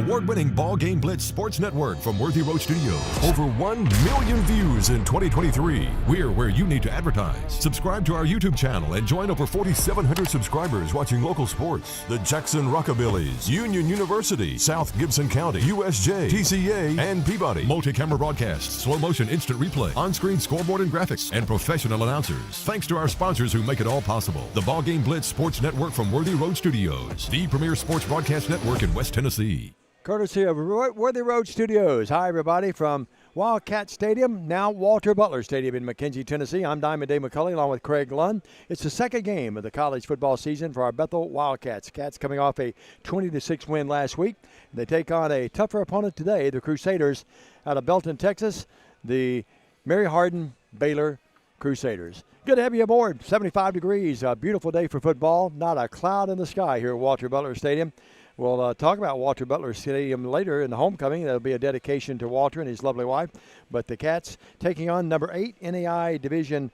award-winning BallGame Blitz Sports Network from Worthy Road Studios. Over 1 million views in 2023. We're where you need to advertise. Subscribe to our YouTube channel and join over 4,700 subscribers watching local sports. The Jackson Rockabillys, Union University, South Gibson County, USJ, TCA, and Peabody. Multi-camera broadcasts, slow motion instant replay, on-screen scoreboard and graphics, and professional announcers. Thanks to our sponsors who make it all possible. The BallGame Blitz Sports Network from Worthy Road Studios, the premier sports broadcast network in West Tennessee. Courtesy of Worthy Road Studios. Hi, everybody, from Wildcat Stadium, now Walter Butler Stadium in McKenzie, Tennessee. I'm Diamond Dave McCulley along with Craig Lund. It's the second game of the college football season for our Bethel Wildcats. Cats coming off a 20-6 win last week. They take on a tougher opponent today, the Crusaders out of Belton, Texas, the Mary Hardin-Baylor Crusaders. Good to have you aboard. 75 degrees, a beautiful day for football. Not a cloud in the sky here at Walter Butler Stadium. We'll talk about Walter Butler Stadium later in the homecoming. That'll be a dedication to Walter and his lovely wife. But the Cats taking on number 8 NAI Division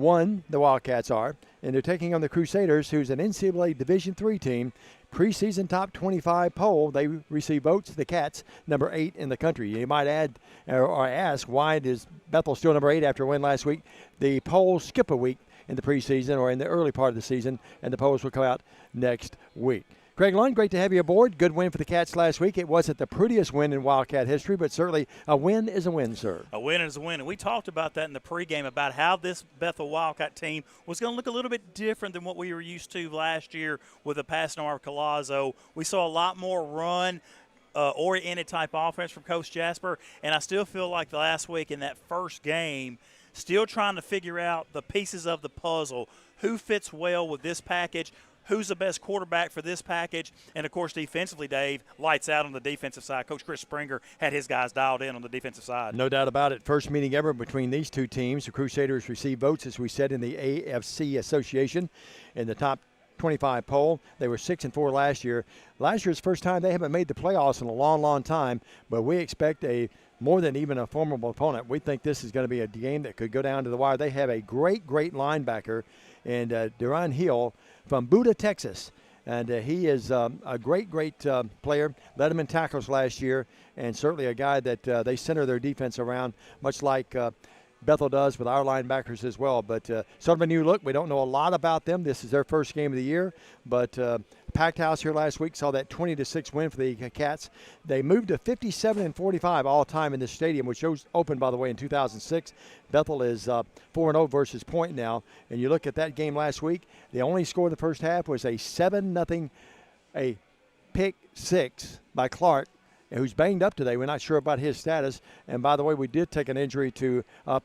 I, the Wildcats are. And they're taking on the Crusaders, who's an NCAA Division III team. Preseason top 25 poll, they receive votes. The Cats, number 8 in the country. You might add or ask, why is Bethel still number 8 after a win last week? The polls skip a week in the preseason or in the early part of the season, and the polls will come out next week. Craig Lund, great to have you aboard. Good win for the Cats last week. It wasn't the prettiest win in Wildcat history, but certainly a win is a win, sir. A win is a win. And we talked about that in the pregame about how this Bethel Wildcat team was going to look a little bit different than what we were used to last year with the passing arm of Collazo. We saw a lot more run, oriented type offense from Coach Jasper. And I still feel like the last week in that first game, still trying to figure out the pieces of the puzzle. Who fits well with this package? Who's the best quarterback for this package? And, of course, defensively, Dave, lights out on the defensive side. Coach Chris Springer had his guys dialed in on the defensive side. No doubt about it. First meeting ever between these two teams. The Crusaders received votes, as we said, in the AFC Association in the top 25 poll. They were 6-4 last year. Last year's first time they haven't made the playoffs in a long, long time, but we expect more than even a formidable opponent. We think this is going to be a game that could go down to the wire. They have a great, great linebacker, and Duran Hill from Buda, Texas. And he is a great, great player. Led them in tackles last year, and certainly a guy that they center their defense around, much like Bethel does with our linebackers as well. But sort of a new look. We don't know a lot about them. This is their first game of the year. But packed house here last week, saw that 20-6 win for the Cats. They moved to 57-45 all time in this stadium, which was opened, by the way, in 2006. Bethel is 4-0 versus Point now. And you look at that game last week, the only score in the first half was a 7-0, a pick six by Clark, who's banged up today. We're not sure about his status. And by the way, we did take an injury to Tyrell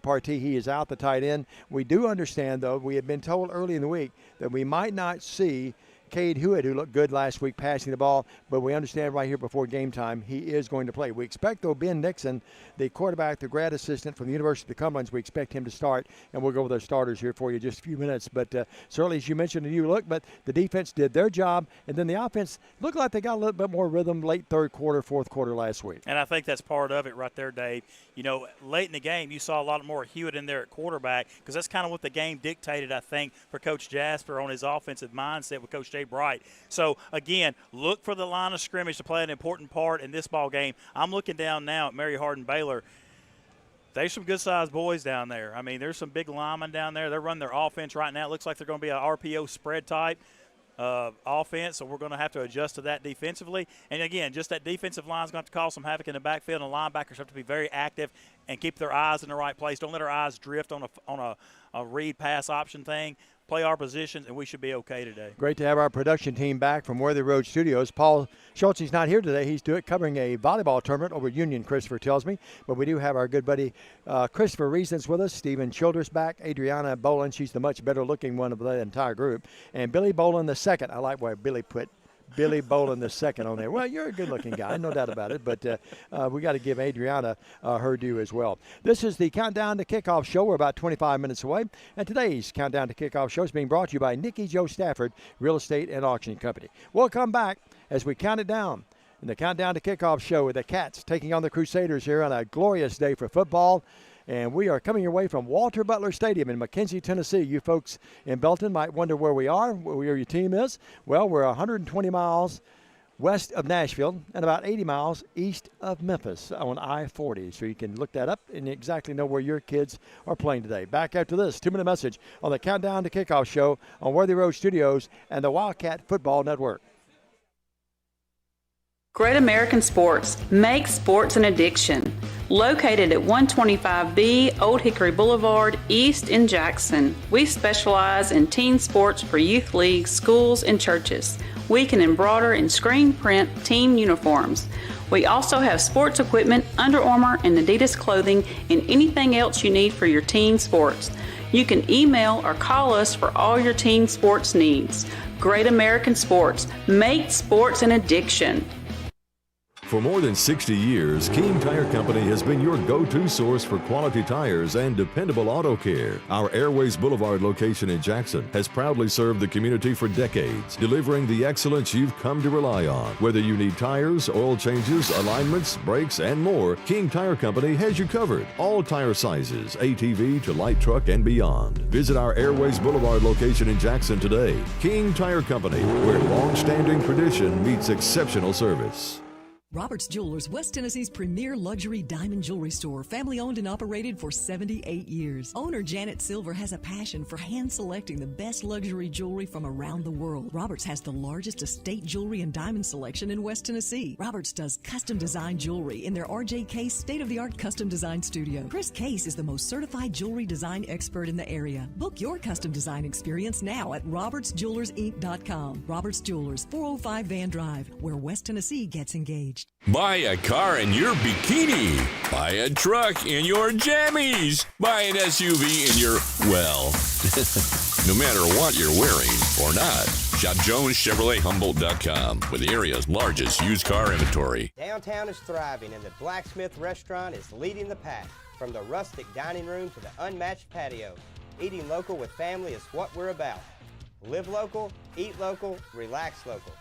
Partee. He is out, the tight end. We do understand, though, we had been told early in the week that we might not see Cade Hewitt, who looked good last week passing the ball, but we understand right here before game time he is going to play. We expect, though, Ben Nixon, the quarterback, the grad assistant from the University of the Cumberlands, we expect him to start, and we'll go with our starters here for you in just a few minutes. But certainly, as you mentioned, a new look, but the defense did their job, and then the offense looked like they got a little bit more rhythm late third quarter, fourth quarter last week. And I think that's part of it right there, Dave. You know, late in the game, you saw a lot more Hewitt in there at quarterback because that's kind of what the game dictated, I think, for Coach Jasper on his offensive mindset with Coach Jay Bright. So, again, look for the line of scrimmage to play an important part in this ball game. I'm looking down now at Mary Hardin-Baylor. There's some good-sized boys down there. I mean, there's some big linemen down there. They're running their offense right now. It looks like they're going to be an RPO spread type offense, so we're going to have to adjust to that defensively. And, again, just that defensive line is going to have to cause some havoc in the backfield, and the linebackers have to be very active and keep their eyes in the right place. Don't let our eyes drift on a read pass option thing. Play our positions, and we should be okay today. Great to have our production team back from Worthy Road Studios. Paul Schultz, he's not here today. He's covering a volleyball tournament over at Union, Christopher tells me. But we do have our good buddy Christopher Reasons with us. Stephen Childress back. Adriana Boland, she's the much better-looking one of the entire group. And Billy Boland II. I like where Billy put Billy Boland II on there. Well, you're a good-looking guy, no doubt about it, but we got to give Adriana her due as well. This is the Countdown to Kickoff show. We're about 25 minutes away, and today's Countdown to Kickoff show is being brought to you by Nikki Joe Stafford Real Estate and Auction Company. We'll come back as we count it down in the Countdown to Kickoff show with the Cats taking on the Crusaders here on a glorious day for football. And we are coming your way from Walter Butler Stadium in McKenzie, Tennessee. You folks in Belton might wonder where we are, where your team is. Well, we're 120 miles west of Nashville and about 80 miles east of Memphis on I-40. So you can look that up and exactly know where your kids are playing today. Back after this 2-minute message on the Countdown to Kickoff show on Worthy Road Studios and the Wildcat Football Network. Great American Sports. Make sports an addiction. Located at 125B Old Hickory Boulevard, East in Jackson. We specialize in teen sports for youth leagues, schools, and churches. We can embroider and screen print team uniforms. We also have sports equipment, Under Armour and Adidas clothing, and anything else you need for your teen sports. You can email or call us for all your teen sports needs. Great American Sports. Make sports an addiction. For more than 60 years, King Tire Company has been your go-to source for quality tires and dependable auto care. Our Airways Boulevard location in Jackson has proudly served the community for decades, delivering the excellence you've come to rely on. Whether you need tires, oil changes, alignments, brakes, and more, King Tire Company has you covered. All tire sizes, ATV to light truck and beyond. Visit our Airways Boulevard location in Jackson today. King Tire Company, where long-standing tradition meets exceptional service. Roberts Jewelers, West Tennessee's premier luxury diamond jewelry store, family owned and operated for 78 years. Owner Janet Silver has a passion for hand selecting the best luxury jewelry from around the world. Roberts has the largest estate jewelry and diamond selection in West Tennessee. Roberts does custom design jewelry in their RJ Case state-of-the-art custom design studio. Chris Case is the most certified jewelry design expert in the area. Book your custom design experience now at robertsjewellersinc.com. Roberts Jewelers, 405 Van Drive, where West Tennessee gets engaged. Buy a car in your bikini. Buy a truck in your jammies. Buy an SUV in your, well, no matter what you're wearing or not. Shop JonesChevroletHumboldt.com with the area's largest used car inventory. Downtown is thriving and the Blacksmith Restaurant is leading the pack. From the rustic dining room to the unmatched patio, eating local with family is what we're about. Live local, eat local, relax local.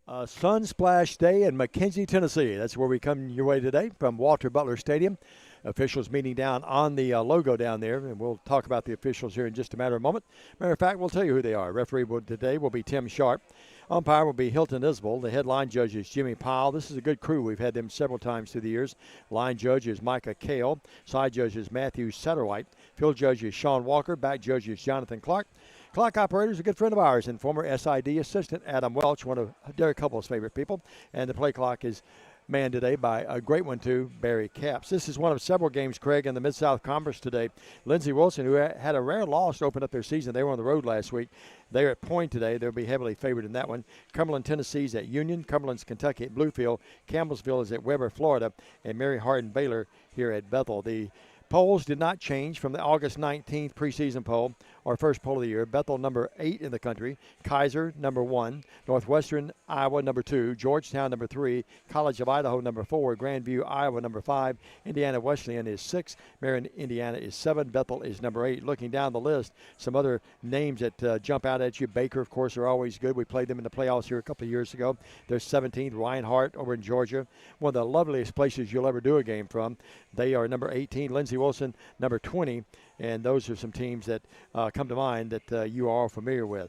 Sunsplash Day in McKenzie, Tennessee. That's where we come your way today from Walter Butler Stadium. Officials meeting down on the logo down there, and we'll talk about the officials here in just a matter of moment. Matter of fact, we'll tell you who they are. Referee today will be Tim Sharp. Umpire will be Hilton Isbell. The head line judge is Jimmy Powell. This is a good crew. We've had them several times through the years. Line judge is Micah Kale. Side judge is Matthew Satterwhite. Field judge is Sean Walker. Back judge is Jonathan Clark. Clock operator is a good friend of ours and former SID assistant Adam Welch, one of Derek Hubble's favorite people. And the play clock is manned today by a great one, too, Barry Capps. This is one of several games, Craig, in the Mid-South Conference today. Lindsey Wilson, who had a rare loss to open up their season. They were on the road last week. They're at Point today. They'll be heavily favored in that one. Cumberland, Tennessee's at Union. Cumberland's Kentucky at Bluefield. Campbellsville is at Weber, Florida. And Mary Hardin-Baylor here at Bethel. The polls did not change from the August 19th preseason poll, our first poll of the year. Bethel, number 8 in the country. Kaiser, number 1. Northwestern Iowa, number 2. Georgetown, number 3. College of Idaho, number 4. Grandview, Iowa, number 5. Indiana Wesleyan is 6. Marion, Indiana is 7. Bethel is number 8. Looking down the list, some other names that jump out at you. Baker, of course, are always good. We played them in the playoffs here a couple of years ago. They're 17th. Ryan Hart over in Georgia. One of the loveliest places you'll ever do a game from. They are number 18. Lindsey Wilson, number 20. And those are some teams that come to mind that you are all familiar with.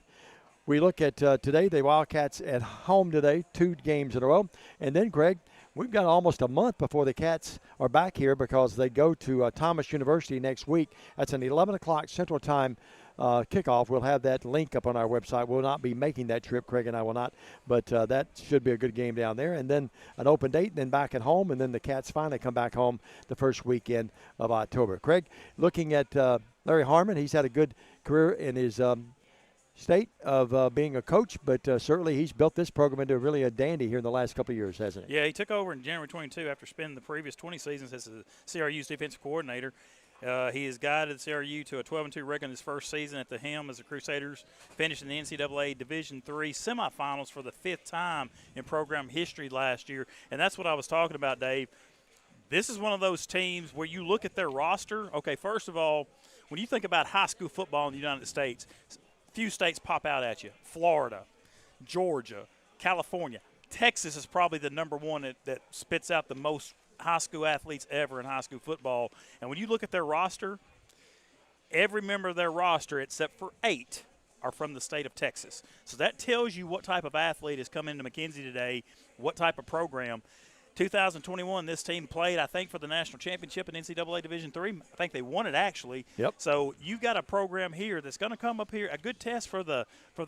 We look at today, the Wildcats at home today, 2 games in a row. And then, Greg, we've got almost a month before the Cats are back here because they go to Thomas University next week. That's an 11 o'clock Central Time kickoff. We'll have that link up on our website. We'll not be making that trip. Craig and I will not. But that should be a good game down there. And then an open date, then back at home. And then the Cats finally come back home the first weekend of October. Craig, looking at Larry Harmon, he's had a good career in his state of being a coach, but certainly he's built this program into really a dandy here in the last couple of years, hasn't he? Yeah, he took over in January 22 after spending the previous 20 seasons as the CRU's defensive coordinator. He has guided the CRU to a 12-2 record in his first season at the helm as the Crusaders finished in the NCAA Division III semifinals for the 5th time in program history last year. And that's what I was talking about, Dave. This is one of those teams where you look at their roster. Okay, first of all, when you think about high school football in the United States, few states pop out at you. Florida, Georgia, California. Texas is probably the number one that spits out the most high school athletes ever in high school football. And when you look at their roster, every member of their roster except for 8 are from the state of Texas. So that tells you what type of athlete is coming into McKenzie today, what type of program. 2021, this team played, I think, for the national championship in NCAA Division III. I think they won it, actually. Yep. So you've got a program here that's going to come up here, a good test for the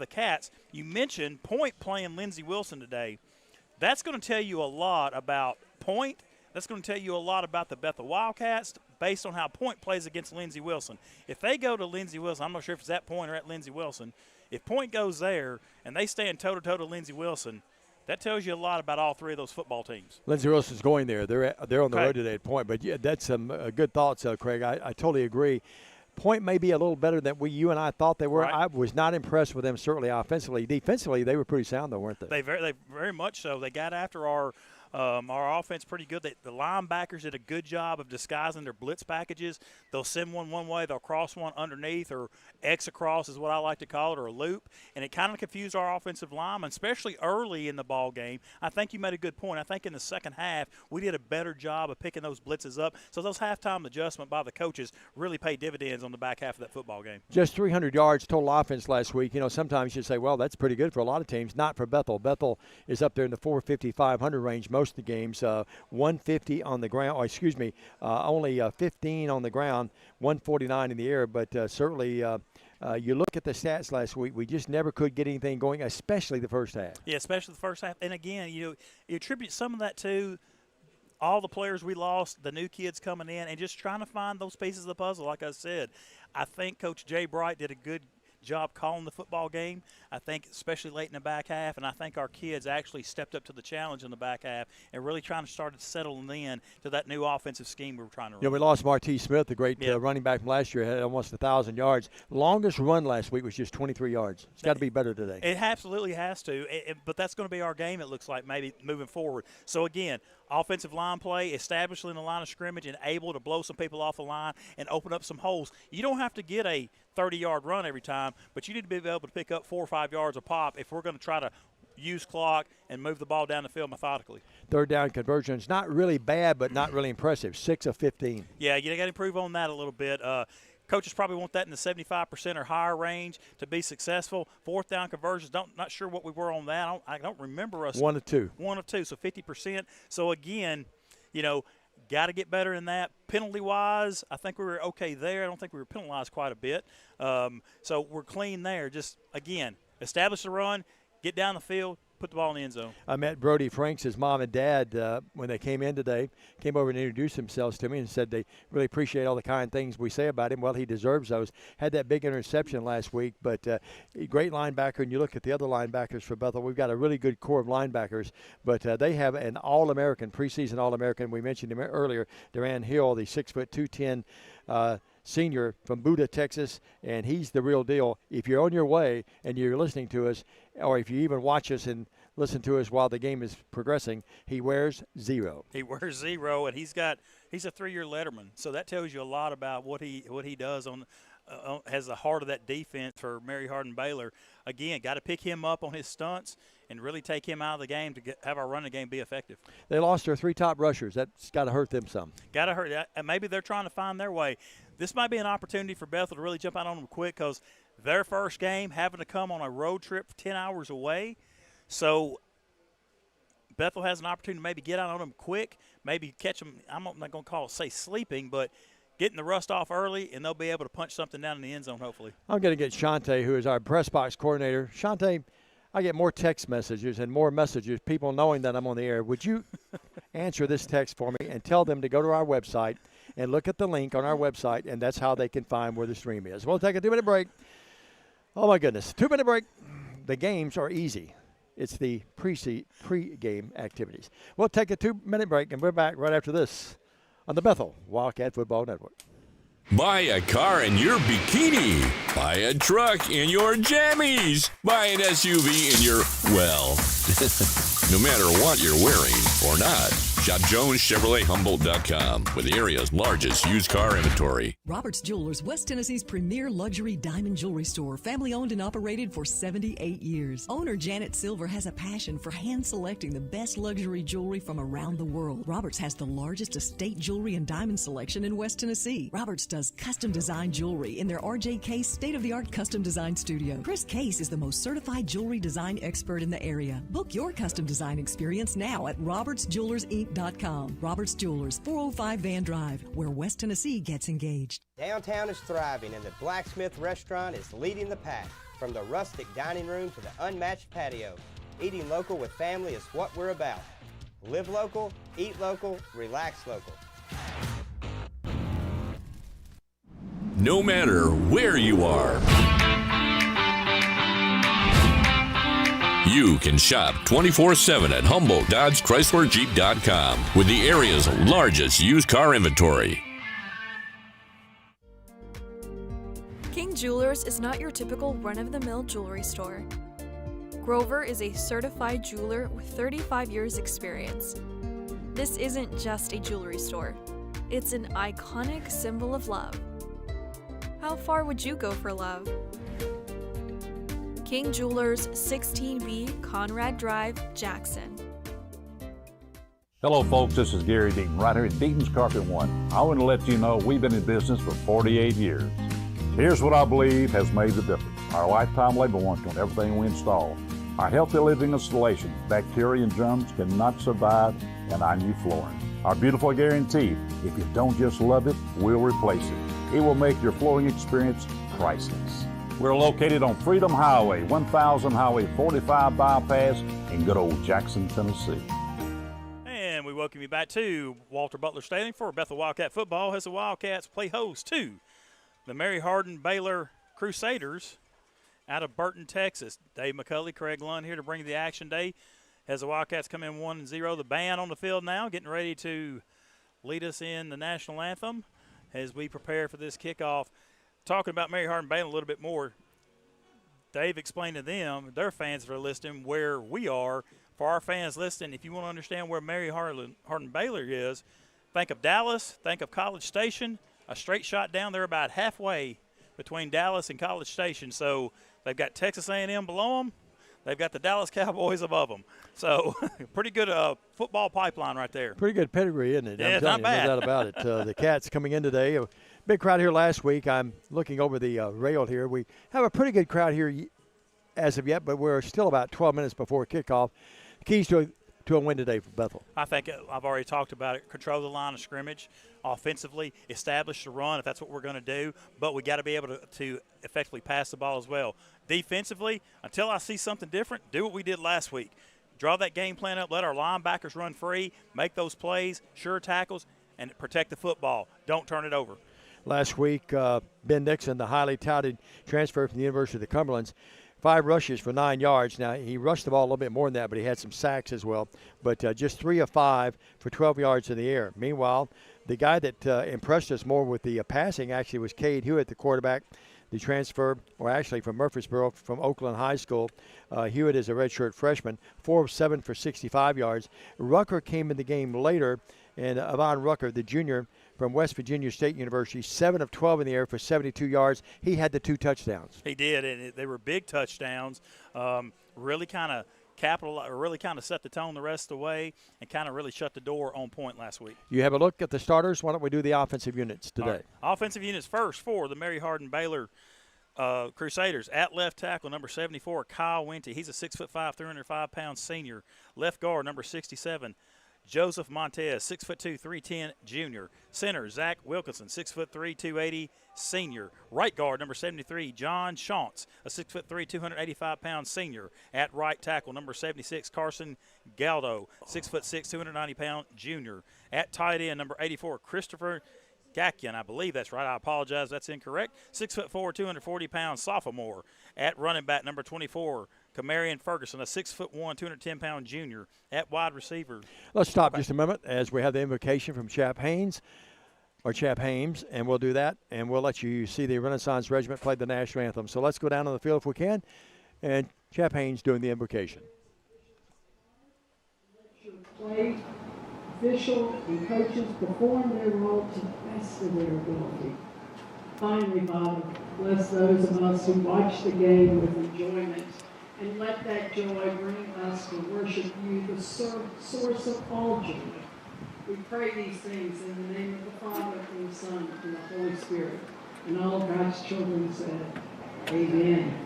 Cats. You mentioned Point playing Lindsey Wilson today. That's going to tell you a lot about Point. That's going to tell you a lot about the Bethel Wildcats based on how Point plays against Lindsey Wilson. If they go to Lindsey Wilson, I'm not sure if it's at Point or at Lindsey Wilson. If Point goes there and they stand toe-to-toe to Lindsey Wilson, that tells you a lot about all three of those football teams. Lindsey Wilson's going there. They're on the road today at Point. But, yeah, that's some good thoughts, Craig. I totally agree. Point may be a little better than you and I thought they were. Right. I was not impressed with them, certainly offensively. Defensively, they were pretty sound, though, weren't they? They very much so. They got after our offense pretty good. The linebackers did a good job of disguising their blitz packages. They'll send one way, they'll cross one underneath, or X across is what I like to call it, or a loop. And it kind of confused our offensive linemen, especially early in the ball game. I think you made a good point. I think in the second half we did a better job of picking those blitzes up. So those halftime adjustments by the coaches really pay dividends on the back half of that football game. Just 300 yards total offense last week. You know, sometimes you say, well, that's pretty good for a lot of teams. Not for Bethel. Bethel is up there in the 450, 500 range most of the games. 150 on the ground, only 15 on the ground, 149 in the air. But certainly you look at the stats last week, we just never could get anything going, especially the first half. Yeah, especially the first half. And again, you attribute some of that to all the players we lost, the new kids coming in, and just trying to find those pieces of the puzzle. Like I said, I think Coach Jay Bright did a good job calling the football game, I think, especially late in the back half, and I think our kids actually stepped up to the challenge in the back half and really trying to start settling in to that new offensive scheme we were trying to run. You know, we lost Martee Smith, the great running back from last year, had almost 1,000 yards. Longest run last week was just 23 yards. It's got to be better today. It absolutely has to, but that's going to be our game, it looks like, maybe moving forward. So, again, offensive line play, establishing the line of scrimmage and able to blow some people off the line and open up some holes. You don't have to get a 30-yard run every time, but you need to be able to pick up 4 or 5 yards a pop if we're going to try to use clock and move the ball down the field methodically. Third down conversions, not really bad, but not really impressive, 6 of 15. Yeah, you got to improve on that a little bit. Coaches probably want that in the 75% or higher range to be successful. Fourth down conversions, not sure what we were on that. I don't remember us. 1 of 2. 1 of 2, so 50%. So, again, got to get better in that. Penalty-wise, I think we were okay there. I don't think we were penalized quite a bit. So we're clean there. Just, again, establish the run, get down the field, put the ball in the end zone. I met Brody Franks, his mom and dad, when they came in today, came over and introduced themselves to me and said they really appreciate all the kind things we say about him. Well, he deserves those. Had that big interception last week, but great linebacker. And you look at the other linebackers for Bethel, we've got a really good core of linebackers, but they have an All-American, preseason All-American. We mentioned him earlier, Duran Hill, the 6', 210 senior from Buda, Texas, and he's the real deal. If you're on your way and you're listening to us, or if you even watch us and listen to us while the game is progressing, he wears 0. He wears 0, and he's a 3-year letterman. So that tells you a lot about what he does has the heart of that defense for Mary Hardin-Baylor. Again, got to pick him up on his stunts and really take him out of the game to have our running game be effective. They lost their 3 top rushers. That's got to hurt them some. Got to hurt. And maybe they're trying to find their way. This might be an opportunity for Bethel to really jump out on them quick because their first game having to come on a road trip 10 hours away. So Bethel has an opportunity to maybe get out on them quick, maybe catch them. I'm not going to say sleeping, but getting the rust off early, and they'll be able to punch something down in the end zone, hopefully. I'm going to get Shante, who is our press box coordinator. Shante, I get more text messages and more messages, people knowing that I'm on the air. Would you answer this text for me and tell them to go to our website and look at the link on our website, and that's how they can find where the stream is. We'll take a 2-minute break. Oh, my goodness. 2-minute break. The games are easy. It's the pre-game activities. We'll take a 2-minute break, and we're back right after this on the Bethel Wildcat Football Network. Buy a car in your bikini. Buy a truck in your jammies. Buy an SUV in your, well, no matter what you're wearing or not. Shop JonesChevroletHumboldt.com with the area's largest used car inventory. Roberts Jewelers, West Tennessee's premier luxury diamond jewelry store, family owned and operated for 78 years. Owner Janet Silver has a passion for hand selecting the best luxury jewelry from around the world. Roberts has the largest estate jewelry and diamond selection in West Tennessee. Roberts does custom design jewelry in their RJ Case state-of-the-art custom design studio. Chris Case is the most certified jewelry design expert in the area. Book your custom design experience now at robertsjewellersinc.com. Roberts Jewelers, 405 Van Drive, where West Tennessee gets engaged. Downtown is thriving and the Blacksmith Restaurant is leading the pack. From the rustic dining room to the unmatched patio, eating local with family is what we're about. Live local, eat local, relax local. No matter where you are, you can shop 24/7 at HumboldtDodgeChryslerJeep.com with the area's largest used car inventory. King Jewelers is not your typical run-of-the-mill jewelry store. Grover is a certified jeweler with 35 years experience. This isn't just a jewelry store. It's an iconic symbol of love. How far would you go for love? King Jewelers, 16B Conrad Drive, Jackson. Hello folks, this is Gary Deaton, right here at Deaton's Carpet One. I want to let you know we've been in business for 48 years. Here's what I believe has made the difference. Our lifetime labor warranty on everything we install. Our healthy living installations, bacteria and germs cannot survive in our new flooring. Our beautiful guarantee, if you don't just love it, we'll replace it. It will make your flooring experience priceless. We're located on Freedom Highway, 1000 Highway 45 bypass in good old Jackson, Tennessee. And we welcome you back to Walter Butler Stadium for Bethel Wildcat football as the Wildcats play host to the Mary Hardin-Baylor Crusaders out of Burton, Texas. Dave McCulley, Craig Lund here to bring the action day as the Wildcats come in 1-0. The band on the field now getting ready to lead us in the national anthem as we prepare for this kickoff. Talking about Mary Hardin-Baylor a little bit more, Dave explained to them, their fans that are listening, where we are. For our fans listening, if you want to understand where Mary Hardin-Baylor is, think of Dallas, think of College Station, a straight shot down. They're about halfway between Dallas and College Station. So they've got Texas A&M below them. They've got the Dallas Cowboys above them. So pretty good football pipeline right there. Pretty good pedigree, isn't it? Yeah, I'm not bad. No doubt about it. The Cats coming in today. A big crowd here last week. I'm looking over the rail here. We have a pretty good crowd here as of yet, but we're still about 12 minutes before kickoff. The keys to a win today for Bethel? I think I've already talked about it. Control the line of scrimmage offensively, establish the run if that's what we're going to do, but we got to be able to effectively pass the ball as well. Defensively, until I see something different, do what we did last week. Draw that game plan up, let our linebackers run free, make those plays, sure tackles, and protect the football. Don't turn it over. Last week, Ben Nixon, the highly touted transfer from the University of the Cumberlands, 5 rushes for 9 yards. Now, he rushed the ball a little bit more than that, but he had some sacks as well. But just 3 of 5 for 12 yards in the air. Meanwhile, the guy that impressed us more with the passing actually was Cade Hewitt, the quarterback, the transfer, or actually from Murfreesboro, from Oakland High School. Hewitt is a redshirt freshman, 4 of 7 for 65 yards. Rucker came in the game later, and Avon Rucker, the junior from West Virginia State University, 7 of 12 in the air for 72 yards. He had the 2 touchdowns. He did, and they were big touchdowns. Really kind of set the tone the rest of the way and kind of really shut the door on point last week. You have a look at the starters. Why don't we do the offensive units today? Right. Offensive units first for the Mary Hardin-Baylor Crusaders. At left tackle, number 74, Kyle Winty. He's a 6'5", 305-pound senior. Left guard, number 67, Joseph Montez, 6'2", 310 junior. Center, Zach Wilkinson, 6'3", 280 senior. Right guard, number 73, John Shantz, a 6'3", 285-pound senior. At right tackle, number 76, Carson Galdo, 6'6", 290-pound junior. At tight end, number 84, Christopher Gackian, I believe that's right. I apologize, that's incorrect. 6'4", 240-pound sophomore. At running back, number 24, Kamarian Ferguson, a 6'1", 210-pound junior. At wide receiver. Let's stop just a minute as we have the invocation from Chap Hames, and we'll do that, and we'll let you see the Renaissance Regiment play the national anthem. So let's go down on the field if we can, and Chap Hames doing the invocation. Play, officials, and coaches perform their role to the best of their ability. Finally, Father, bless those of us who watch the game with enjoyment, and let that joy bring us to worship you, the source of all joy. We pray these things in the name of the Father, and the Son, and the Holy Spirit. And all of God's children said, Amen.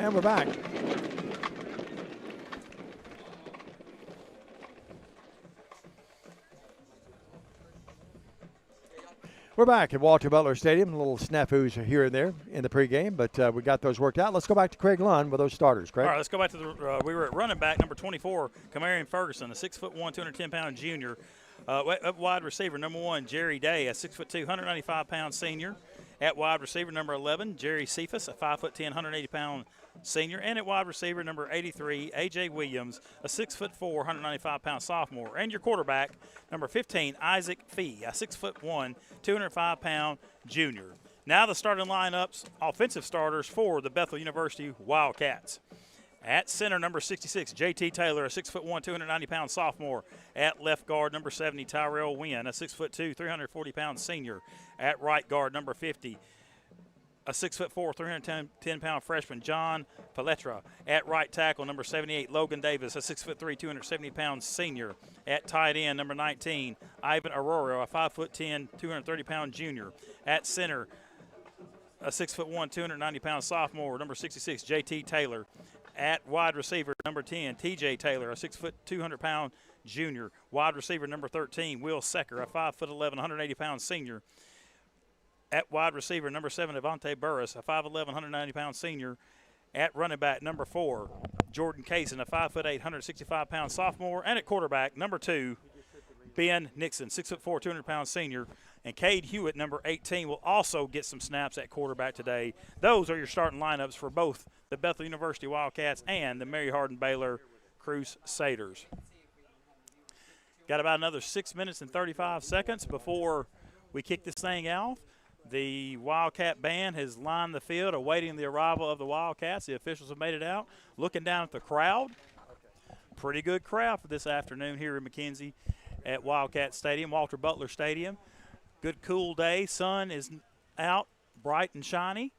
And we're back. We're back at Walter Butler Stadium. A little snafus here and there in the pregame, but we got those worked out. Let's go back to Craig Lund with those starters. Craig? All right, let's go back to the we were at running back number 24, Kamarion Ferguson, a 6'1", 210-pound junior. Up wide receiver, number 1, Jerry Day, a 6'2", 195-pound senior. At wide receiver, number 11, Jerry Cephas, a 5'10", 180-pound senior. And at wide receiver, number 83, A.J. Williams, a 6'4", 195-pound sophomore. And your quarterback, number 15, Isaac Fee, a 6'1", 205-pound junior. Now the starting lineups, offensive starters for the Bethel University Wildcats. At center, number 66, J.T. Taylor, a 6'1", 290-pound sophomore. At left guard, number 70, Tyrell Wynn, a 6'2", 340-pound senior. At right guard, number 50, a 6'4", 310-pound freshman, John Paletra. At right tackle, number 78, Logan Davis, a 6'3", 270-pound senior. At tight end, number 19, Ivan Aurora, a 5'10", 230-pound junior. At center, a 6'1", 290-pound sophomore, number 66, J.T. Taylor. At wide receiver, number 10, T.J. Taylor, a 6', 200-pound junior. Wide receiver, number 13, Will Secker, a 5'11", 180-pound senior. At wide receiver, number 7, Devontae Burris, a 5'11", 190-pound senior. At running back, number 4, Jordan Kaysen, a 5'8", 165-pound sophomore. And at quarterback, number 2, Ben Nixon, 6'4", 200-pound senior. And Cade Hewitt, number 18, will also get some snaps at quarterback today. Those are your starting lineups for both the Bethel University Wildcats and the Mary Hardin-Baylor Crusaders. Got about another 6 minutes and 35 seconds before we kick this thing off. The Wildcat band has lined the field awaiting the arrival of the Wildcats. The officials have made it out. Looking down at the crowd, pretty good crowd for this afternoon here in McKenzie at Wildcat Stadium, Walter Butler Stadium. Good cool day. Sun is out, bright and shiny,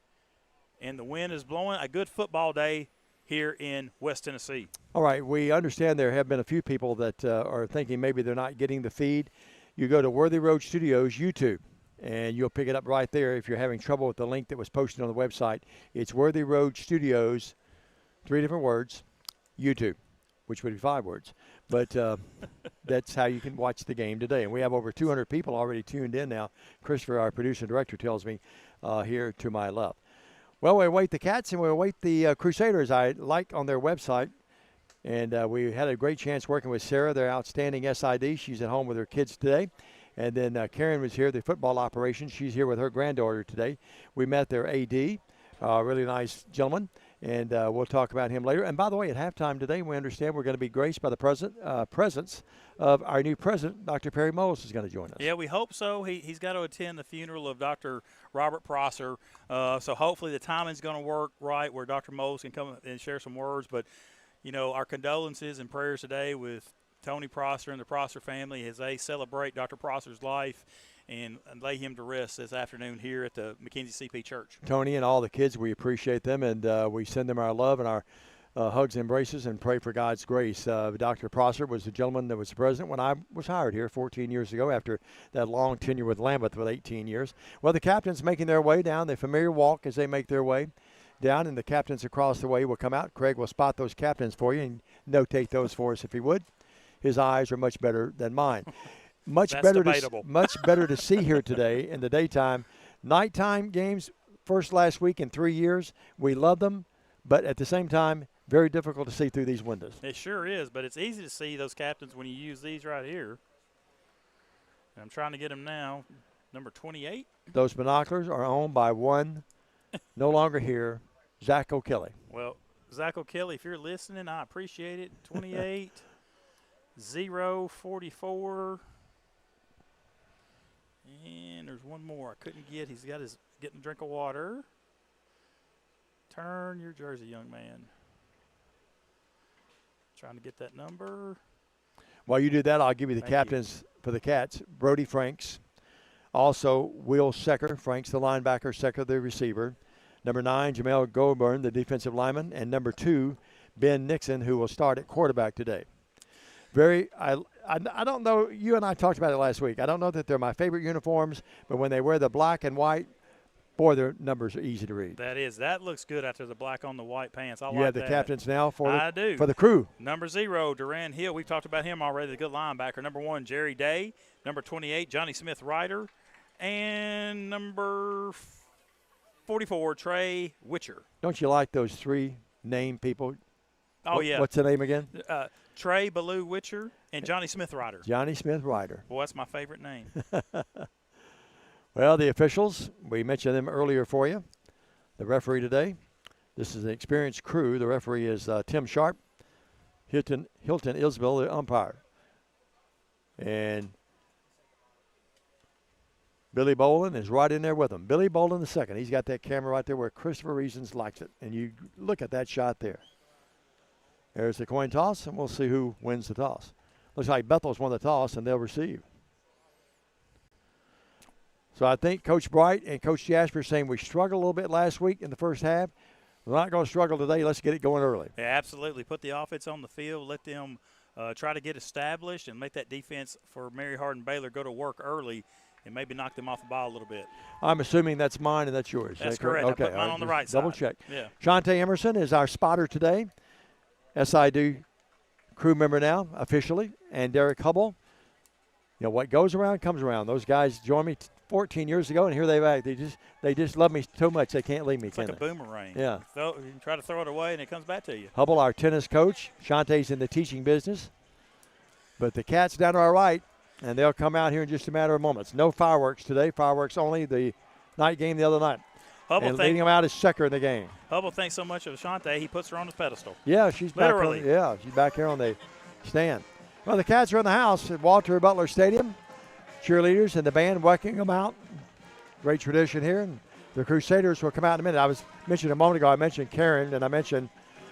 and the wind is blowing. A good football day here in West Tennessee. All right, we understand there have been a few people that are thinking maybe they're not getting the feed. You go to Worthy Road Studios YouTube, and you'll pick it up right there if you're having trouble with the link that was posted on the website. It's Worthy Road Studios, 3 different words, YouTube, which would be 5 words. But that's how you can watch the game today. And we have over 200 people already tuned in now. Christopher, our producer and director, tells me here to my left. Well, we await the Cats and we await the Crusaders, I like on their website. And we had a great chance working with Sarah, their outstanding SID. She's at home with her kids today. And then Karen was here, the football operations. She's here with her granddaughter today. We met their AD, Really nice gentleman, and we'll talk about him later. And by the way, at halftime today, we understand we're going to be graced by the presence of our new president, Dr. Perry Moles, is going to join us. Yeah, we hope so. He's got to attend the funeral of Dr. Robert Prosser, so hopefully the timing's going to work right where Dr. Moles can come and share some words. But, you know, our condolences and prayers today with Tony Prosser and the Prosser family as they celebrate Dr. Prosser's life and lay him to rest this afternoon here at the McKenzie CP Church. Tony and all the kids, we appreciate them, and we send them our love and our hugs and embraces and pray for God's grace. Dr. Prosser was the gentleman that was the president when I was hired here 14 years ago after that long tenure with Lambeth with 18 years. Well, the captains making their way down the familiar walk as they make their way down, and the captains across the way will come out. Craig will spot those captains for you and notate those for us if he would. His eyes are much better than mine. Much better to see here today in the daytime. Nighttime games, first last week in 3 years. We love them, but at the same time, very difficult to see through these windows. It sure is, but it's easy to see those captains when you use these right here. And I'm trying to get them now. Number 28. Those binoculars are owned by one, no longer here, Zach O'Kelly. Well, Zach O'Kelly, if you're listening, I appreciate it. 28, 044. And there's one more I couldn't get. He's got his getting a drink of water. Turn your jersey, young man. Trying to get that number. While you do that, I'll give you the captains for the Cats. Brody Franks. Also, Will Secker. Franks, the linebacker. Secker, the receiver. Number 9, Jamel Goburn, the defensive lineman. And number 2, Ben Nixon, who will start at quarterback today. I don't know, you and I talked about it last week. I don't know that they're my favorite uniforms, but when they wear the black and white, boy, their numbers are easy to read. That looks good after the black on the white pants. I like that. You have the captains now for the crew. Number 0, Duran Hill. We've talked about him already, the good linebacker. Number 1, Jerry Day. Number 28, Johnny Smith Ryder. And number 44, Trey Witcher. Don't you like those 3 name people? Oh, yeah. What's the name again? Trey Ballou Witcher and Johnny Smith Ryder. Johnny Smith Ryder. Boy, that's my favorite name. Well, the officials, we mentioned them earlier for you. The referee today, this is an experienced crew. The referee is Tim Sharp, Hilton Isbell, the umpire. And Billy Bolin is right in there with them. Billy Bolin the second. He's got that camera right there where Christopher Reasons likes it. And you look at that shot there. There's the coin toss, and we'll see who wins the toss. Looks like Bethel's won the toss, and they'll receive. So I think Coach Bright and Coach Jasper are saying we struggled a little bit last week in the first half. We're not going to struggle today. Let's get it going early. Yeah, absolutely. Put the offense on the field. Let them try to get established and make that defense for Mary Hardin-Baylor go to work early and maybe knock them off the ball a little bit. I'm assuming that's mine and that's yours. That's correct. Okay. I put mine on the right side. Double check. Yeah. Shante Emerson is our spotter today. SID crew member now, officially. And Derek Hubble. You know, what goes around comes around. Those guys joined me 14 years ago, and here they are. They just love me so much they can't leave me. It's like a boomerang. Yeah. You can try to throw it away, and it comes back to you. Hubble, our tennis coach. Shantae's in the teaching business. But the Cats down to our right, and they'll come out here in just a matter of moments. No fireworks today. Fireworks only the night game the other night. And leading them out is Secker in the game. Hubble thinks so much of Shante, he puts her on his pedestal. Yeah, she's literally. She's back here on the stand. Well, the Cats are in the house at Walter Butler Stadium. Cheerleaders and the band welcoming them out. Great tradition here. And the Crusaders will come out in a minute. I was mentioning a moment ago, I mentioned Karen and I mentioned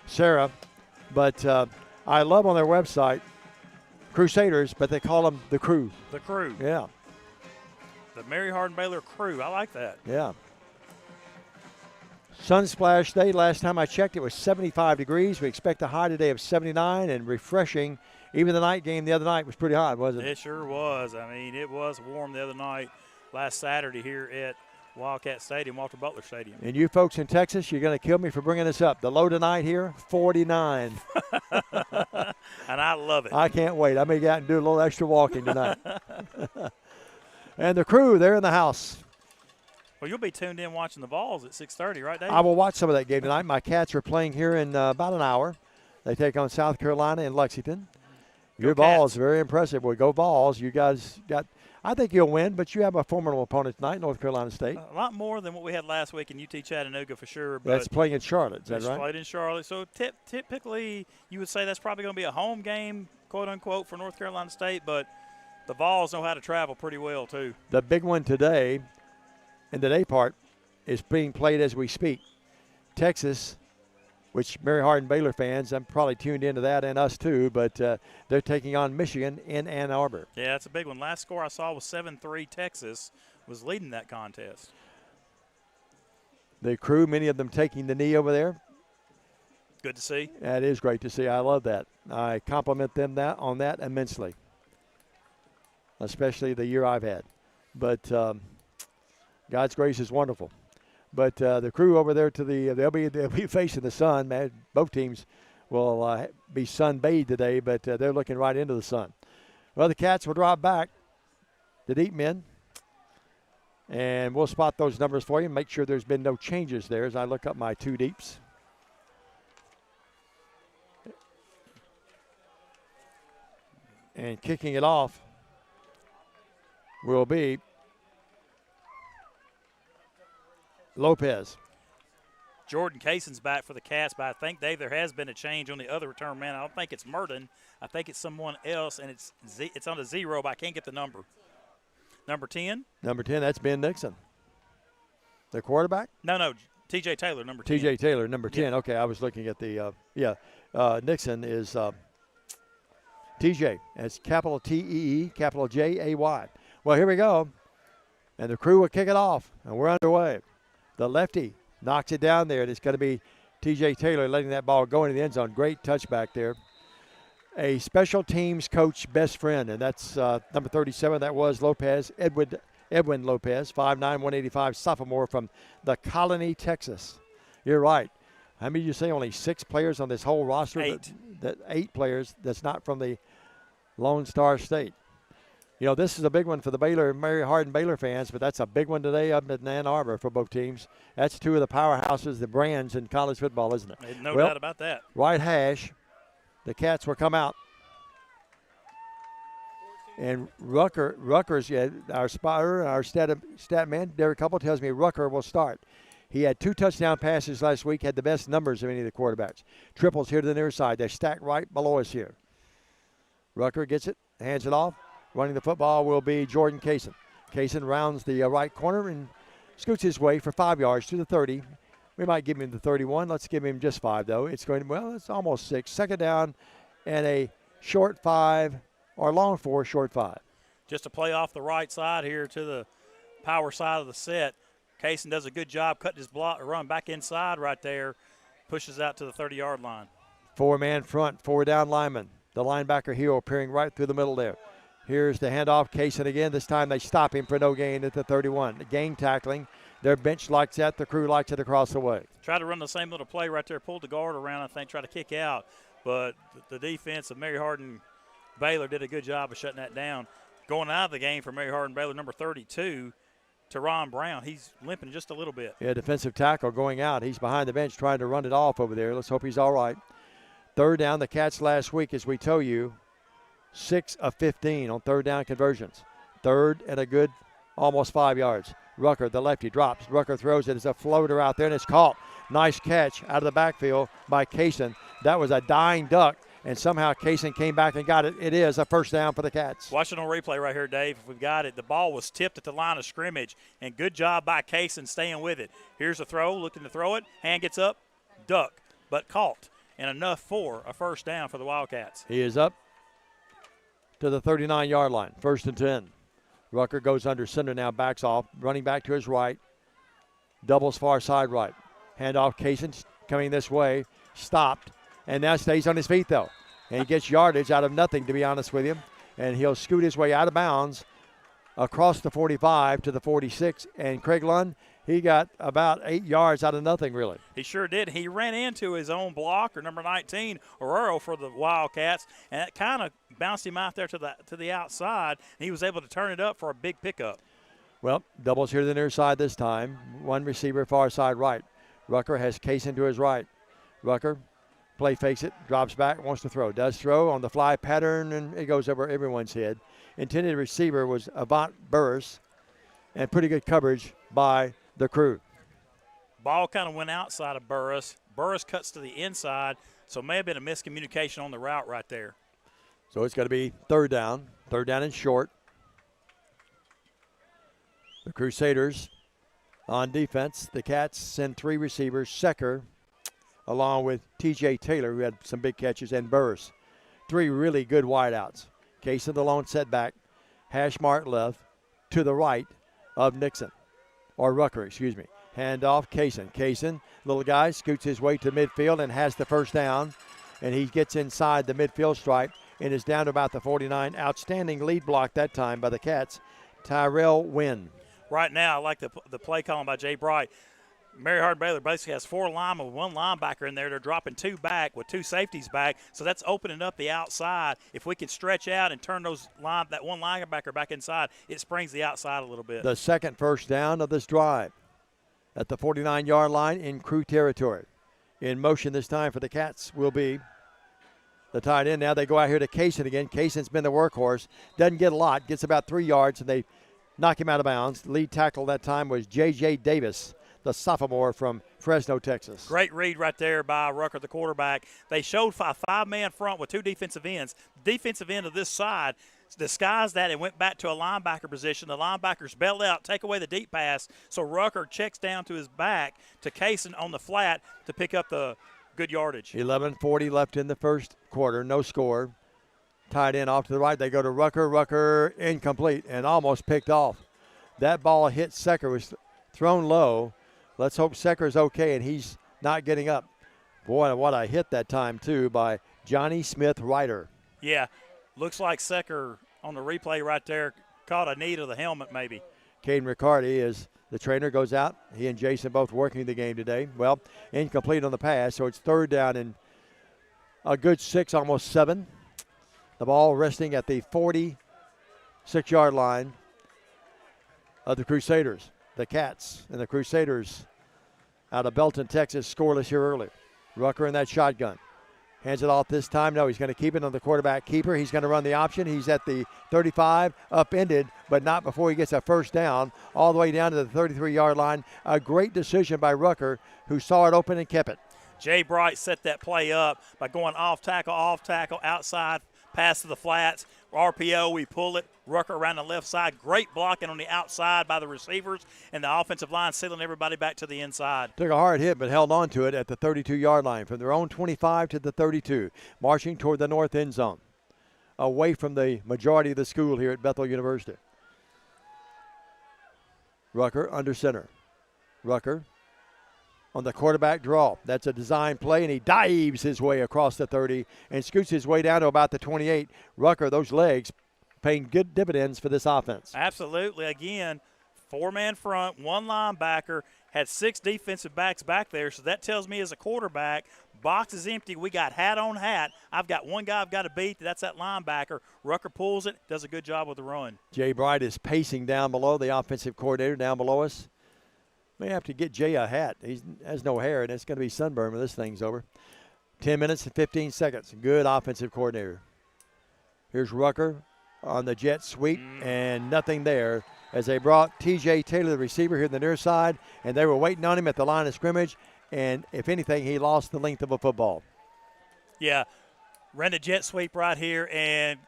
Sarah. But I love on their website Crusaders, but they call them the Crew. The Crew. Yeah. The Mary Hardin-Baylor Crew. I like that. Yeah. Sunsplash Day, last time I checked, it was 75 degrees. We expect a high today of 79 and refreshing. Even the night game the other night was pretty hot, wasn't it? It sure was. I mean, it was warm the other night, last Saturday here at Wildcat Stadium, Walter Butler Stadium. And you folks in Texas, you're going to kill me for bringing this up. The low tonight here, 49. And I love it. I can't wait. I may get out and do a little extra walking tonight. And the Crew, they're in the house. Well, you'll be tuned in watching the Vols at 6:30, right, Dave? I will watch some of that game tonight. My Cats are playing here in about an hour. They take on South Carolina in Lexington. Your Vols, very impressive. Well, go Vols. You guys got – I think you'll win, but you have a formidable opponent tonight, North Carolina State. A lot more than what we had last week in UT Chattanooga for sure. But that's playing in Charlotte, is that right? It's played in Charlotte. So typically you would say that's probably going to be a home game, quote-unquote, for North Carolina State, but the Vols know how to travel pretty well too. The big one today in the day part is being played as we speak. Texas, which Mary Hardin-Baylor fans, I'm probably tuned into that and us too, but they're taking on Michigan in Ann Arbor. Yeah, that's a big one. Last score I saw was 7-3. Texas was leading that contest. The crew, many of them taking the knee over there. Good to see. That is great to see. I love that. I compliment them on that immensely, especially the year I've had. But God's grace is wonderful. But the crew over there they'll be facing the sun. Man, both teams will be sun-bathed today, but they're looking right into the sun. Well, the Cats will drop back to deep men, and we'll spot those numbers for you and make sure there's been no changes there as I look up my two deeps. And kicking it off will be Lopez. Jordan Kaysen's back for the Cats, but I think, Dave, there has been a change on the other return man. I don't think it's Merton. I think it's someone else, and it's on a 0, but I can't get the number. Number 10? Number 10, that's Ben Nixon. The quarterback? No, T.J. Taylor, number 10. T.J. Taylor, number 10. Yeah. Okay, I was looking at the, Nixon is T.J. It's capital T-E-E, capital J-A-Y. Well, here we go. And the crew will kick it off, and we're underway. The lefty knocks it down there, and it's going to be T.J. Taylor letting that ball go into the end zone. Great touchback there. A special teams coach best friend, and that's number 37. That was Lopez, Edwin Lopez, 5'9", 185, sophomore from the Colony, Texas. You're right. How many did you say? Only 6 players on this whole roster? 8. 8 players that's not from the Lone Star State. You know, this is a big one for the Mary Hardin-Baylor fans, but that's a big one today up in Ann Arbor for both teams. That's 2 of the powerhouses, the brands in college football, isn't it? No doubt about that. Right hash. The Cats will come out. And Rucker's, our spotter, our stat man, Derek Couple tells me Rucker will start. He had 2 touchdown passes last week, had the best numbers of any of the quarterbacks. Triples here to the near side. They're stacked right below us here. Rucker gets it, hands it off. Running the football will be Jordan Kaysen. Kaysen rounds the right corner and scoots his way for 5 yards to the 30. We might give him the 31. Let's give him just 5, though. It's almost 6. Second down and a short 5, or long 4, short 5. Just to play off the right side here to the power side of the set. Kaysen does a good job cutting his block, run back inside right there, pushes out to the 30-yard line. 4-man front, 4 down linemen. The linebacker heel appearing right through the middle there. Here's the handoff. Kaysen again. This time they stop him for no gain at the 31. The gang tackling. Their bench likes that. The crew likes it across the way. Try to run the same little play right there. Pulled the guard around, I think, try to kick out. But the defense of Mary Hardin-Baylor did a good job of shutting that down. Going out of the game for Mary Hardin-Baylor, number 32, Teron Brown. He's limping just a little bit. Yeah, defensive tackle going out. He's behind the bench trying to run it off over there. Let's hope he's all right. Third down. The Cats last week, as we told you, 6 of 15 on third down conversions. Third and a good almost 5 yards. Rucker, the lefty, drops. Rucker throws it as a floater out there, and it's caught. Nice catch out of the backfield by Kaysen. That was a dying duck, and somehow Kaysen came back and got it. It is a first down for the Cats. Watch it on replay right here, Dave. If we've got it, the ball was tipped at the line of scrimmage, and good job by Kaysen staying with it. Here's a throw, looking to throw it. Hand gets up, duck, but caught, and enough for a first down for the Wildcats. He is up to the 39-yard line, 1st and 10. Rucker goes under center now, backs off, running back to his right, doubles far side right. Handoff, Kaysen coming this way, stopped, and now stays on his feet, though. And he gets yardage out of nothing, to be honest with you. And he'll scoot his way out of bounds across the 45 to the 46. And Craig Lund, he got about 8 yards out of nothing, really. He sure did. He ran into his own blocker, number 19, Ororo, for the Wildcats, and that kind of bounced him out there to the outside, and he was able to turn it up for a big pickup. Well, doubles here to the near side this time. One receiver far side right. Rucker has Kaysen to his right. Rucker Play fakes it, drops back, wants to throw. Does throw on the fly pattern, and it goes over everyone's head. Intended receiver was Avant Burris, and pretty good coverage by the crew. Ball kind of went outside of Burris. Burris cuts to the inside, so may have been a miscommunication on the route right there. So it's going to be third down and short. The Crusaders on defense. The Cats send 3 receivers, Secker, along with T.J. Taylor, who had some big catches, and Burris. 3 really good wideouts. Kaysen, the lone setback. Hash mark left to the right of Nixon, or Rucker, excuse me. Hand off Kaysen. Kaysen, little guy, scoots his way to midfield and has the first down. And he gets inside the midfield stripe and is down to about the 49. Outstanding lead block that time by the Cats. Tyrell Wynn. Right now, I like the play calling by Jay Bright. Mary Hardin-Baylor basically has 4 linemen with 1 linebacker in there. They're dropping 2 back with 2 safeties back, so that's opening up the outside. If we can stretch out and turn that 1 linebacker back inside, it springs the outside a little bit. The second first down of this drive at the 49-yard line in crew territory. In motion this time for the Cats will be the tight end. Now they go out here to Kaysen again. Kaysen's been the workhorse. Doesn't get a lot. Gets about 3 yards, and they knock him out of bounds. Lead tackle that time was J.J. Davis, the sophomore from Fresno, Texas. Great read right there by Rucker, the quarterback. They showed a 5-man front with 2 defensive ends. The defensive end of this side disguised that and went back to a linebacker position. The linebackers bail out, take away the deep pass, so Rucker checks down to his back to Kaysen on the flat to pick up the good yardage. 11:40 left in the first quarter, no score. Tight end off to the right. They go to Rucker. Rucker incomplete and almost picked off. That ball hit Secker, was thrown low. Let's hope Secker's okay and he's not getting up. Boy, what a hit that time, too, by Johnny Smith Ryder. Yeah, looks like Secker on the replay right there caught a knee to the helmet maybe. Caden Riccardi is the trainer, goes out. He and Jason both working the game today. Well, incomplete on the pass, so it's third down and a good 6, almost 7. The ball resting at the 46-yard line of the Crusaders. The Cats and the Crusaders out of Belton, Texas, scoreless here early. Rucker in that shotgun. Hands it off this time. No, he's going to keep it on the quarterback keeper. He's going to run the option. He's at the 35, upended, but not before he gets a first down, all the way down to the 33-yard line. A great decision by Rucker, who saw it open and kept it. Jay Bright set that play up by going off tackle, outside, pass to the flats. RPO, we pull it. Rucker around the left side. Great blocking on the outside by the receivers, and the offensive line sealing everybody back to the inside. Took a hard hit, but held on to it at the 32-yard line from their own 25 to the 32, marching toward the north end zone, away from the majority of the school here at Bethel University. Rucker under center. Rucker on the quarterback draw. That's a design play, and he dives his way across the 30 and scoots his way down to about the 28. Rucker, those legs, paying good dividends for this offense. Absolutely. Again, 4-man front, 1 linebacker, had 6 defensive backs back there, so that tells me as a quarterback, box is empty. We got hat on hat. I've got one guy I've got to beat. That's that linebacker. Rucker pulls it, does a good job with the run. Jay Bright is pacing down below, the offensive coordinator down below us. May have to get Jay a hat. He has no hair, and it's going to be sunburn when this thing's over. 10 minutes and 15 seconds. Good offensive coordinator. Here's Rucker on the jet sweep, and nothing there as they brought T.J. Taylor, the receiver, here on the near side, and they were waiting on him at the line of scrimmage, and if anything, he lost the length of a football. Yeah, ran the jet sweep right here, and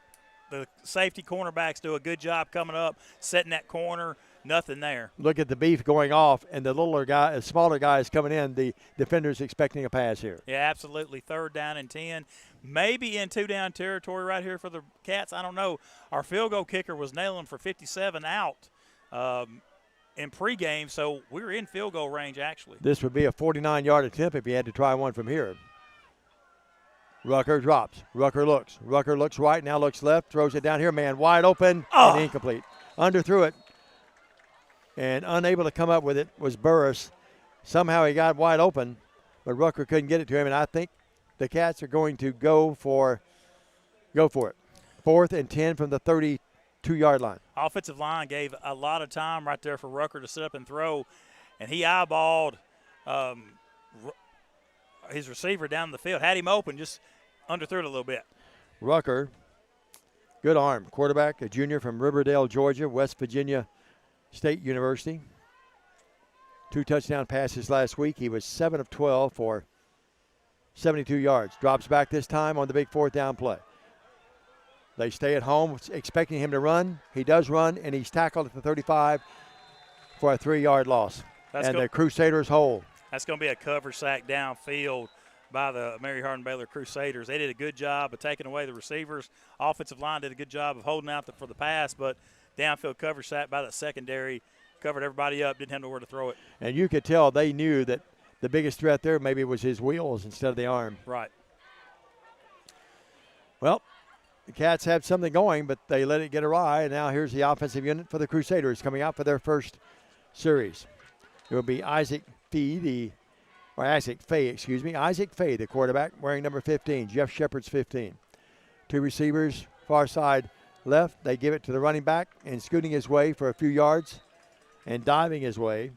the safety cornerbacks do a good job coming up, setting that corner. Nothing there. Look at the beef going off, and the smaller guy is coming in. The defender's expecting a pass here. Yeah, absolutely. 3rd down and 10. Maybe in 2-down territory right here for the Cats. I don't know. Our field goal kicker was nailing for 57 out in pregame, so we were in field goal range actually. This would be a 49-yard attempt if he had to try one from here. Rucker drops. Rucker looks. Rucker looks right, now looks left, throws it down here. Man wide open and incomplete. Underthrew it. And unable to come up with it was Burris. Somehow he got wide open, but Rucker couldn't get it to him, and I think the Cats are going to go for it. 4th and 10 from the 32-yard line. Offensive line gave a lot of time right there for Rucker to sit up and throw, and he eyeballed his receiver down the field. Had him open, just underthrew it a little bit. Rucker, good arm. Quarterback, a junior from Riverdale, Georgia, West Virginia State University. 2 touchdown passes last week. He was 7 of 12 for 72 yards. Drops back this time on the big 4th down play. They stay at home expecting him to run. He does run, and he's tackled at the 35 for a 3-yard loss. The Crusaders hold. That's going to be a cover sack downfield by the Mary Hardin-Baylor Crusaders. They did a good job of taking away the receivers. Offensive line did a good job of holding out for the pass, but downfield cover sack by the secondary. Covered everybody up, didn't have nowhere to throw it. And you could tell they knew that the biggest threat there maybe was his wheels instead of the arm. Right. Well, the Cats had something going, but they let it get awry. And now here's the offensive unit for the Crusaders coming out for their first series. It will be Isaac Fay, the quarterback, wearing number 15. Jeff Shepard's 15. 2 receivers, far side left. They give it to the running back, and scooting his way for a few yards and diving his way.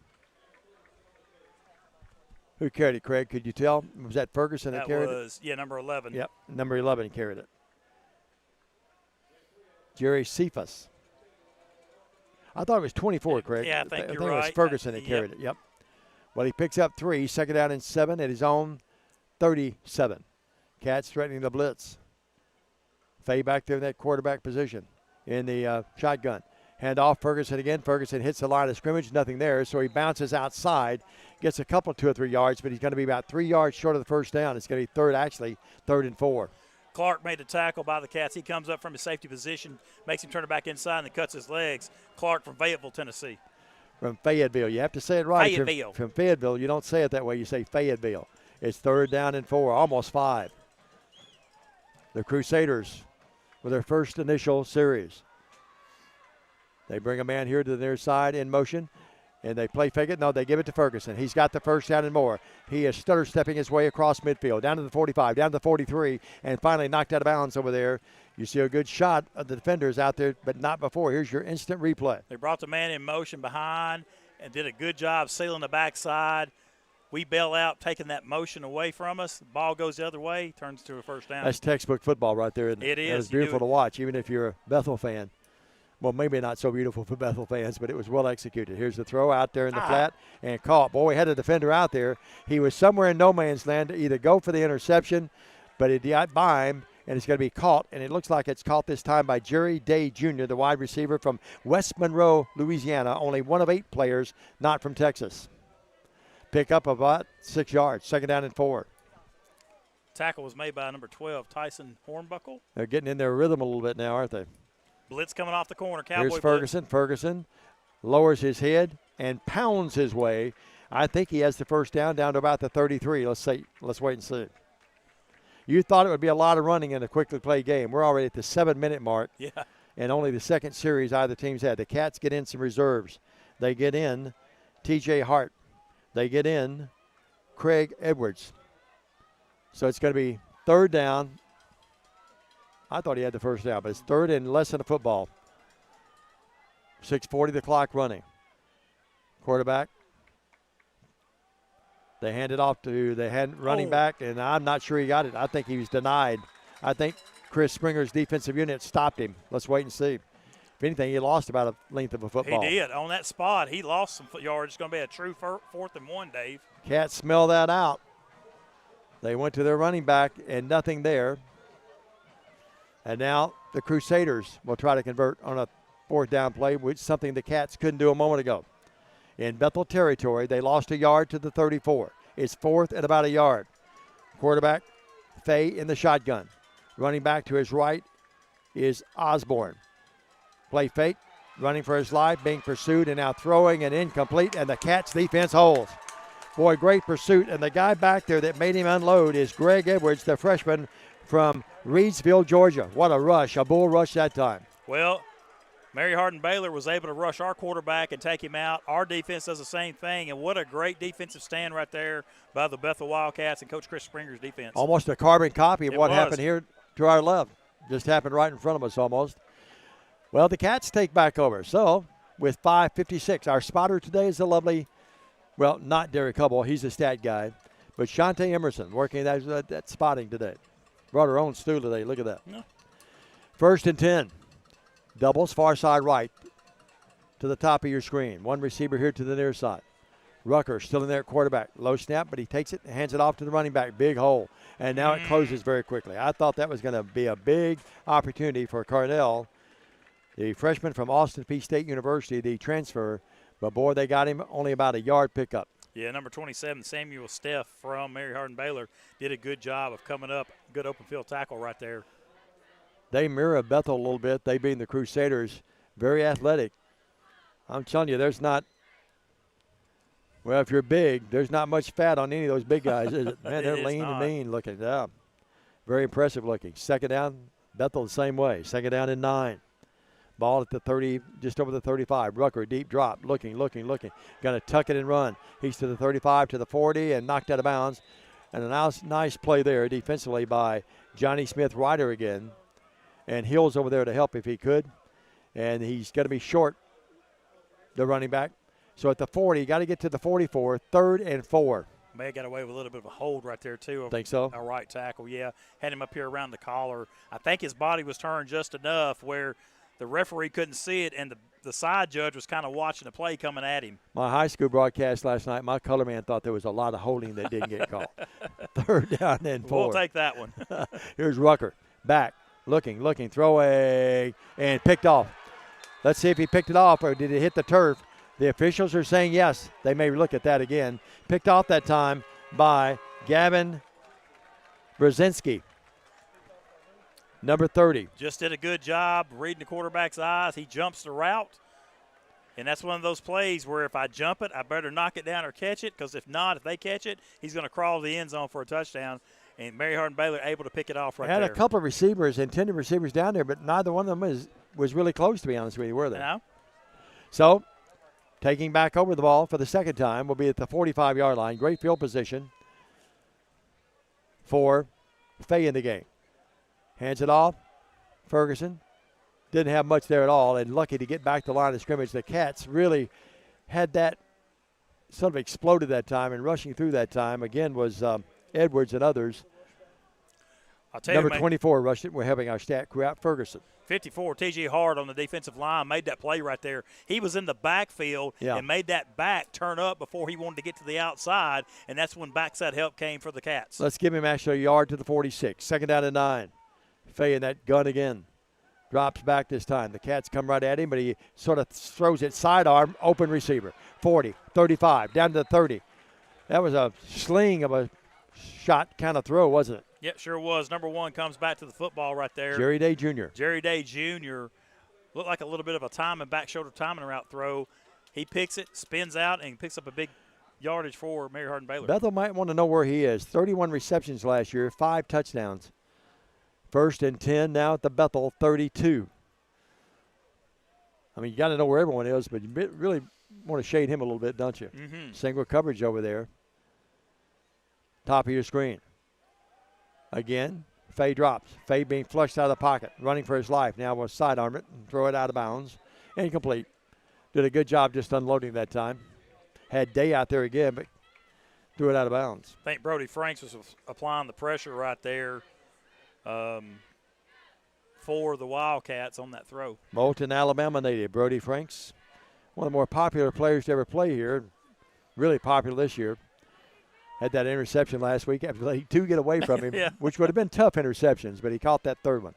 Who carried it, Craig? Could you tell? Was that Ferguson that carried it? Yeah, number 11. Yep, number 11 carried it. Jerry Cephas. I thought it was 24, Craig. Yeah, I think you're right. It was Ferguson that carried it. Yep. Well, he picks up 3, 2nd down and 7 at his own 37. Cats threatening the blitz. Fay back there in that quarterback position in the shotgun. Hand off Ferguson again. Ferguson hits the line of scrimmage. Nothing there, so he bounces outside. Gets a couple, 2 or 3 yards, but he's going to be about 3 yards short of the first down. It's going to be 3rd and 4. Clark made the tackle by the Cats. He comes up from his safety position, makes him turn it back inside, and then cuts his legs. Clark from Fayetteville, Tennessee. From Fayetteville. You have to say it right. Fayetteville. From Fayetteville. You don't say it that way. You say Fayetteville. It's 3rd down and 4, almost 5. The Crusaders with their first initial series. They bring a man here to the near side in motion, and they play fake it. No, they give it to Ferguson. He's got the 1st down and more. He is stutter-stepping his way across midfield, down to the 45, down to the 43, and finally knocked out of bounds over there. You see a good shot of the defenders out there, but not before. Here's your instant replay. They brought the man in motion behind and did a good job sealing the backside. We bail out, taking that motion away from us. The ball goes the other way, turns to a 1st down. That's textbook football right there, isn't it? It is. That was beautiful to watch, even if you're a Bethel fan. Well, maybe not so beautiful for Bethel fans, but it was well executed. Here's the throw out there in the flat and caught. Boy, we had a defender out there. He was somewhere in no man's land to either go for the interception, but it got by him, and it's going to be caught. And it looks like it's caught this time by Jerry Day Jr., the wide receiver from West Monroe, Louisiana, only one of 8 players not from Texas. Pick up about 6 yards, 2nd down and 4. Tackle was made by number 12, Tyson Hornbuckle. They're getting in their rhythm a little bit now, aren't they? Blitz coming off the corner. Cowboy Here's Ferguson. blitz. Ferguson lowers his head and pounds his way. I think he has the 1st down to about the 33. Let's wait and see. You thought it would be a lot of running in a quickly played game. We're already at the 7-minute mark. Yeah. And only the 2nd series either team's had. The Cats get in some reserves. They get in T.J. Hart. They get in Craig Edwards. So it's going to be 3rd down. I thought he had the 1st down, but it's 3rd and less than a football. 6:40 the clock running. Quarterback. They hand it off to the running back, and I'm not sure he got it. I think he was denied. I think Chris Springer's defensive unit stopped him. Let's wait and see. If anything, he lost about a length of a football. He did. On that spot, he lost some yards. It's going to be a true 4th and 1, Dave. Cats smell that out. They went to their running back, and nothing there. And now the Crusaders will try to convert on a 4th down play, which is something the Cats couldn't do a moment ago. In Bethel territory, they lost a yard to the 34. It's 4th and about a yard. Quarterback, Fay in the shotgun. Running back to his right is Osborne. Play fake, running for his life, being pursued, and now throwing and incomplete, and the Cats defense holds. Boy, great pursuit, and the guy back there that made him unload is Greg Edwards, the freshman from Reedsville, Georgia. What a rush, a bull rush that time. Well, Mary Hardin-Baylor was able to rush our quarterback and take him out. Our defense does the same thing, and what a great defensive stand right there by the Bethel Wildcats and Coach Chris Springer's defense. Almost a carbon copy of what happened here to our left. Just happened right in front of us almost. Well, the Cats take back over. So, with 5:56, our spotter today is the lovely, well, not Derek Hubble. He's a stat guy. But Shantae Emerson working that spotting today. Brought her own stool today. Look at that. Yeah. 1st and 10. Doubles, far side right to the top of your screen. One receiver here to the near side. Rucker still in there at quarterback. Low snap, but he takes it and hands it off to the running back. Big hole. And now it closes very quickly. I thought that was going to be a big opportunity for Cardell, the freshman from Austin Peay State University, the transfer. But, boy, they got him only about a yard pickup. Yeah, number 27, Samuel Steff from Mary Hardin-Baylor, did a good job of coming up. Good open field tackle right there. They mirror Bethel a little bit. They being the Crusaders. Very athletic. I'm telling you, there's not – well, if you're big, there's not much fat on any of those big guys, is it? Man, they're lean and mean looking. Yeah. Very impressive looking. 2nd down, Bethel the same way. 2nd down and 9. Ball at the 30, just over the 35. Rucker, deep drop, looking. Going to tuck it and run. He's to the 35, to the 40, and knocked out of bounds. And a nice play there defensively by Johnny Smith-Ryder again. And Hill's over there to help if he could. And he's going to be short, the running back. So at the 40, got to get to the 44, 3rd and 4. May have got away with a little bit of a hold right there, too. Think so? A right tackle, yeah. Had him up here around the collar. I think his body was turned just enough where the referee couldn't see it, and the side judge was kind of watching the play coming at him. My high school broadcast last night, my color man thought there was a lot of holding that didn't get called. 3rd down and 4. We'll take that one. Here's Rucker. Back. Looking, throwing, and picked off. Let's see if he picked it off or did it hit the turf. The officials are saying yes. They may look at that again. Picked off that time by Gavin Brzezinski, number 30. Just did a good job reading the quarterback's eyes. He jumps the route, and that's one of those plays where if I jump it, I better knock it down or catch it, because if not, if they catch it, he's going to crawl to the end zone for a touchdown. And Mary Hardin-Baylor able to pick it off right there. Had a couple of receivers, intended receivers down there, but neither one of them was really close, to be honest with you, were they? No. So, taking back over the ball for the 2nd time will be at the 45-yard line. Great field position for Fay in the game. Hands it off. Ferguson didn't have much there at all, and lucky to get back to the line of scrimmage. The Cats really had that sort of exploded that time, and rushing through that time again was Edwards and others. I'll tell Number 24 rushed it. We're having our stat crew out. Ferguson. 54, T.J. Hart on the defensive line made that play right there. He was in the backfield and made that back turn up before he wanted to get to the outside, and that's when backside help came for the Cats. Let's give him actually a yard to the 46. 2nd down and 9. Fay in that gun again. Drops back this time. The Cats come right at him, but he sort of throws it sidearm, open receiver. 40, 35, down to the 30. That was a sling of a shot kind of throw, wasn't it? Yep, sure was. Number 1 comes back to the football right there. Jerry Day Jr. Jerry Day Jr. looked like a little bit of a timing, back shoulder timing route throw. He picks it, spins out, and picks up a big yardage for Mary Hardin-Baylor. Bethel might want to know where he is. 31 receptions last year, 5 touchdowns. 1st and 10 now at the Bethel 32. I mean, you got to know where everyone is, but you really want to shade him a little bit, don't you? Mm-hmm. Single coverage over there. Top of your screen. Again, Fay drops. Fay being flushed out of the pocket, running for his life. Now we'll sidearm it and throw it out of bounds. Incomplete. Did a good job just unloading that time. Had Day out there again, but threw it out of bounds. I think Brody Franks was applying the pressure right there for the Wildcats on that throw. Moulton, Alabama native, Brody Franks. One of the more popular players to ever play here. Really popular this year. Had that interception last week after letting 2 get away from him, which would have been tough interceptions, but he caught that 3rd one.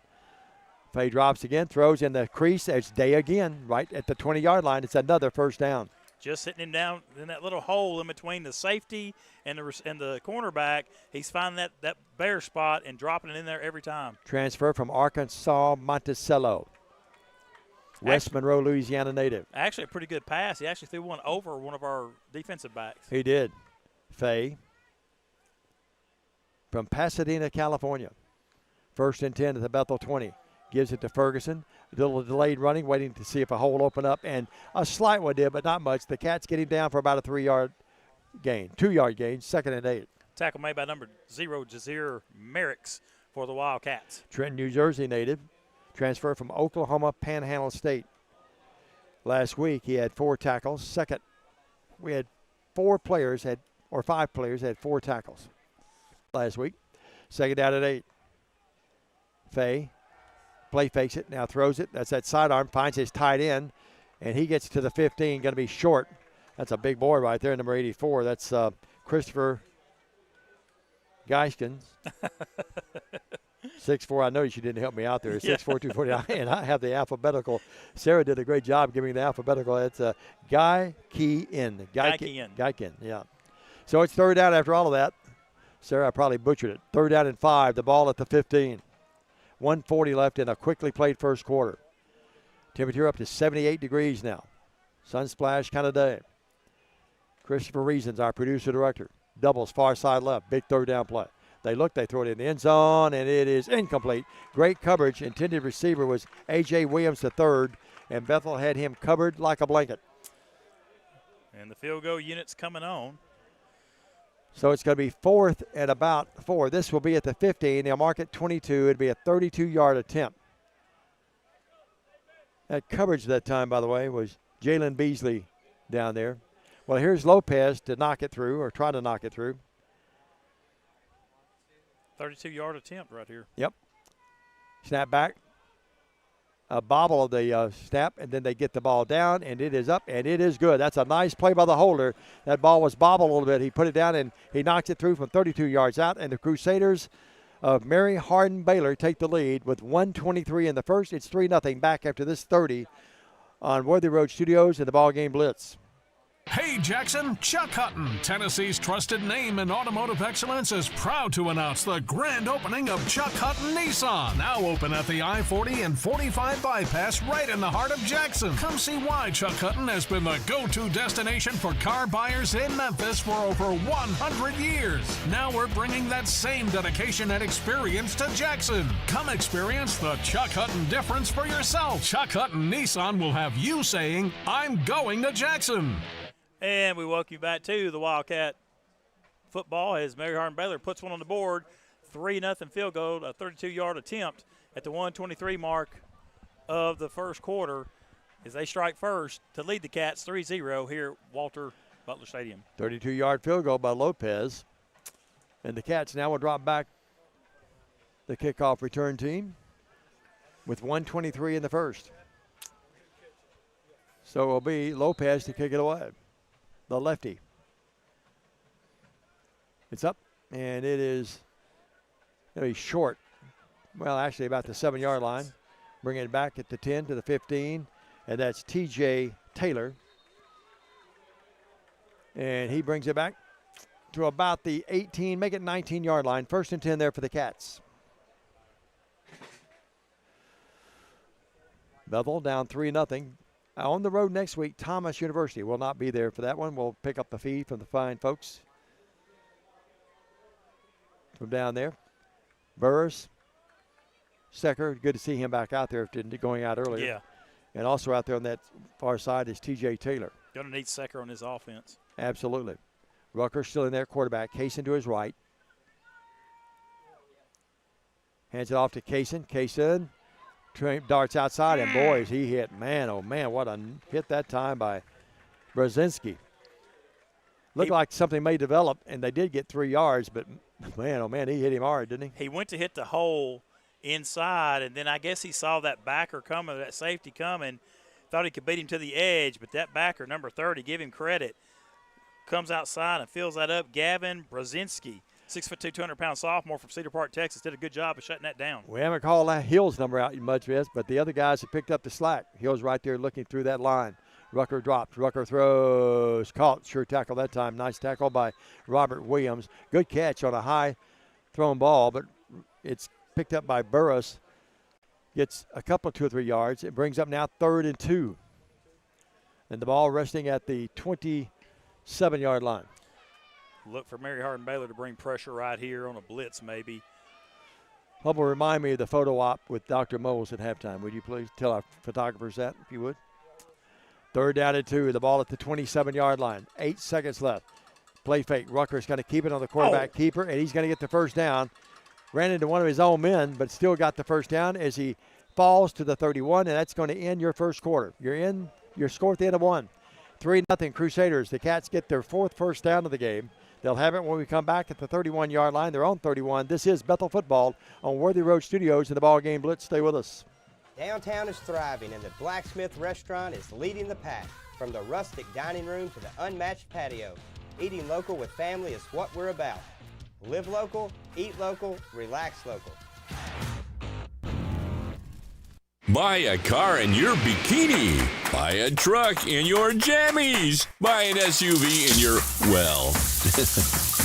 Fay drops again, throws in the crease. It's Day again, right at the 20-yard line. It's another 1st down. Just hitting him down in that little hole in between the safety and the cornerback. He's finding that bare spot and dropping it in there every time. Transfer from Arkansas, Monticello. West Monroe, Louisiana native. Actually, a pretty good pass. He actually threw one over one of our defensive backs. He did. Fay from Pasadena, California. 1st and 10 at the Bethel 20. Gives it to Ferguson. A little delayed running, waiting to see if a hole opened up. And a slight one did, but not much. The Cats get him down for about a 3-yard gain. 2-yard gain, 2nd and 8. Tackle made by number 0, Jazir Merricks for the Wildcats. Trenton, New Jersey native. Transfer from Oklahoma Panhandle State. Last week he had 4 tackles. We had 4 players had or 5 players had 4 tackles last week. Second down at 8. Fay play fakes it, now throws it. That's that sidearm, finds his tight end, and he gets to the 15, going to be short. That's a big boy right there, number 84. That's Christopher Geiskens. 6'4". I noticed you didn't help me out there. 6'4", 249, and I have the alphabetical. Sarah did a great job giving the alphabetical. It's Geiken. Geiken, yeah. So it's third down after all of that. Sarah, I probably butchered it. Third down and 5. The ball at the 15. 1:40 left in a quickly played first quarter. Temperature up to 78 degrees now. Sunsplash kind of day. Christopher Reasons, our producer director. Doubles far side left. Big third down play. They look, they throw it in the end zone, and it is incomplete. Great coverage. Intended receiver was A.J. Williams III, and Bethel had him covered like a blanket. And the field goal unit's coming on. So it's going to be 4th and about 4. This will be at the 15. They'll mark it 22. It'll be a 32-yard attempt. That coverage that time, by the way, was Jalen Beasley down there. Well, here's Lopez to knock it through, or try to knock it through. 32-yard attempt right here. Yep. Snap back. A bobble of the snap, and then they get the ball down, and it is up, and it is good. That's a nice play by the holder. That ball was bobbled a little bit. He put it down, and he knocks it through from 32 yards out, and the Crusaders of Mary Hardin-Baylor take the lead with 1:23 in the first. It's 3-0 back after this 30 on Worthy Road Studios and the BallGame Blitz. Hey Jackson, Chuck Hutton, Tennessee's trusted name in automotive excellence, is proud to announce the grand opening of Chuck Hutton Nissan, now open at the I-40 and 45 bypass right in the heart of Jackson. Come see why Chuck Hutton has been the go-to destination for car buyers in Memphis for over 100 years. Now we're bringing that same dedication and experience to Jackson. Come experience the Chuck Hutton difference for yourself. Chuck Hutton Nissan will have you saying, I'm going to Jackson. And we welcome you back to the Wildcat football as Mary Hardin-Baylor puts one on the board. 3-0 field goal, a 32-yard attempt at the 1:23 mark of the first quarter as they strike first to lead the Cats 3-0 here at Walter Butler Stadium. 32-yard field goal by Lopez. And the Cats now will drop back the kickoff return team with 1:23 in the first. So it will be Lopez to kick it away. The lefty. It's up, and it is going to be short. Well, actually about the 7-yard line. Bring it back at the 10 to the 15, and that's T.J. Taylor. And he brings it back to about the 18, make it 19-yard line. 1st and 10 there for the Cats. Bethel down 3-0. On the road next week, Thomas University will not be there for that one. We'll pick up the feed from the fine folks from down there. Burris, Secker, good to see him back out there after going out earlier. Yeah. And also out there on that far side is T.J. Taylor. Going to need Secker on his offense. Absolutely. Rucker still in there, quarterback. Kaysen to his right. Hands it off to Kaysen. Kaysen darts outside, and boys, he hit. Man, oh man, what a hit that time by Brzezinski. Looked like something may develop, and they did get 3 yards, but man, oh man, he hit him hard, didn't he? He went to hit the hole inside, and then I guess he saw that backer coming, that safety coming, thought he could beat him to the edge, but that backer, number 30, give him credit, comes outside and fills that up. Gavin Brzezinski, 6'2", 200-pound sophomore from Cedar Park, Texas, did a good job of shutting that down. We haven't called that Hill's number out much yet, but the other guys have picked up the slack. Hill's right there looking through that line. Rucker drops. Rucker throws. Caught. Sure tackle that time. Nice tackle by Robert Williams. Good catch on a high thrown ball, but it's picked up by Burris. Gets a couple of 2 or 3 yards. It brings up now 3rd and 2. And the ball resting at the 27-yard line. Look for Mary Hardin-Baylor to bring pressure right here on a blitz maybe. Hubble, remind me of the photo op with Dr. Moles at halftime. Would you please tell our photographers that, if you would? 3rd down and 2. The ball at the 27-yard line. 8 seconds left. Play fake. Rucker's going to keep it on the quarterback keeper, and he's going to get the first down. Ran into one of his own men, but still got the first down as he falls to the 31, and that's going to end your first quarter. You're score at the end of 1. 3-0 Crusaders. The Cats get their 4th first down of the game. They'll have it when we come back at the 31-yard line. They're on 31. This is Bethel football on Worthy Road Studios in the BallGame Blitz. Stay with us. Downtown is thriving, and the Blacksmith Restaurant is leading the pack. From the rustic dining room to the unmatched patio, eating local with family is what we're about. Live local, eat local, relax local. Buy a car in your bikini. Buy a truck in your jammies. Buy an SUV in your, well,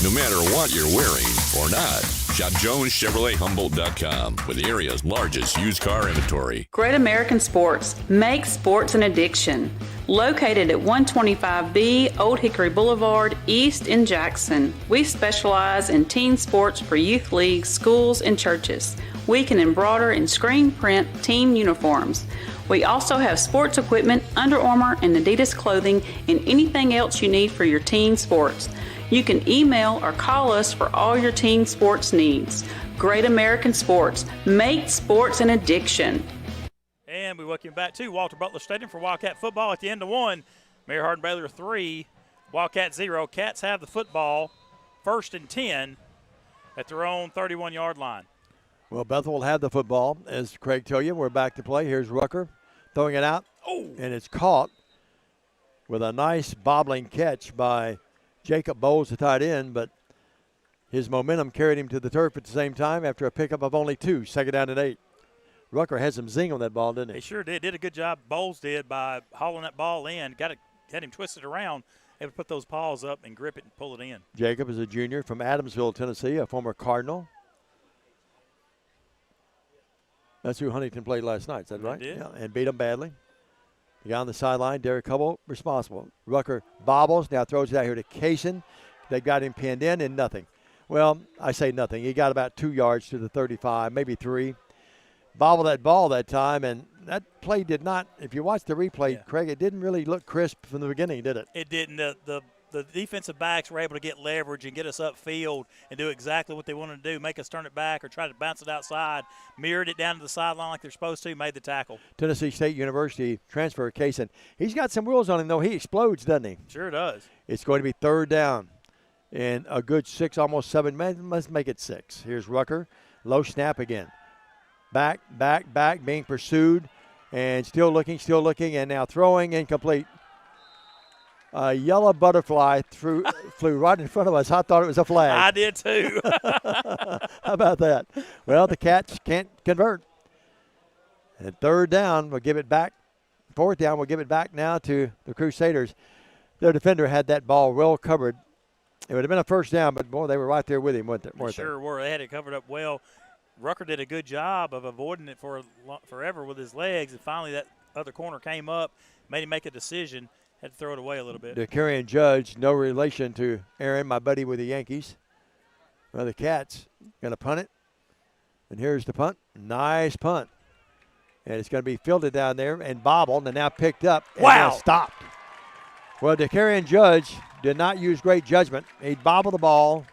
no matter what you're wearing or not. Shop JonesChevroletHumboldt.com with the area's largest used car inventory. Great American Sports. Make sports an addiction. Located at 125B Old Hickory Boulevard, East in Jackson. We specialize in teen sports for youth leagues, schools, and churches. We can embroider and screen print team uniforms. We also have sports equipment, Under Armour and Adidas clothing, and anything else you need for your teen sports. You can email or call us for all your teen sports needs. Great American Sports. Make sports an addiction. And we welcome you back to Walter Butler Stadium for Wildcat football at the end of one. Mary Hardin-Baylor 3, Wildcat 0. Cats have the football, 1st and 10 at their own 31-yard line. Well, Bethel will have the football. As Craig told you, we're back to play. Here's Rucker throwing it out. Oh. And it's caught with a nice bobbling catch by Jacob Bowles, the tight end, but his momentum carried him to the turf at the same time after a pickup of only 2, 2nd down and 8. Rucker had some zing on that ball, didn't he? He sure did. Did a good job, Bowles did, by hauling that ball in. Had him twisted around, able to put those paws up and grip it and pull it in. Jacob is a junior from Adamsville, Tennessee, a former Cardinal. That's who Huntington played last night, is that right? Did. Yeah, and beat them badly. The guy on the sideline, Derek Hubble, responsible. Rucker bobbles, now throws it out here to Kaysen. They got him pinned in and nothing. Well, I say nothing. He got about 2 yards to the 35, maybe 3. Bobbled that ball that time, and that play did not, if you watch the replay, Craig, it didn't really look crisp from the beginning, did it? It didn't. The defensive backs were able to get leverage and get us upfield and do exactly what they wanted to do, make us turn it back or try to bounce it outside, mirrored it down to the sideline like they're supposed to, made the tackle. Tennessee State University transfer Kaysen. He's got some wheels on him, though. He explodes, doesn't he? Sure does. It's going to be 3rd down and a good 6, almost 7. Let's make it 6. Here's Rucker. Low snap again. Back, being pursued, and still looking, and now throwing, incomplete. A yellow butterfly flew right in front of us. I thought it was a flag. I did too. How about that? Well, the Cats can't convert. And 3rd down, we'll give it back. 4th down, we'll give it back now to the Crusaders. Their defender had that ball well covered. It would have been a 1st down, but, boy, they were right there with him, weren't they? Sure were. They had it covered up well. Rucker did a good job of avoiding it for forever with his legs, and finally that other corner came up, made him make a decision, had to throw it away a little bit. DeCarrion Judge, no relation to Aaron, my buddy with the Yankees. Well, the Cats going to punt it, and here's the punt. Nice punt. And it's going to be fielded down there and bobbled and now picked up and now stopped. Well, DeCarrion Judge did not use great judgment. He bobbled the ball.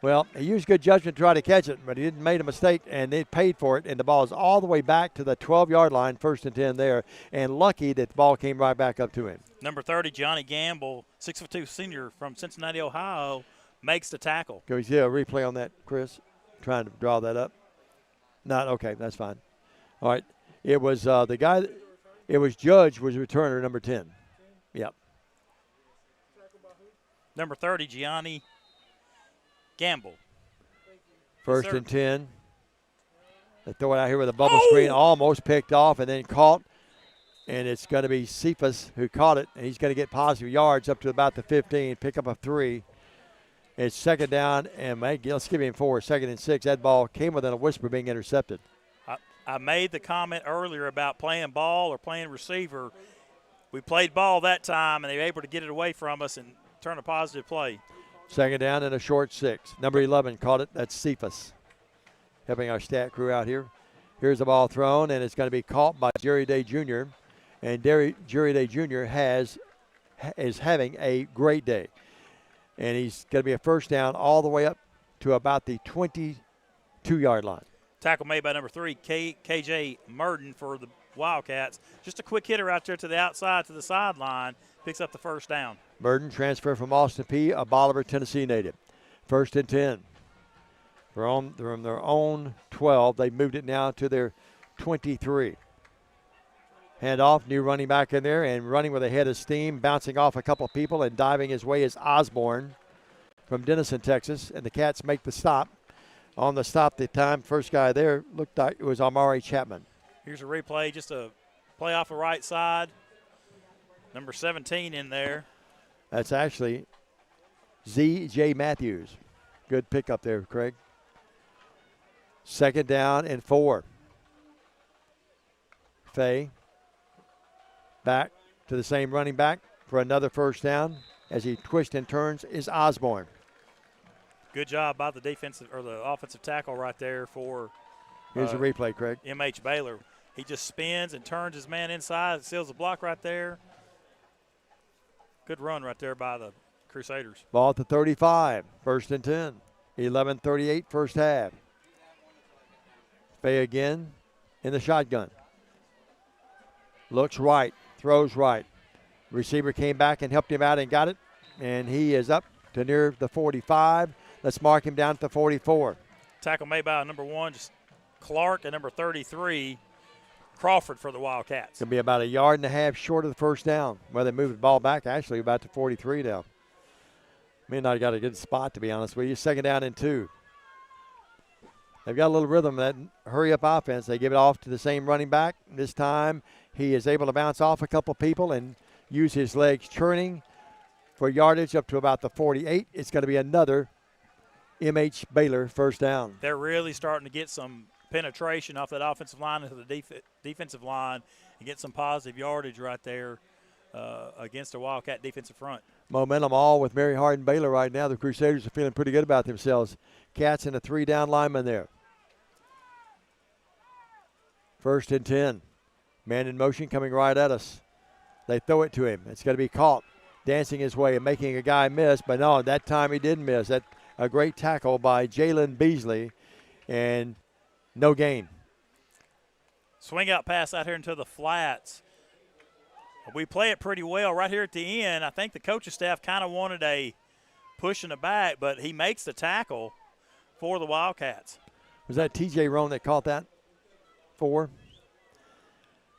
Well, he used good judgment to try to catch it, but he didn't make a mistake, and they paid for it, and the ball is all the way back to the 12-yard line, 1st and 10 there, and lucky that the ball came right back up to him. Number 30, Johnny Gamble, 6'2" senior from Cincinnati, Ohio, makes the tackle. Can we see a replay on that, Chris? Trying to draw that up. Not okay, that's fine. All right, it was the guy, it was Judge was returner, number 10. Yep. Number 30, Gianni Gamble. 1st and 10. They throw it out here with a bubble screen, almost picked off and then caught. And it's going to be Cephas who caught it, and he's going to get positive yards up to about the 15, pick up a 3. It's 2nd down, and let's give him 4, 2nd and 6. That ball came within a whisper being intercepted. I made the comment earlier about playing ball or playing receiver. We played ball that time, and they were able to get it away from us and turn a positive play. 2nd down and a short 6. Number 11 caught it. That's Cephas, helping our stat crew out here. Here's the ball thrown, and it's going to be caught by Jerry Day Jr. And Jerry Day Jr. is having a great day. And he's going to be a 1st down all the way up to about the 22-yard line. Tackle made by number 3, KJ Murden for the Wildcats. Just a quick hitter out there to the outside, to the sideline, picks up the first down. Burden transfer from Austin P., a Bolivar, Tennessee native. 1st and 10. They're on their own 12. They've moved it now to their 23. Hand off, new running back in there, and running with a head of steam, bouncing off a couple people and diving his way is Osborne from Denison, Texas. And the Cats make the stop. On the stop the time, first guy there looked like it was Amari Chapman. Here's a replay, just a play off the right side. Number 17 in there. That's actually Z.J. Matthews. Good pickup there, Craig. 2nd down and 4. Fay back to the same running back for another first down. As he twists and turns is Osborne. Good job by the defensive or the offensive tackle right there for. Here's a replay, Craig. MH Baylor. He just spins and turns his man inside, seals the block right there. Good run right there by the Crusaders. Ball at the 35, 1st and 10. 11:38 first half. Fay again in the shotgun. Looks right, throws right. Receiver came back and helped him out and got it. And he is up to near the 45. Let's mark him down at the 44. Tackle made by number 1, just Clark, and number 33, Crawford for the Wildcats. Going to be about 1.5 yards short of the first down. Well, they moved the ball back actually about to 43 now. May not have got a good spot, to be honest with you. 2nd down and 2. They've got a little rhythm, that hurry-up offense. They give it off to the same running back. This time he is able to bounce off a couple people and use his legs churning for yardage up to about the 48. It's going to be another MH Baylor first down. They're really starting to get some penetration off that offensive line into the defensive line and get some positive yardage right there against the Wildcat defensive front. Momentum all with Mary Hardin-Baylor right now. The Crusaders are feeling pretty good about themselves. Cats and a 3-down lineman there. 1st and 10. Man in motion coming right at us. They throw it to him. It's going to be caught. Dancing his way and making a guy miss. But no, that time he didn't miss. That a great tackle by Jalen Beasley. And no gain. Swing out pass out here into the flats. We play it pretty well right here at the end. I think the coaching staff kind of wanted a push in the back, but he makes the tackle for the Wildcats. Was that T.J. Roan that caught that? 4.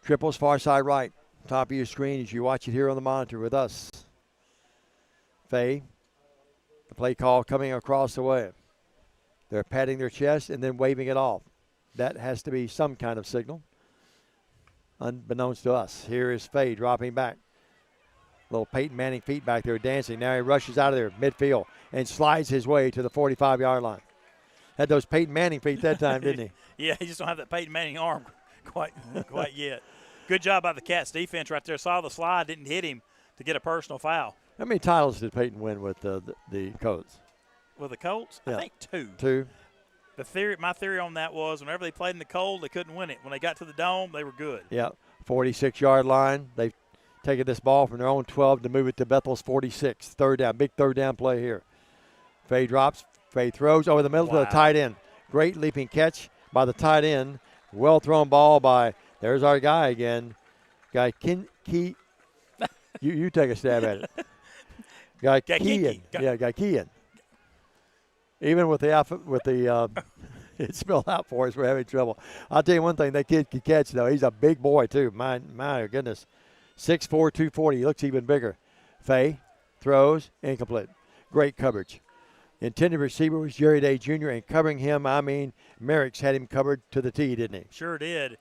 Triples far side right. Top of your screen as you watch it here on the monitor with us. Fay, the play call coming across the way. They're patting their chest and then waving it off. That has to be some kind of signal, unbeknownst to us. Here is Fay dropping back. Little Peyton Manning feet back there dancing. Now he rushes out of there midfield and slides his way to the 45-yard line. Had those Peyton Manning feet that time, didn't he? Yeah, he just don't have that Peyton Manning arm quite yet. Good job by the Cats defense right there. Saw the slide, didn't hit him to get a personal foul. How many titles did Peyton win with the Colts? With the Colts? Yeah. I think 2. 2. My theory on that was whenever they played in the cold, they couldn't win it. When they got to the Dome, they were good. Yeah, 46-yard line. They've taken this ball from their own 12 to move it to Bethel's 46. 3rd down, big 3rd down play here. Fay drops, Fay throws over the middle to the tight end. Great leaping catch by the tight end. Well thrown ball by, there's our guy again. Guy you take a stab at it. Guy Keehan. Yeah, Guy Keehan. Even with the it's spelled out for us, we're having trouble. I'll tell you one thing, that kid can catch, though. He's a big boy, too. My goodness. 6'4", 240. He looks even bigger. Fay throws, incomplete. Great coverage. Intended receiver was Jerry Day Jr., and covering him, I mean, Merrick's had him covered to the tee, didn't he? Sure did.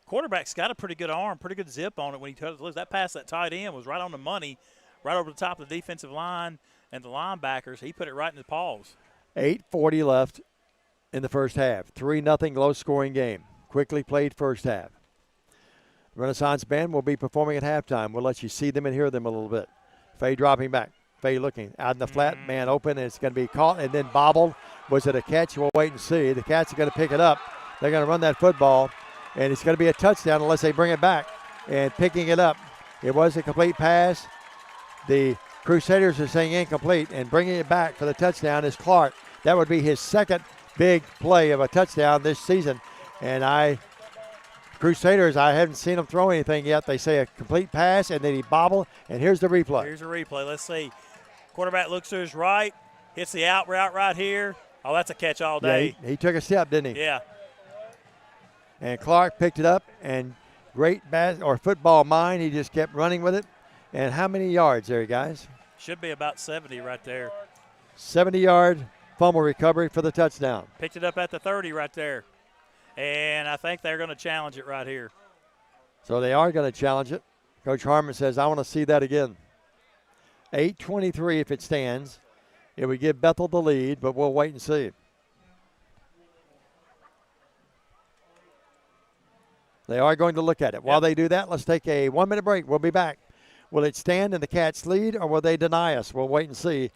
Quarterback's got a pretty good arm, pretty good zip on it when he touches loose. That pass, that tight end, was right on the money, right over the top of the defensive line and the linebackers. He put it right in his paws. 8:40 left in the first half. 3-0 low-scoring game. Quickly played first half. Renaissance Band will be performing at halftime. We'll let you see them and hear them a little bit. Fay dropping back. Fay looking out in the flat, man open, and it's going to be caught and then bobbled. Was it a catch? We'll wait and see. The Cats are going to pick it up. They're going to run that football, and it's going to be a touchdown unless they bring it back. And picking it up, it was a complete pass. The Crusaders are saying incomplete, and bringing it back for the touchdown is Clark. That would be his second big play of a touchdown this season. And Crusaders, I haven't seen them throw anything yet. They say a complete pass, and then he bobbled, and here's the replay. Here's a replay. Let's see. Quarterback looks to his right, hits the out route right here. Oh, that's a catch all day. Yeah, he took a step, didn't he? Yeah. And Clark picked it up, and great football mind. He just kept running with it. And how many yards there, guys? Should be about 70 right there. 70-yard fumble recovery for the touchdown. Picked it up at the 30 right there. And I think they're going to challenge it right here. So they are going to challenge it. Coach Harmon says, I want to see that again. 8:23 if it stands. It would give Bethel the lead, but we'll wait and see. They are going to look at it. While they do that, let's take a 1-minute break. We'll be back. Will it stand in the Cats' lead, or will they deny us? We'll wait and see.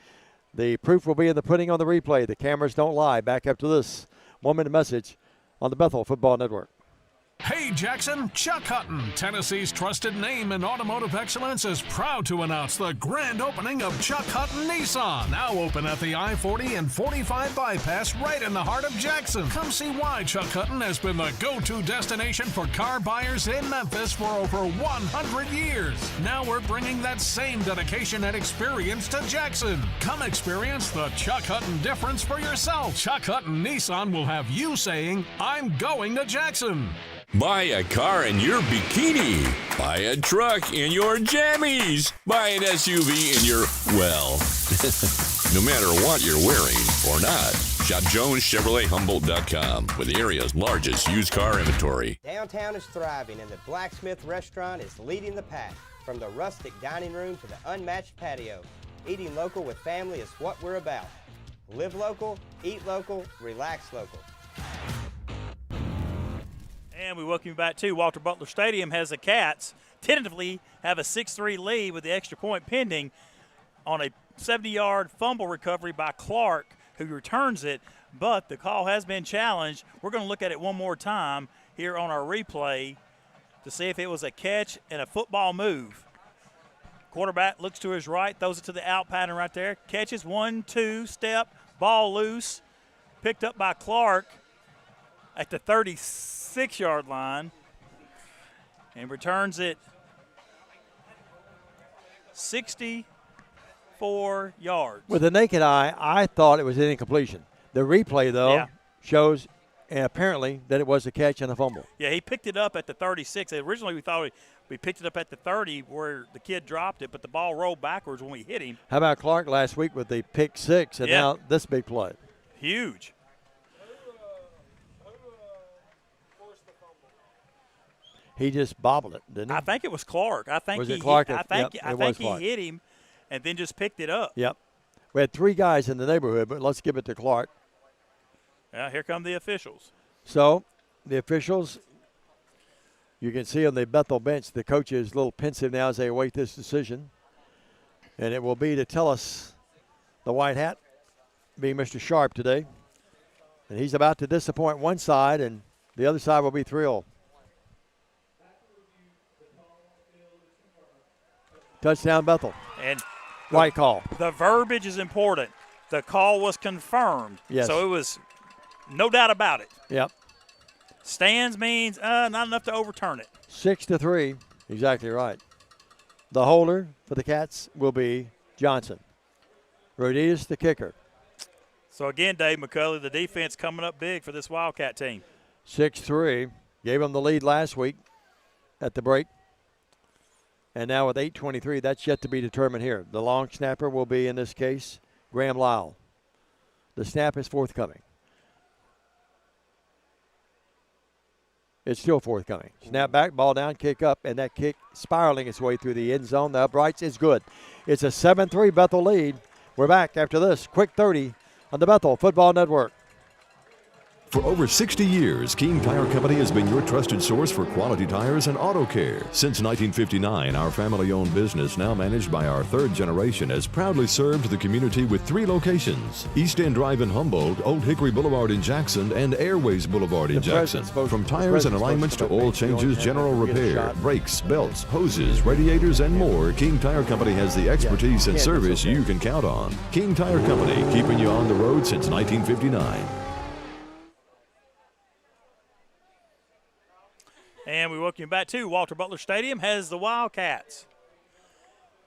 The proof will be in the pudding on the replay. The cameras don't lie. Back after this 1-minute message on the Bethel Football Network. Hey Jackson, Chuck Hutton, Tennessee's trusted name in automotive excellence, is proud to announce the grand opening of Chuck Hutton Nissan, now open at the I-40 and 45 bypass right in the heart of Jackson. Come see why Chuck Hutton has been the go-to destination for car buyers in Memphis for over 100 years. Now we're bringing that same dedication and experience to Jackson. Come experience the Chuck Hutton difference for yourself. Chuck Hutton Nissan will have you saying, I'm going to Jackson. Buy a car in your bikini. Buy a truck in your jammies. Buy an SUV in your, well, no matter what you're wearing or not. Shop JonesChevroletHumboldt.com with the area's largest used car inventory. Downtown is thriving, and the Blacksmith Restaurant is leading the pack. From the rustic dining room to the unmatched patio, eating local with family is what we're about. Live local, eat local, relax local. And we welcome you back to Walter Butler Stadium. Has the Cats tentatively have a 6-3 lead with the extra point pending on a 70-yard fumble recovery by Clark, who returns it, but the call has been challenged. We're going to look at it one more time here on our replay to see if it was a catch and a football move. Quarterback looks to his right, throws it to the out pattern right there. Catches 1-2 step, ball loose, picked up by Clark at the 36-yard line and returns it 64 yards. With the naked eye, I thought it was an incompletion. The replay, though, shows apparently that it was a catch and a fumble. Yeah, he picked it up at the 36. Originally, we thought we picked it up at the 30 where the kid dropped it, but the ball rolled backwards when we hit him. How about Clark last week with the pick six, and now this big play? Huge. He just bobbled it, didn't he? I think it was Clark. I think was he it Clark? I think Clark. he hit him and then just picked it up. Yep. We had three guys in the neighborhood, but let's give it to Clark. Yeah, here come the officials. So the officials, you can see on the Bethel bench, the coach is a little pensive now as they await this decision. And it will be to tell us the white hat being Mr. Sharp today. And he's about to disappoint one side, and the other side will be thrilled. Touchdown, Bethel. And white call. The verbiage is important. The call was confirmed. Yes. So it was no doubt about it. Yep. Stands means not enough to overturn it. 6-3. Exactly right. The holder for the Cats will be Johnson. Rodius, the kicker. So again, Dave McCulley, the defense coming up big for this Wildcat team. 6-3. Gave them the lead last week at the break. And now with 8:23, that's yet to be determined here. The long snapper will be, in this case, Graham Lyle. The snap is forthcoming. It's still forthcoming. Snap back, ball down, kick up, and that kick spiraling its way through the end zone. The uprights is good. It's a 7-3 Bethel lead. We're back after this quick 30 on the Bethel Football Network. For over 60 years, King Tire Company has been your trusted source for quality tires and auto care. Since 1959, our family-owned business, now managed by our third generation, has proudly served the community with 3 locations: East End Drive in Humboldt, Old Hickory Boulevard in Jackson, and Airways Boulevard in Jackson. From tires and alignments to oil changes, general repair, brakes, belts, hoses, radiators, and more, King Tire Company has the expertise and service you can count on. King Tire Company, keeping you on the road since 1959. And And we welcome you back to Walter Butler Stadium as the Wildcats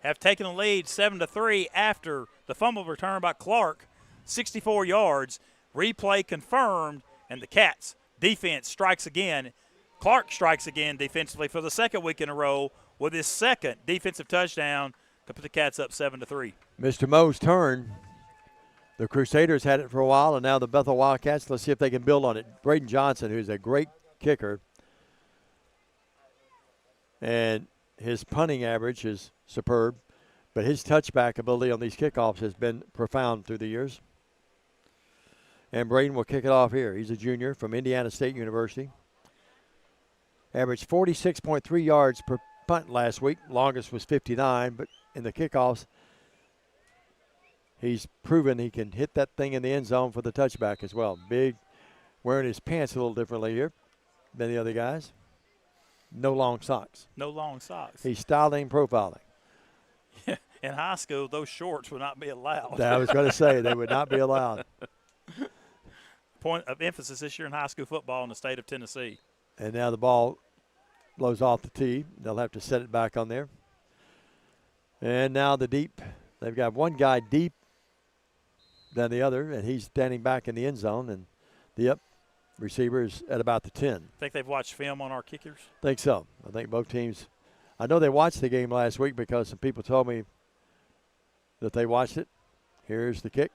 have taken the lead 7-3 after the fumble return by Clark, 64 yards. Replay confirmed, and the Cats defense strikes again. Clark strikes again defensively for the second week in a row with his second defensive touchdown to put the Cats up 7-3. Mr. Moe's turn. The Crusaders had it for a while, and now the Bethel Wildcats. Let's see if they can build on it. Braden Johnson, who's a great kicker, and his punting average is superb, but his touchback ability on these kickoffs has been profound through the years. And Braden will kick it off here. He's a junior from Indiana State University. Averaged 46.3 yards per punt last week. Longest was 59, but in the kickoffs, he's proven he can hit that thing in the end zone for the touchback as well. Big, wearing his pants a little differently here than the other guys. No long socks. No long socks. He's styling, profiling. In high school, those shorts would not be allowed. I was going to say they would not be allowed. Point of emphasis this year in high school football in the state of Tennessee. And now the ball blows off the tee. They'll have to set it back on there. And now the deep. They've got one guy deep than the other, and he's standing back in the end zone. And the receiver is at about the 10. Think they've watched film on our kickers? Think so. I think both teams. I know they watched the game last week because some people told me that they watched it. Here's the kick.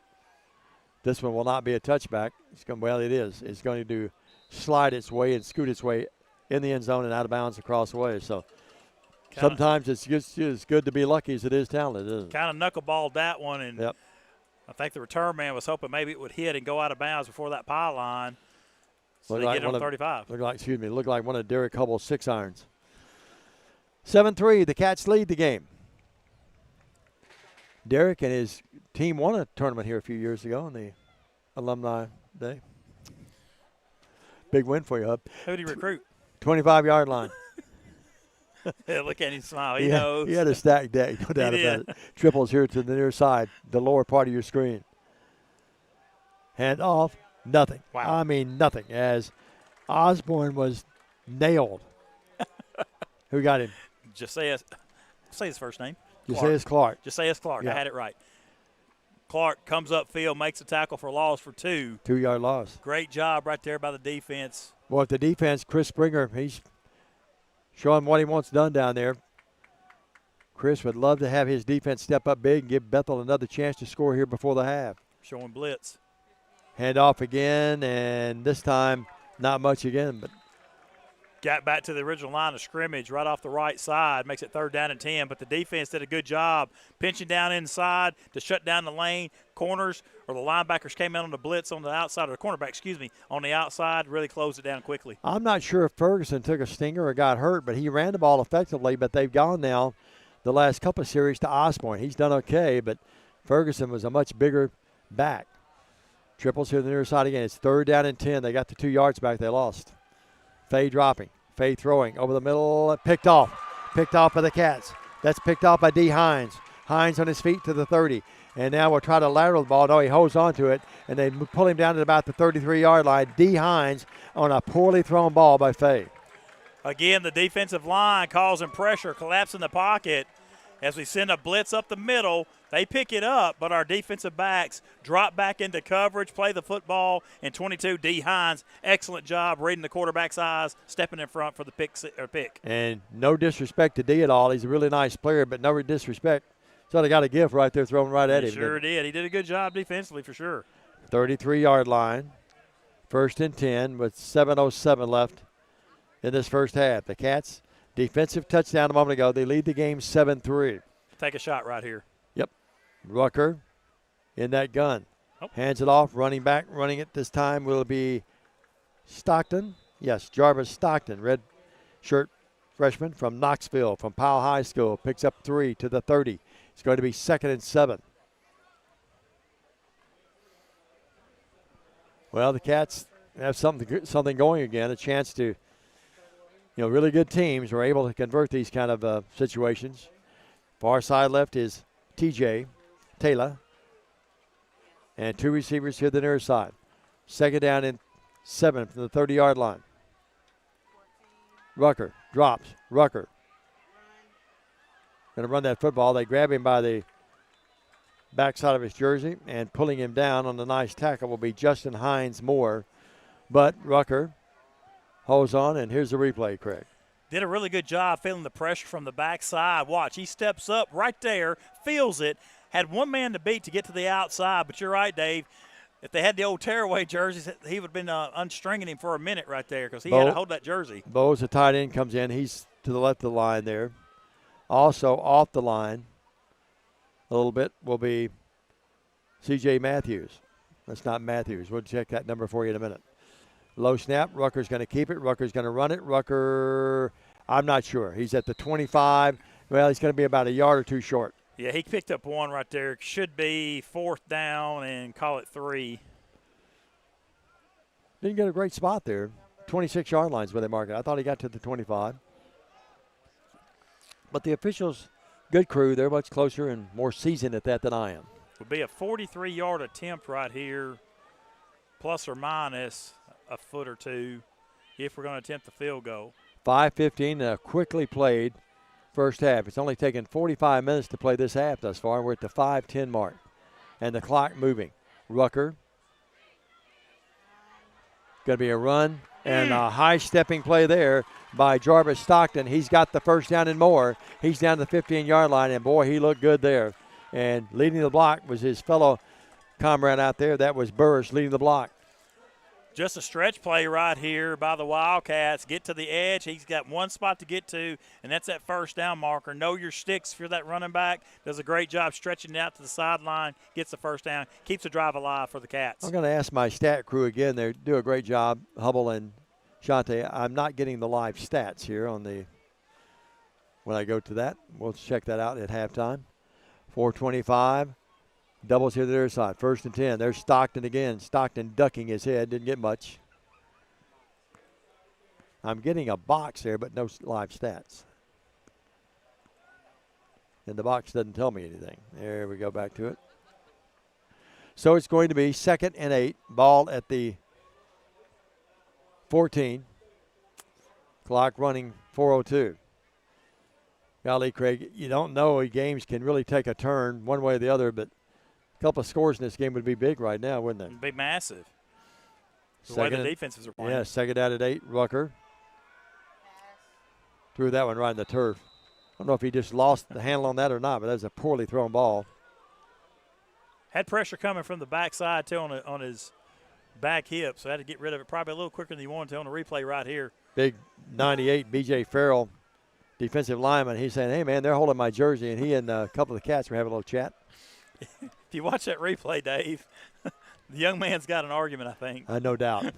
This one will not be a touchback. Well, it is. It's going to slide its way and scoot its way in the end zone and out of bounds across the way. So sometimes it's just as good to be lucky as it is talented, isn't it? Kind of knuckleballed that one, and yep. I think the return man was hoping maybe it would hit and go out of bounds before that pylon. So they get it on 35. Looked like one of Derek Hubble's 6-irons. 7-3, the Cats lead the game. Derek and his team won a tournament here a few years ago on the Alumni Day. Big win for you, Hub. Who did he recruit? 25-yard line. Yeah, look at him smile. He knows. He had a stacked deck, no doubt about it. Triples here to the near side, the lower part of your screen. Hand off, nothing. Wow. I mean, nothing, as Osborne was nailed. Who got him? Say his first name. Clark. Jasias Clark. Yeah. I had it right. Clark comes upfield, makes a tackle for loss for 2. 2-yard loss. Great job right there by the defense. Well, if the defense, Chris Springer, he's showing what he wants done down there. Chris would love to have his defense step up big and give Bethel another chance to score here before the half. Showing blitz. Hand off again, and this time not much again, but got back to the original line of scrimmage right off the right side, makes it 3rd down and 10, but the defense did a good job pinching down inside to shut down the lane. Corners, or the linebackers came out on the blitz on the outside, or the cornerback, on the outside, really closed it down quickly. I'm not sure if Ferguson took a stinger or got hurt, but he ran the ball effectively, but they've gone now the last couple of series to Osborne. He's done okay, but Ferguson was a much bigger back. Triples here to the near side again. It's 3rd down and 10. They got the 2 yards back they lost. Fay dropping. Fay throwing over the middle. Picked off by the Cats. That's picked off by D. Hines. Hines on his feet to the 30. And now we'll try to lateral the ball. No, he holds on to it. And they pull him down at about the 33-yard line. D. Hines on a poorly thrown ball by Fay. Again, the defensive line causing pressure, collapsing the pocket. As we send a blitz up the middle, they pick it up, but our defensive backs drop back into coverage, play the football, and 22, D. Hines, excellent job reading the quarterback's eyes, stepping in front for the pick. And no disrespect to D at all. He's a really nice player, but no disrespect. So they got a gift right there thrown right at him. Sure did. He did a good job defensively for sure. 33-yard line, 1st and 10 with 7:07 left in this first half. The Cats, defensive touchdown a moment ago. They lead the game 7-3. Take a shot right here. Yep. Rucker in that gun. Oh. Hands it off, running back. Running it this time will be Stockton. Yes, Jarvis Stockton, red shirt freshman from Knoxville, from Powell High School. Picks up 3 to the 30. It's going to be 2nd and 7. Well, the Cats have something going again, a chance to, really good teams are able to convert these kind of situations. Far side left is TJ Taylor. And 2 receivers here the near side. 2nd down and 7 from the 30-yard line. Rucker drops. Rucker going to run that football. They grab him by the backside of his jersey, and pulling him down on the nice tackle will be Justin Hines Moore. But Rucker holds on, and here's the replay, Craig. Did a really good job feeling the pressure from the backside. Watch, he steps up right there, feels it, had one man to beat to get to the outside. But you're right, Dave. If they had the old tearaway jerseys, he would have been unstringing him for a minute right there because he had to hold that jersey. Bowes, the tight end, comes in. He's to the left of the line there. Also off the line a little bit will be C.J. Matthews. That's not Matthews. We'll check that number for you in a minute. Low snap. Rucker's going to keep it. Rucker's going to run it. Rucker, I'm not sure. He's at the 25. Well, he's going to be about a yard or two short. Yeah, he picked up one right there. Should be 4th down and call it 3. Didn't get a great spot there. 26-yard lines where they mark it. I thought he got to the 25. But the officials, good crew. They're much closer and more seasoned at that than I am. Would be a 43-yard attempt right here, plus or minus a foot or two, if we're going to attempt the field goal. 5:15, quickly played first half. It's only taken 45 minutes to play this half thus far. We're at the 5:10 mark, and the clock moving. Rucker. Going to be a run and a high-stepping play there by Jarvis Stockton. He's got the first down and more. He's down to the 15-yard line, and, boy, he looked good there. And leading the block was his fellow comrade out there. That was Burris leading the block. Just a stretch play right here by the Wildcats. Get to the edge. He's got one spot to get to, and that's that first down marker. Know your sticks if you're that running back. Does a great job stretching it out to the sideline, gets the first down, keeps the drive alive for the Cats. I'm going to ask my stat crew again. They do a great job, Hubble and Shante. I'm not getting the live stats here on the when I go to that. We'll check that out at halftime. 4:25. Doubles here to their side. 1st and 10. There's Stockton again. Stockton ducking his head. Didn't get much. I'm getting a box there, but no live stats. And the box doesn't tell me anything. There we go, back to it. So it's going to be 2nd and 8. Ball at the 14. Clock running 4:02. Golly, Craig, you don't know. Games can really take a turn one way or the other, but a couple of scores in this game would be big right now, wouldn't it? It'd be massive. The way the defenses are playing. Yeah, 2nd out at 8. Rucker threw that one right in the turf. I don't know if he just lost the handle on that or not, but that was a poorly thrown ball. Had pressure coming from the backside, too, on his back hip, so had to get rid of it probably a little quicker than he wanted to on the replay right here. Big 98 B.J. Farrell, defensive lineman. He's saying, hey, man, they're holding my jersey, and he and a couple of the Cats were having a little chat. If you watch that replay, Dave, the young man's got an argument, I think. No doubt.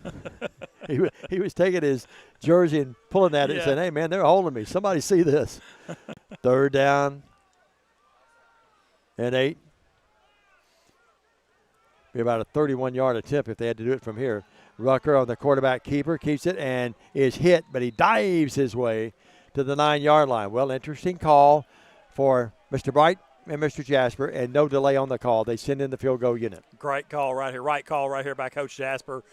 he was taking his jersey and pulling at it and saying, hey, man, they're holding me. Somebody see this. 3rd down and 8. Be about a 31-yard attempt if they had to do it from here. Rucker on the quarterback keeper keeps it and is hit, but he dives his way to the 9-yard line. Well, interesting call for Mr. Bright and Mr. Jasper, and no delay on the call. They send in the field goal unit. Great call right here. Right call right here by Coach Jasper.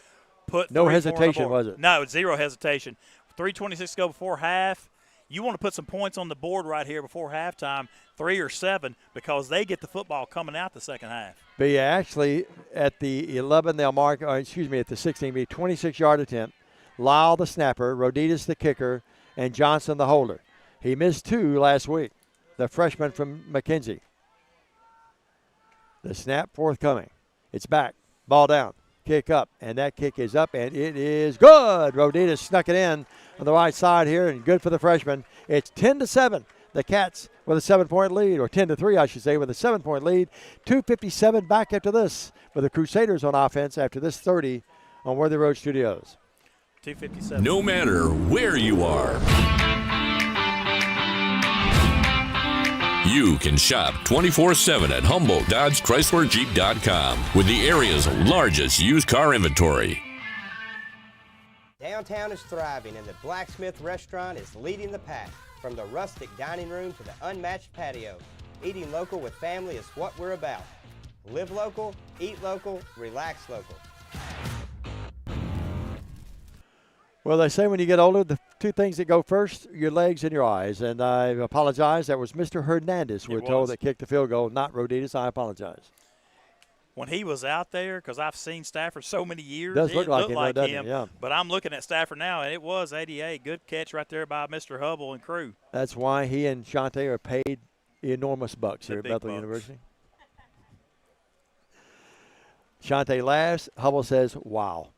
Put no hesitation, was it? No, it's 0 hesitation. 3:26 to go before half. You want to put some points on the board right here before halftime, 3 or 7, because they get the football coming out the second half. But yeah, actually at the 11, they'll mark, at the 16, be 26-yard attempt. Lyle the snapper, Roditas the kicker, and Johnson the holder. He missed 2 last week. The freshman from McKenzie. The snap forthcoming. It's back. Ball down. Kick up. And that kick is up, and it is good. Roditas snuck it in on the right side here, and good for the freshman. It's 10-7. The Cats with a 7-point lead, or 10-3, I should say, with a 7-point lead. 2:57 back after this with the Crusaders on offense after this 30 on Worthy Road Studios. 2:57. No matter where you are, you can shop 24/7 at HumboldtDodgeChryslerJeep.com with the area's largest used car inventory. Downtown is thriving, and the Blacksmith Restaurant is leading the pack. From the rustic dining room to the unmatched patio, eating local with family is what we're about. Live local, eat local, relax local. Well, they say when you get older, the two things that go first, your legs and your eyes. And I apologize. That was Mr. Hernandez, we're told, that kicked the field goal, not Roditas. I apologize. When he was out there, because I've seen Stafford so many years, Does look it like looked him, like though, him. doesn't it? Yeah. But I'm looking at Stafford now, and it was 88. Good catch right there by Mr. Hubble and crew. That's why he and Shante are paid enormous bucks here at Bethel bucks. University. Shante laughs. Hubble says, wow.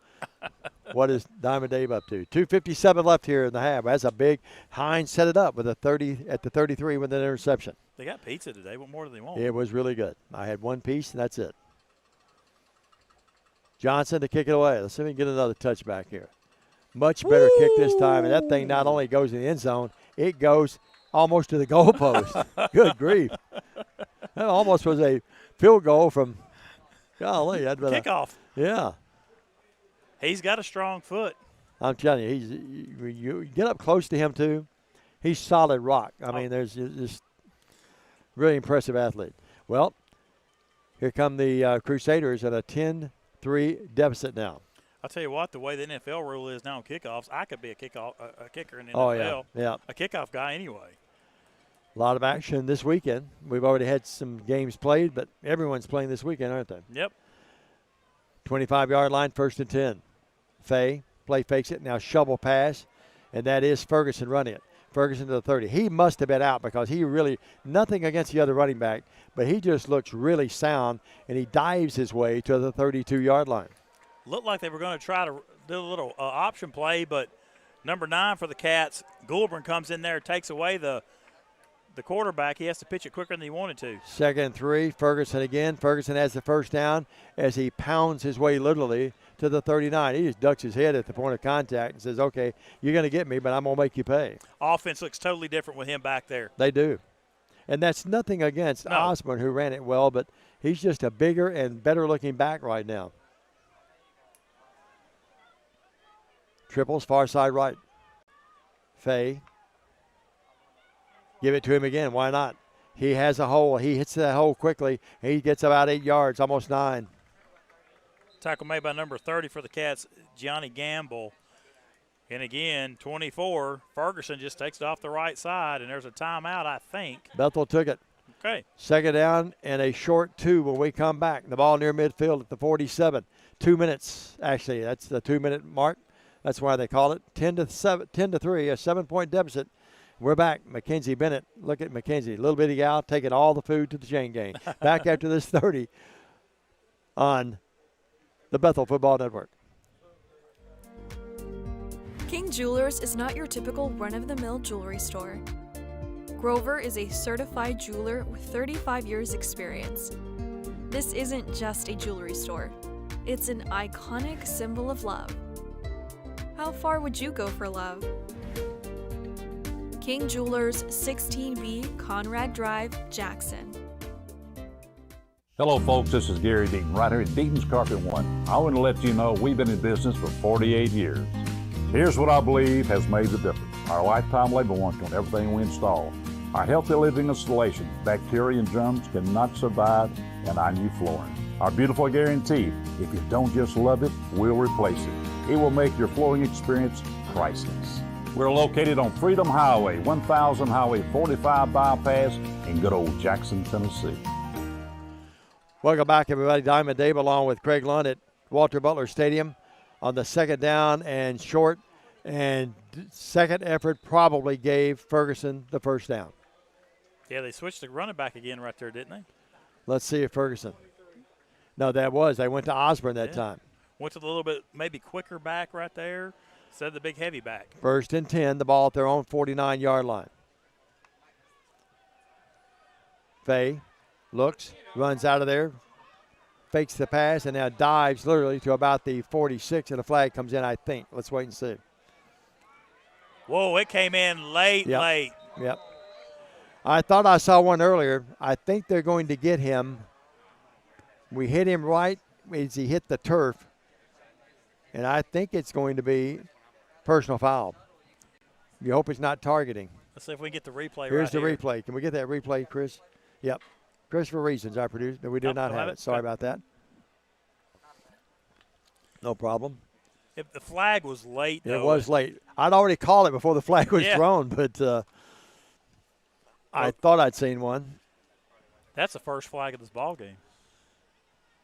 What is Diamond Dave up to? 2:57 left here in the half. That's a big. Hines set it up with a 30 at the 33 with an interception. They got pizza today. What more do they want? It was really good. I had one piece, and that's it. Johnson to kick it away. Let's see if we can get another touchback here. Much better kick this time, and that thing not only goes in the end zone, it goes almost to the goalpost. Good grief. That almost was a field goal from, golly. That'd been kickoff. Yeah. He's got a strong foot. I'm telling you, you get up close to him, too. He's solid rock. I mean, there's just really impressive athlete. Well, here come the Crusaders at a 10-3 deficit now. I'll tell you what, the way the NFL rule is now on kickoffs, I could be a kicker in the NFL. Oh, yeah. A kickoff guy anyway. A lot of action this weekend. We've already had some games played, but everyone's playing this weekend, aren't they? Yep. 25-yard line, 1st and 10. Fay, play fakes it, now shovel pass, and that is Ferguson running it. Ferguson to the 30. He must have been out because he really, nothing against the other running back, but he just looks really sound, and he dives his way to the 32-yard line. Looked like they were going to try to do a little option play, but number 9 for the Cats, Goulburn comes in there, takes away the quarterback. He has to pitch it quicker than he wanted to. 2nd and 3, Ferguson again. Ferguson has the first down as he pounds his way literally to the 39. He just ducks his head at the point of contact and says, okay, you're going to get me, but I'm going to make you pay. Offense looks totally different with him back there. They do. And that's nothing against Osborne, who ran it well, but he's just a bigger and better-looking back right now. Triples, far side right. Fay. Give it to him again. Why not? He has a hole. He hits that hole quickly. He gets about 8 yards, almost 9. Tackle made by number 30 for the Cats, Gianni Gamble. And again, 24. Ferguson just takes it off the right side, and there's a timeout, I think. Bethel took it. Okay. 2nd down and a short 2 when we come back. The ball near midfield at the 47. 2 minutes, actually. That's the 2-minute mark. That's why they call it 10-3, a 7-point deficit. We're back. Mackenzie Bennett. Look at Mackenzie. Little bitty gal taking all the food to the chain gang. Back after this 30 on the Bethel Football Network. King Jewelers is not your typical run-of-the-mill jewelry store. Grover is a certified jeweler with 35 years experience. This isn't just a jewelry store. It's an iconic symbol of love. How far would you go for love? King Jewelers, 16B Conrad Drive, Jackson. Hello, folks. This is Gary Deaton, right here at Deaton's Carpet One. I want to let you know we've been in business for 48 years. Here's what I believe has made the difference. Our lifetime labor warranty on everything we install. Our healthy living installation, bacteria and germs cannot survive in our new flooring. Our beautiful guarantee, if you don't just love it, we'll replace it. It will make your flooring experience priceless. We're located on Freedom Highway, 1000 Highway 45 bypass in good old Jackson, Tennessee. Welcome back, everybody. Diamond Dave along with Craig Lund at Walter Butler Stadium on the 2nd down and short. And second effort probably gave Ferguson the first down. Yeah, they switched the running back again right there, didn't they? Let's see if Ferguson. No, they went to Osborne that time. Went to the little bit maybe quicker back right there instead of the big heavy back. 1st and 10, the ball at their own 49-yard line. Fay looks, runs out of there, fakes the pass, and now dives literally to about the 46, and a flag comes in, I think. Let's wait and see. Whoa, it came in late. Yep. I thought I saw one earlier. I think they're going to get him. We hit him right as he hit the turf, and I think it's going to be personal foul. You hope it's not targeting. Let's see if we can get the replay. Here's the replay. Can we get that replay, Chris? Yep. Christopher Reasons, our producer. We do not have it. Sorry about that. No problem. If the flag was late, though. It was late. I'd already called it before the flag was thrown, but I thought I'd seen one. That's the first flag of this ball game.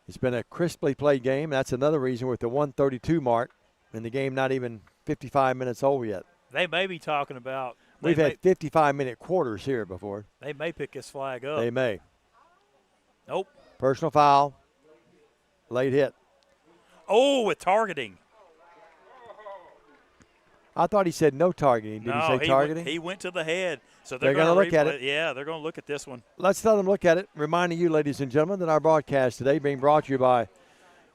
It's been a crisply played game. That's another reason with the 132 mark and the game not even 55 minutes old yet. They may be talking about. We've had 55-minute quarters here before. They may pick this flag up. They may. Nope. Personal foul. Late hit. Oh, with targeting. I thought he said no targeting. Did he say targeting? He went to the head. So they're going to look at it. Yeah, they're going to look at this one. Let's let them look at it. Reminding you, ladies and gentlemen, that our broadcast today being brought to you by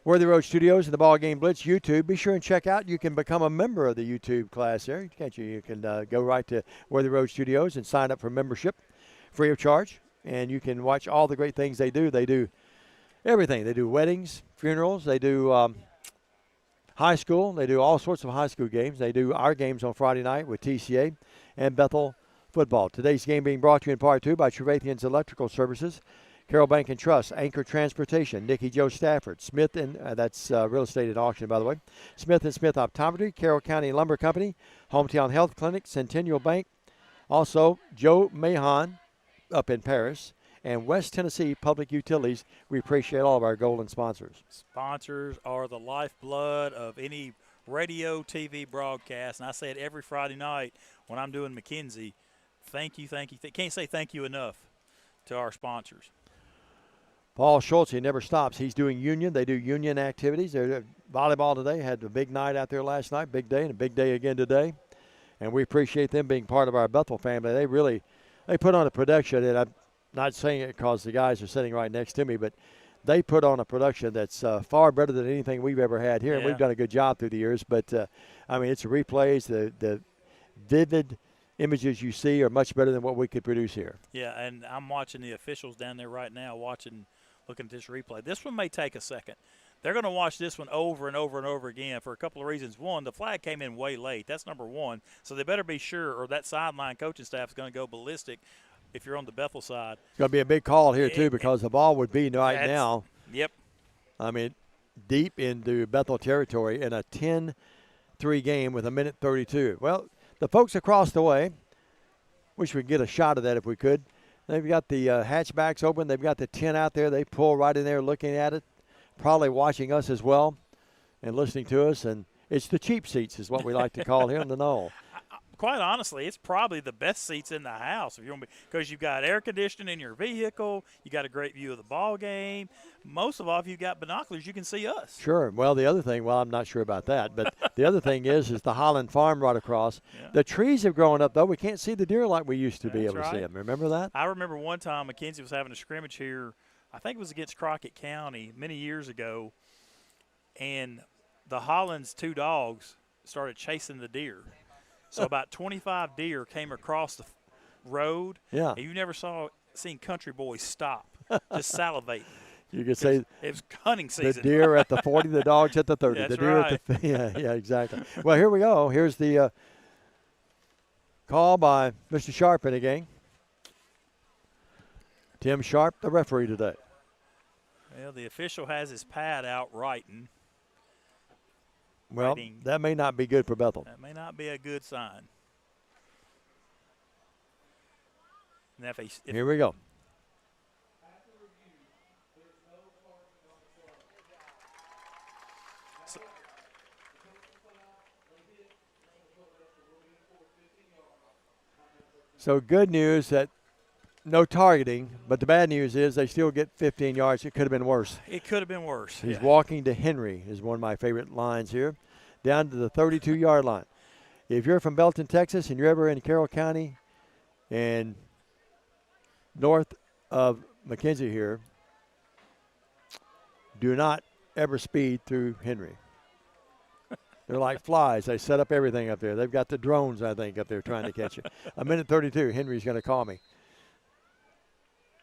Worthy Road Studios and the BallGame Blitz YouTube. Be sure and check out. You can become a member of the YouTube class there, can't you? You can go right to Worthy Road Studios and sign up for membership free of charge. And you can watch all the great things they do. They do everything. They do weddings, funerals. They do high school. They do all sorts of high school games. They do our games on Friday night with TCA and Bethel football. Today's game being brought to you in part two by Trevathian's Electrical Services, Carroll Bank and Trust, Anchor Transportation, Nicky Joe Stafford, Smith and that's real estate and auction, by the way, Smith and Smith Optometry, Carroll County Lumber Company, Hometown Health Clinic, Centennial Bank, also Joe Mahon up in Paris, and West Tennessee Public Utilities. We appreciate all of our golden sponsors. Sponsors are the lifeblood of any radio, TV broadcast, and I say it every Friday night when I'm doing McKenzie. Thank you, thank you. Can't say thank you enough to our sponsors. Paul Schultz, he never stops. He's doing union. They do union activities. They're volleyball today. Had a big night out there last night, big day, and a big day again today. And we appreciate them being part of our Bethel family. They put on a production, and I'm not saying it because the guys are sitting right next to me, but they put on a production that's far better than anything we've ever had here. And we've done a good job through the years. But, I mean, it's the replays, the vivid images you see are much better than what we could produce here. Yeah, and I'm watching the officials down there right now looking at this replay. This one may take a second. They're going to watch this one over and over and over again for a couple of reasons. One, the flag came in way late. That's number one. So they better be sure, or that sideline coaching staff is going to go ballistic if you're on the Bethel side. It's going to be a big call here, too, because the ball would be right now. Yep. I mean, deep into Bethel territory in a 10-3 game with 1:32. Well, the folks across the way, wish we could get a shot of that if we could. They've got the hatchbacks open. They've got the tent out there. They pull right in there looking at it, probably watching us as well and listening to us. And it's the cheap seats is what we like to call here in the Knoll. Quite honestly, it's probably the best seats in the house because you've got air conditioning in your vehicle. You got a great view of the ball game. Most of all, if you've got binoculars, you can see us. Sure. Well, the other thing, I'm not sure about that, but the other thing is the Holland Farm right across. Yeah. The trees have grown up, though. We can't see the deer like we used to be able to see them. Remember that? I remember one time McKenzie was having a scrimmage here. I think it was against Crockett County many years ago, and the Holland's two dogs started chasing the deer. So about 25 deer came across the road. Yeah. And you never seen country boys stop, just salivate. You could say it was hunting season. The deer at the 40, the dogs at the 30. That's the deer right. At the yeah, exactly. Well, here we go. Here's the call by Mr. Sharp in the game. Tim Sharp, the referee today. Well, the official has his pad out writing. Well, that may not be good for Bethel. That may not be a good sign. And here we go. So good news that no targeting, but the bad news is they still get 15 yards. It could have been worse. It could have been worse. He's walking to Henry is one of my favorite lines here, down to the 32-yard line. If you're from Belton, Texas, and you're ever in Carroll County and north of McKenzie here, do not ever speed through Henry. They're like flies. They set up everything up there. They've got the drones, I think, up there trying to catch you. 1:32, Henry's going to call me.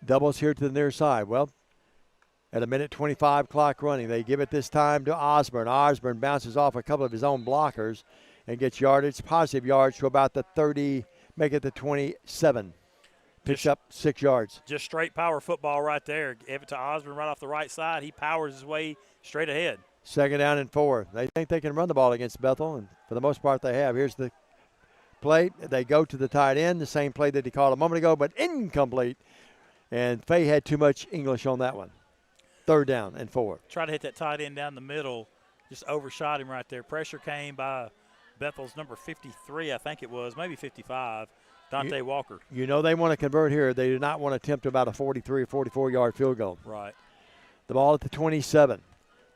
Doubles here to the near side. Well, at 1:25 clock running, they give it this time to Osborne. Osborne bounces off a couple of his own blockers and gets yardage, positive yards to about the 30, make it the 27. Picks up 6 yards. Just straight power football right there. Give it to Osborne right off the right side. He powers his way straight ahead. Second down and 4. They think they can run the ball against Bethel, and for the most part they have. Here's the play. They go to the tight end, the same play that he called a moment ago, but incomplete. And Fay had too much English on that one. Third down and 4. Try to hit that tight end down the middle. Just overshot him right there. Pressure came by Bethel's number 53, I think it was, maybe 55, Dante Walker. You know they want to convert here. They do not want to attempt about a 43 or 44-yard field goal. Right. The ball at the 27.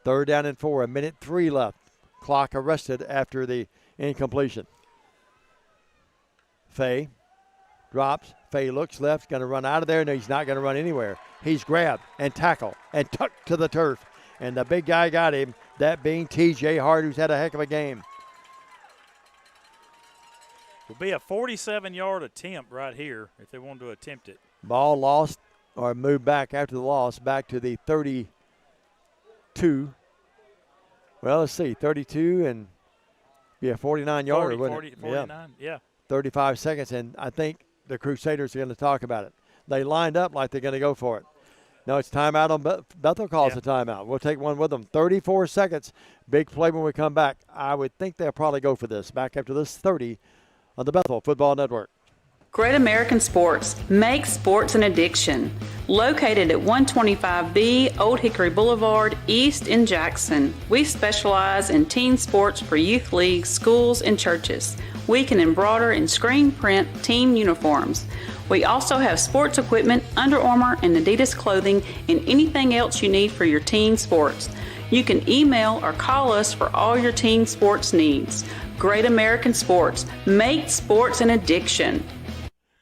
Third down and 4. 1:03 left. Clock arrested after the incompletion. Fay drops. Fay looks left. Going to run out of there. No, he's not going to run anywhere. He's grabbed and tackled and tucked to the turf. And the big guy got him, that being T.J. Hart, who's had a heck of a game. Will be a 47-yard attempt right here if they wanted to attempt it. Ball lost or moved back after the loss back to the 32. Well, let's see, 32 and be a 49-yarder, wouldn't it? 49, yeah. 35 seconds, and I think the Crusaders are going to talk about it. They lined up like they're going to go for it. No, it's timeout on Bethel calls a timeout. We'll take one with them. 34 seconds. Big play when we come back. I would think they'll probably go for this. Back after this 30 on the Bethel Football Network. Great American Sports. Make sports an addiction. Located at 125B Old Hickory Boulevard, East in Jackson. We specialize in teen sports for youth leagues, schools, and churches. We can embroider and screen print team uniforms. We also have sports equipment, Under Armour, and Adidas clothing, and anything else you need for your teen sports. You can email or call us for all your teen sports needs. Great American Sports. Make sports an addiction.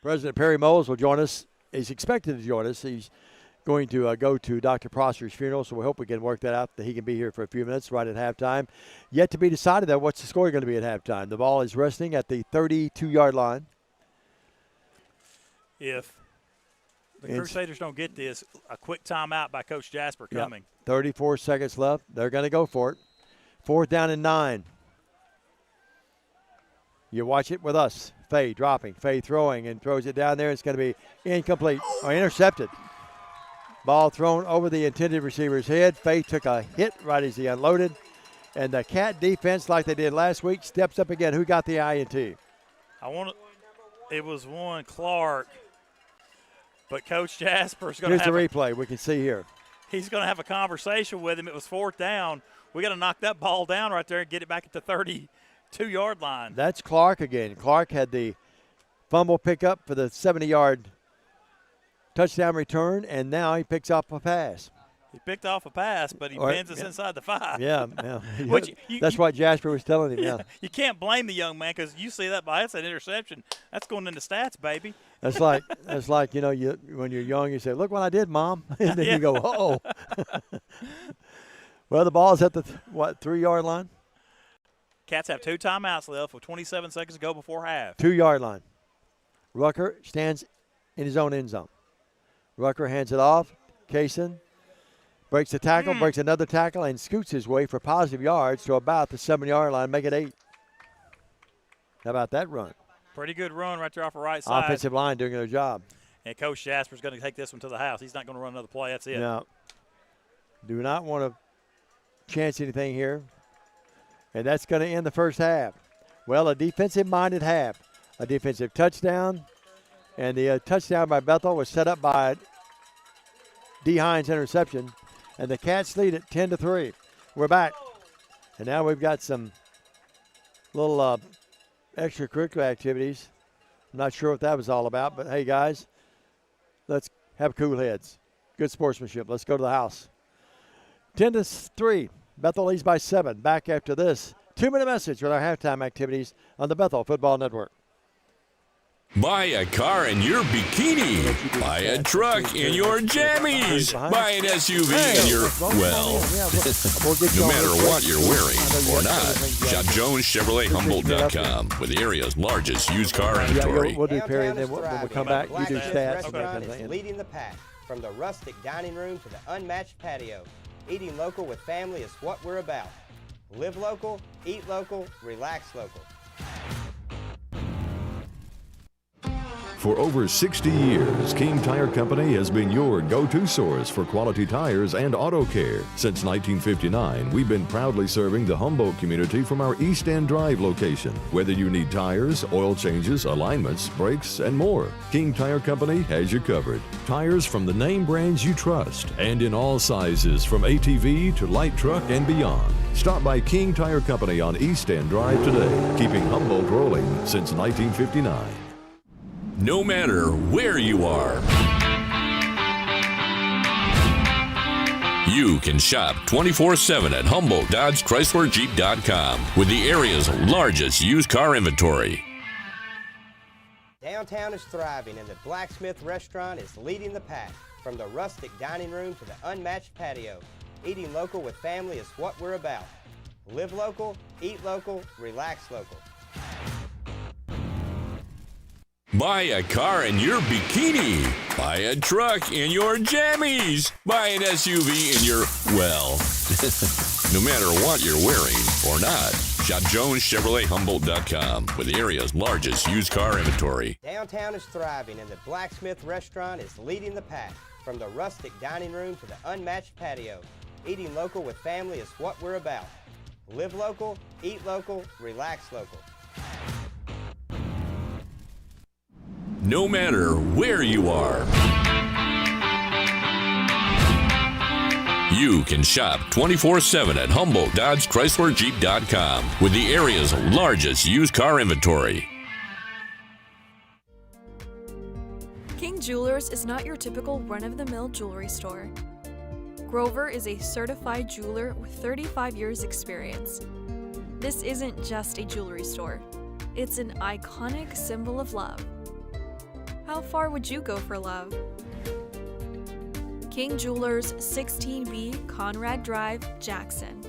President Perry Moles will join us. He's expected to join us. He's going to go to Dr. Prosser's funeral, so we hope we can work that out, that he can be here for a few minutes right at halftime. Yet to be decided, though, what's the score going to be at halftime? The ball is resting at the 32-yard line. If the Crusaders don't get this, a quick timeout by Coach Jasper coming. 34 seconds left. They're going to go for it. Fourth down and 9. You watch it with us. Fay dropping. Fay throwing and throws it down there. It's going to be incomplete or intercepted. Ball thrown over the intended receiver's head. Fay took a hit right as he unloaded. And the Cat defense, like they did last week, steps up again. Who got the INT? It was one Clark. But Coach Jasper's going to have Here's the replay. We can see here. He's going to have a conversation with him. It was fourth down. We got to knock that ball down right there and get it back at the 32-yard line. That's Clark again. Clark had the fumble pickup for the 70-yard touchdown return, and now he picks up a pass. He picked off a pass, but he bends us inside the 5. Yeah. That's what Jasper was telling him, yeah. You can't blame the young man because you see that that's an interception. That's going into stats, baby. That's like when you're young, you say, look what I did, Mom. And then you go, uh-oh. Well, the ball's at the, 3-yard line? Cats have 2 timeouts left with 27 seconds to go before half. 2-yard line. Rucker stands in his own end zone. Rucker hands it off. Kaysen breaks a tackle, breaks another tackle, and scoots his way for positive yards to about the 7-yard line, make it 8. How about that run? Pretty good run right there off the right side. Offensive line doing their job. And Coach Jasper's going to take this one to the house. He's not going to run another play. That's it. No. Do not want to chance anything here. And that's going to end the first half. Well, a defensive-minded half. A defensive touchdown. And the touchdown by Bethel was set up by D. Hines' interception. And the Cats lead at 10-3. We're back. And now we've got some little extracurricular activities. I'm not sure what that was all about, but hey, guys, let's have cool heads. Good sportsmanship. Let's go to the house. 10-3. Bethel leads by 7. Back after this 2-minute message with our halftime activities on the Bethel Football Network. Buy a car in your bikini. Buy a truck in your jammies. Buy an SUV in your, no matter what you're wearing or not. Shop JonesChevroletHumboldt.com with the area's largest used car inventory. We'll do Perry, and then when we come back, you do stats. Restaurant is leading the pack. From the rustic dining room to the unmatched patio, eating local with family is what we're about. Live local, eat local, relax local. For over 60 years, King Tire Company has been your go-to source for quality tires and auto care. Since 1959, we've been proudly serving the Humboldt community from our East End Drive location. Whether you need tires, oil changes, alignments, brakes, and more, King Tire Company has you covered. Tires from the name brands you trust, and in all sizes from ATV to light truck and beyond. Stop by King Tire Company on East End Drive today, keeping Humboldt rolling since 1959. No matter where you are, you can shop 24/7 at HumboldtDodgeChryslerJeep.com with the area's largest used car inventory. Downtown is thriving and the Blacksmith Restaurant is leading the pack. From the rustic dining room to the unmatched patio, eating local with family is what we're about. Live local, eat local, relax local. Buy a car in your bikini. Buy a truck in your jammies. Buy an SUV in your, well, no matter what you're wearing or not. Shop JonesChevroletHumboldt.com with the area's largest used car inventory. Downtown is thriving and the Blacksmith Restaurant is leading the pack. From the rustic dining room to the unmatched patio, eating local with family is what we're about. Live local, eat local, relax local. No matter where you are, you can shop 24/7 at HumboldtDodgeChryslerJeep.com with the area's largest used car inventory. King Jewelers is not your typical run-of-the-mill jewelry store. Grover is a certified jeweler with 35 years experience. This isn't just a jewelry store. It's an iconic symbol of love. How far would you go for love? King Jewelers, 16B Conrad Drive, Jackson.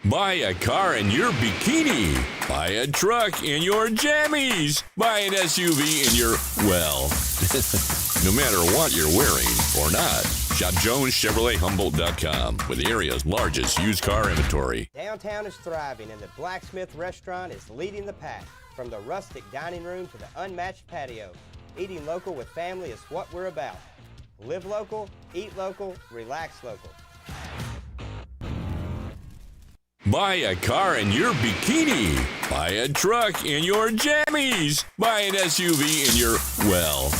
Buy a car in your bikini. Buy a truck in your jammies. Buy an SUV in your, well, no matter what you're wearing or not. Shop JonesChevroletHumboldt.com with the area's largest used car inventory. Downtown is thriving and the Blacksmith Restaurant is leading the pack. From the rustic dining room to the unmatched patio, eating local with family is what we're about. Live local, eat local, relax local. Buy a car in your bikini. Buy a truck in your jammies. Buy an SUV in your, well,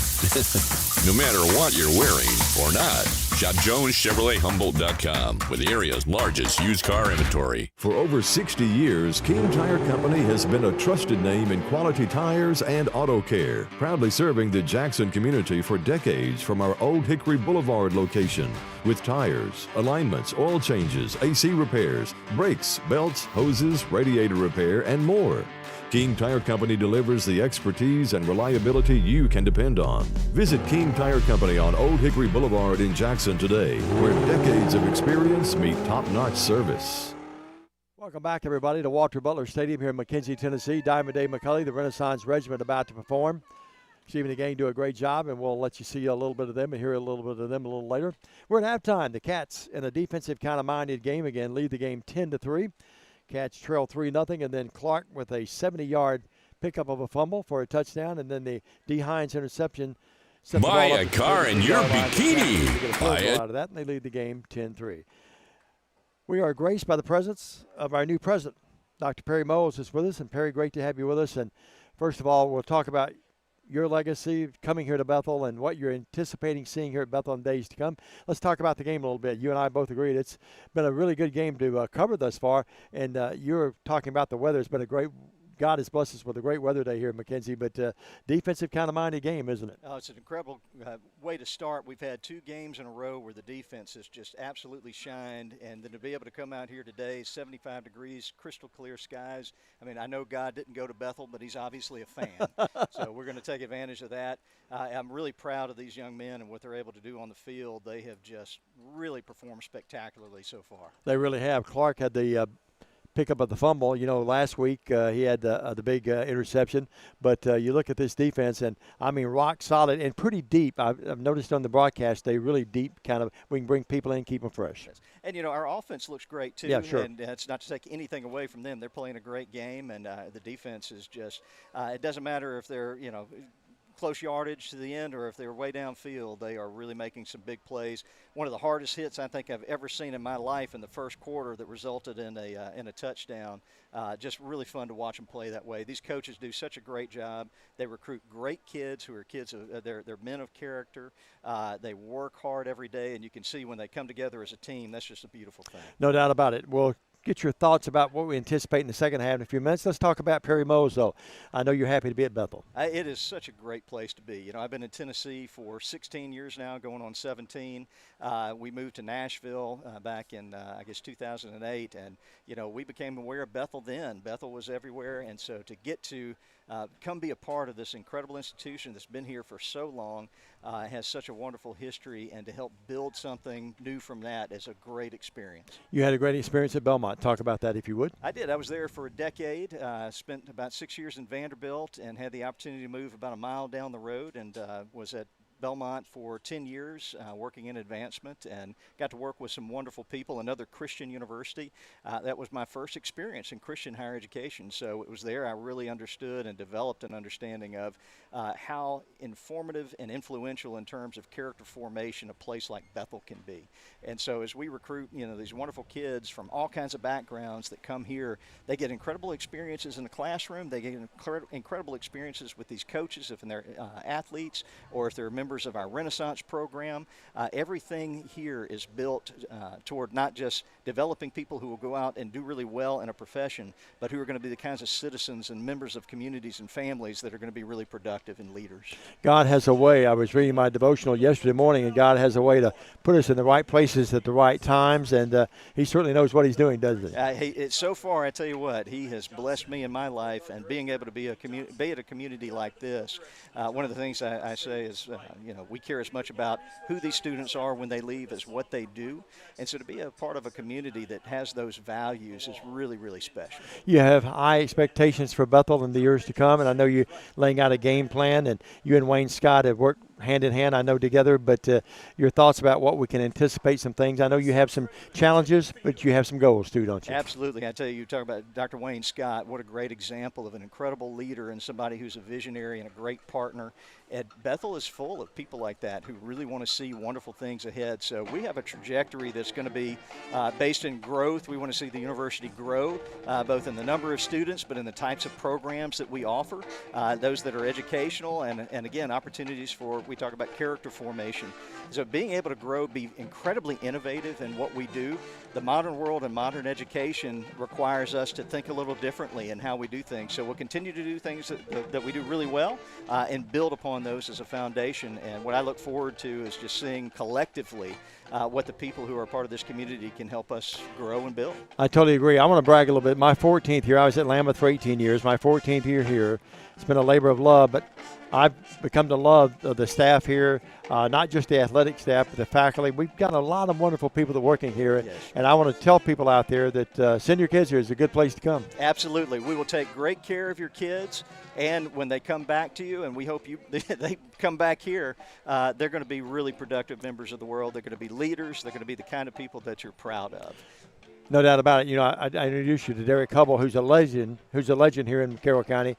no matter what you're wearing or not. Shop JonesChevroletHumboldt.com with the area's largest used car inventory. For over 60 years, King Tire Company has been a trusted name in quality tires and auto care, proudly serving the Jackson community for decades from our Old Hickory Boulevard location. With tires, alignments, oil changes, AC repairs, brakes, belts, hoses, radiator repair, and more. King Tire Company delivers the expertise and reliability you can depend on. Visit King Tire Company on Old Hickory Boulevard in Jackson today, where decades of experience meet top-notch service. Welcome back, everybody, to Walter Butler Stadium here in McKenzie, Tennessee. Diamond Dave McCulley, the Renaissance Regiment, about to perform. Steve and the gang do a great job, and we'll let you see a little bit of them and hear a little bit of them a little later. We're at halftime. The Cats, in a defensive kind of minded game again, lead the game 10-3. Cats trail 3-0, and then Clark with a 70-yard pickup of a fumble for a touchdown, and then the D. Hines interception. Buy a car in your bikini. Buy it. Out of that, and they lead the game 10-3. We are graced by the presence of our new president. Dr. Perry Moles is with us, and Perry, great to have you with us. And first of all, we'll talk about your legacy coming here to Bethel and what you're anticipating seeing here at Bethel in days to come. Let's talk about the game a little bit. You and I both agreed it's been a really good game to cover thus far, and you're talking about the weather. It's been a great – God has blessed us with a great weather day here in McKenzie, but defensive kind of minded game, isn't it? It's an incredible way to start. We've had 2 games in a row where the defense has just absolutely shined, and then to be able to come out here today, 75 degrees, crystal clear skies. I mean, I know God didn't go to Bethel, but he's obviously a fan, so we're going to take advantage of that. I'm really proud of these young men and what they're able to do on the field. They have just really performed spectacularly so far. They really have. Clark had the pickup of the fumble. You know, last week he had the big interception. But you look at this defense, and, I mean, rock solid and pretty deep. I've noticed on the broadcast they really deep kind of – we can bring people in, keep them fresh. And, you know, our offense looks great, too. Yeah, sure. And it's not to take anything away from them. They're playing a great game, and the defense is just it doesn't matter if they're, you know, close yardage to the end or if they're way downfield, they are really making some big plays. One of the hardest hits I think I've ever seen in my life in the first quarter that resulted in a touchdown. Just really fun to watch them play that way. These coaches do such a great job. They recruit great kids who are kids they're men of character. They work hard every day, and you can see when they come together as a team, that's just a beautiful thing. No doubt about it. Well, get your thoughts about what we anticipate in the second half in a few minutes. Let's talk about Perry Mose, though. I know you're happy to be at Bethel. It is such a great place to be. You know, I've been in Tennessee for 16 years now, going on 17. We moved to Nashville back in, I guess, 2008, and, you know, we became aware of Bethel then. Bethel was everywhere, and so to get to come be a part of this incredible institution that's been here for so long, has such a wonderful history, and to help build something new from that is a great experience. You had a great experience at Belmont. Talk about that if you would. I did. I was there for a decade, spent about 6 years in Vanderbilt, and had the opportunity to move about a mile down the road, and was at Belmont for 10 years, working in advancement, and got to work with some wonderful people. Another Christian university. That was my first experience in Christian higher education. So it was there I really understood and developed an understanding of how informative and influential in terms of character formation a place like Bethel can be. And so as we recruit, you know, these wonderful kids from all kinds of backgrounds that come here, they get incredible experiences in the classroom. They get incredible experiences with these coaches if they're athletes or if they're members of our Renaissance program. Everything here is built toward not just developing people who will go out and do really well in a profession, but who are going to be the kinds of citizens and members of communities and families that are going to be really productive and leaders. God has a way. I was reading my devotional yesterday morning, and God has a way to put us in the right places at the right times, and he certainly knows what he's doing, doesn't he? So far, I tell you what, he has blessed me in my life, and being able to be at a community like this. One of the things I say is, you know, we care as much about who these students are when they leave as what they do. And so to be a part of a community that has those values is really, really special. You have high expectations for Bethel in the years to come, and I know you're laying out a game plan, and you and Wayne Scott have worked hand in hand, I know, together, but your thoughts about what we can anticipate some things. I know you have some challenges, but you have some goals too, don't you? Absolutely. I tell you talk about Dr. Wayne Scott, what a great example of an incredible leader and somebody who's a visionary and a great partner. And Bethel is full of people like that who really want to see wonderful things ahead. So we have a trajectory that's going to be based in growth. We want to see the university grow, both in the number of students, but in the types of programs that we offer, those that are educational, and again, opportunities for, we talk about character formation. So being able to grow, be incredibly innovative in what we do. The modern world and modern education requires us to think a little differently in how we do things. So we'll continue to do things that we do really well and build upon those as a foundation. And what I look forward to is just seeing collectively what the people who are part of this community can help us grow and build. I totally agree. I want to brag a little bit. My 14th year, I was at Lambeth for 18 years. My 14th year here. It's been a labor of love, but I've become to love the staff here, not just the athletic staff, but the faculty. We've got a lot of wonderful people that are working here, yes. And I want to tell people out there that send your kids here. It's a good place to come. Absolutely. We will take great care of your kids, and when they come back to you, and we hope they come back here, they're going to be really productive members of the world. They're going to be leaders. They're going to be the kind of people that you're proud of. No doubt about it. You know, I introduced you to Derek Hubble, who's a legend here in Carroll County.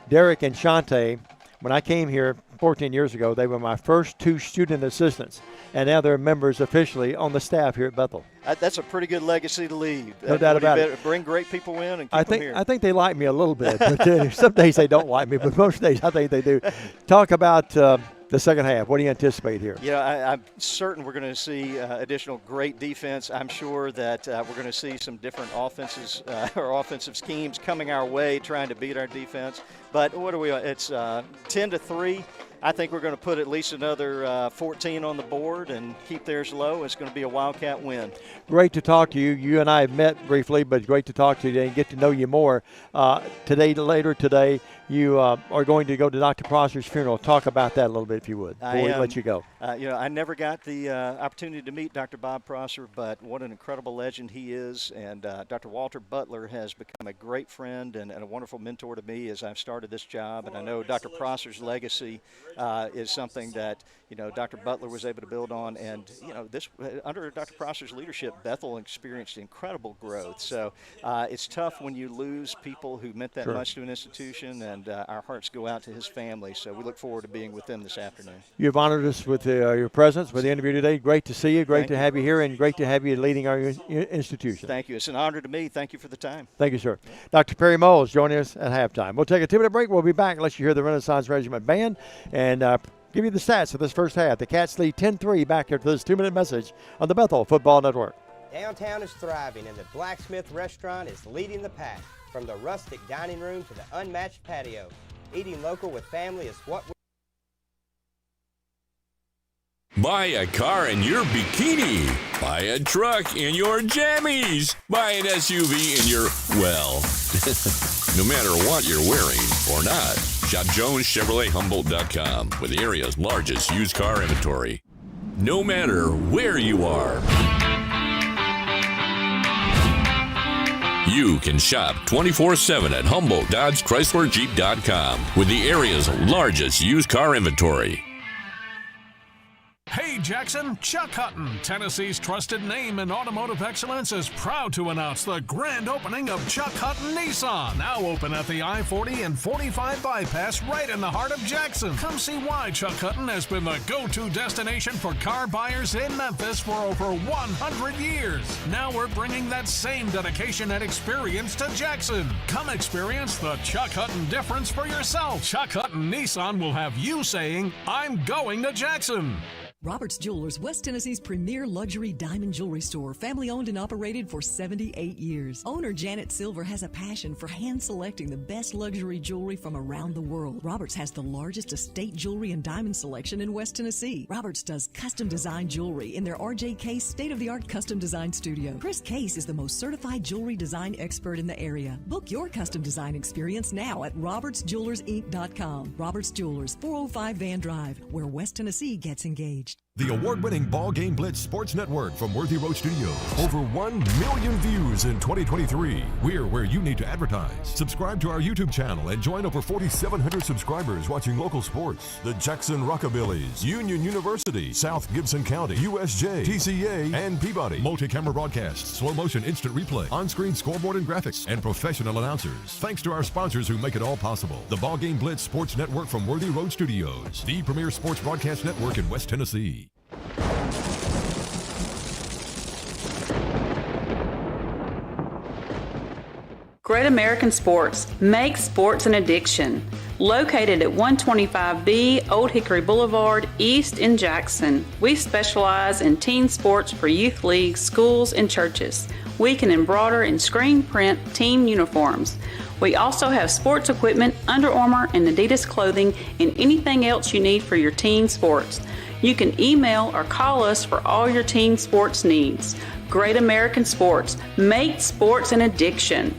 Derek and Shante, when I came here 14 years ago, they were my first two student assistants, and now they're members officially on the staff here at Bethel. That's a pretty good legacy to leave. No doubt about it. Bring great people in and keep them here. I think they like me a little bit, but some days they don't like me, but most days I think they do. Talk about the second half. What do you anticipate here? Yeah, I'm certain we're going to see additional great defense. I'm sure that we're going to see some different offenses or offensive schemes coming our way trying to beat our defense. But what are we? It's 10-3. I think we're going to put at least another 14 on the board and keep theirs low. It's going to be a Wildcat win. Great to talk to you. You and I have met briefly, but great to talk to you and get to know you more. Later today, you are going to go to Dr. Prosser's funeral. Talk about that a little bit, if you would, before we let you go. I never got the opportunity to meet Dr. Bob Prosser, but what an incredible legend he is. And Dr. Walter Butler has become a great friend and a wonderful mentor to me as I've started this job. And I know Dr. Prosser's legacy is something that, Dr. Butler was able to build on. And, under Dr. Prosser's leadership, Bethel experienced incredible growth. So it's tough when you lose people who meant that much to an institution, and our hearts go out to his family. So we look forward to being with them this afternoon. You've honored us with your presence, with the interview today. Great to see you. Great to have you here, and great to have you leading our institution. Thank you. It's an honor to me. Thank you for the time. Thank you, sir. Dr. Perry Moles joining us at halftime. We'll take a 2-minute break. We'll be back unless you hear the Renaissance Regiment Band, and give you the stats of this first half. The Cats lead 10-3 back after this 2-minute message on the Bethel Football Network. Downtown is thriving, and the Blacksmith Restaurant is leading the pack. From the rustic dining room to the unmatched patio, eating local with family is what we Buy a car in your bikini. Buy a truck in your jammies. Buy an SUV in your, well, no matter what you're wearing or not. Shop JonesChevroletHumboldt.com with the area's largest used car inventory. No matter where you are, you can shop 24/7 at HumboldtDodgeChryslerJeep.com with the area's largest used car inventory. Hey Jackson, Chuck Hutton, Tennessee's trusted name in automotive excellence, is proud to announce the grand opening of Chuck Hutton Nissan, now open at the I-40 and 45 bypass right in the heart of Jackson. Come see why Chuck Hutton has been the go-to destination for car buyers in Memphis for over 100 years. Now we're bringing that same dedication and experience to Jackson. Come experience the Chuck Hutton difference for yourself. Chuck Hutton Nissan will have you saying, I'm going to Jackson. Roberts Jewelers, West Tennessee's premier luxury diamond jewelry store, family owned and operated for 78 years. Owner Janet Silver has a passion for hand selecting the best luxury jewelry from around the world. Roberts has the largest estate jewelry and diamond selection in West Tennessee. Roberts does custom design jewelry in their RJ Case state-of-the-art custom design studio. Chris Case is the most certified jewelry design expert in the area. Book your custom design experience now at RobertsJewelersinc.com. Roberts Jewelers, 405 Van Drive, where West Tennessee gets engaged. The award-winning BallGame Blitz Sports Network from Worthy Road Studios. Over 1 million views in 2023. We're where you need to advertise. Subscribe to our YouTube channel and join over 4,700 subscribers watching local sports. The Jackson Rockabillys, Union University, South Gibson County, USJ, TCA, and Peabody. Multi-camera broadcasts, slow motion instant replay, on-screen scoreboard and graphics, and professional announcers. Thanks to our sponsors who make it all possible. The BallGame Blitz Sports Network from Worthy Road Studios. The premier sports broadcast network in West Tennessee. Great American Sports. Make sports an addiction. Located at 125B Old Hickory Boulevard, East in Jackson. We specialize in teen sports for youth leagues, schools, and churches. We can embroider and screen print team uniforms. We also have sports equipment, Under Armour, and Adidas clothing, and anything else you need for your teen sports. You can email or call us for all your teen sports needs. Great American Sports. Make sports an addiction.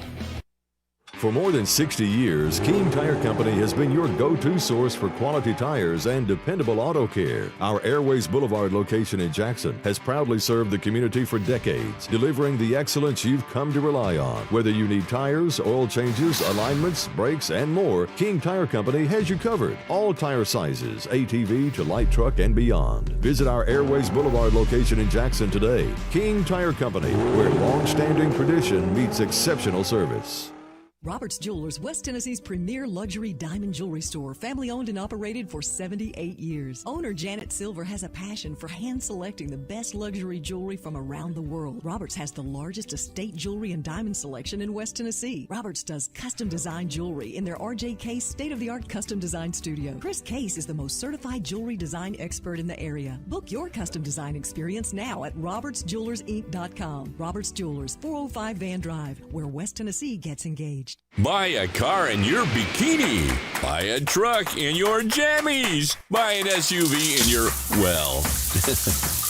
For more than 60 years, King Tire Company has been your go-to source for quality tires and dependable auto care. Our Airways Boulevard location in Jackson has proudly served the community for decades, delivering the excellence you've come to rely on. Whether you need tires, oil changes, alignments, brakes, and more, King Tire Company has you covered. All tire sizes, ATV to light truck and beyond. Visit our Airways Boulevard location in Jackson today. King Tire Company, where long-standing tradition meets exceptional service. Roberts Jewelers, West Tennessee's premier luxury diamond jewelry store, family owned and operated for 78 years. Owner Janet Silver has a passion for hand selecting the best luxury jewelry from around the world. Roberts has the largest estate jewelry and diamond selection in West Tennessee. Roberts does custom design jewelry in their RJ Case state-of-the-art custom design studio. Chris Case is the most certified jewelry design expert in the area. Book your custom design experience now at RobertsJewelersinc.com. Roberts Jewelers, 405 Van Drive, where West Tennessee gets engaged. engaged. Buy a car in your bikini. Buy a truck in your jammies. Buy an SUV in your, well,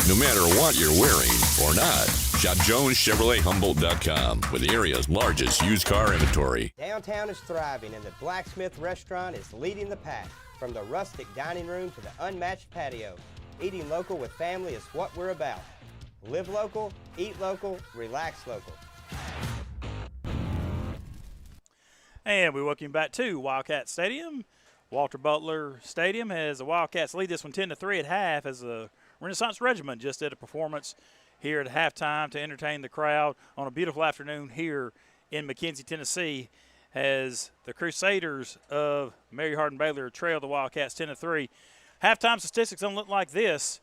no matter what you're wearing or not. Shop JonesChevroletHumboldt.com with the area's largest used car inventory. Downtown is thriving and the Blacksmith Restaurant is leading the pack. From the rustic dining room to the unmatched patio, eating local with family is what we're about. Live local, eat local, relax local. And we welcome you back to Wildcat Stadium. Walter Butler Stadium has the Wildcats lead this one 10-3 at half as the Renaissance Regiment just did a performance here at halftime to entertain the crowd on a beautiful afternoon here in McKenzie, Tennessee, as the Crusaders of Mary Hardin-Baylor trail the Wildcats 10-3. Halftime statistics don't look like this.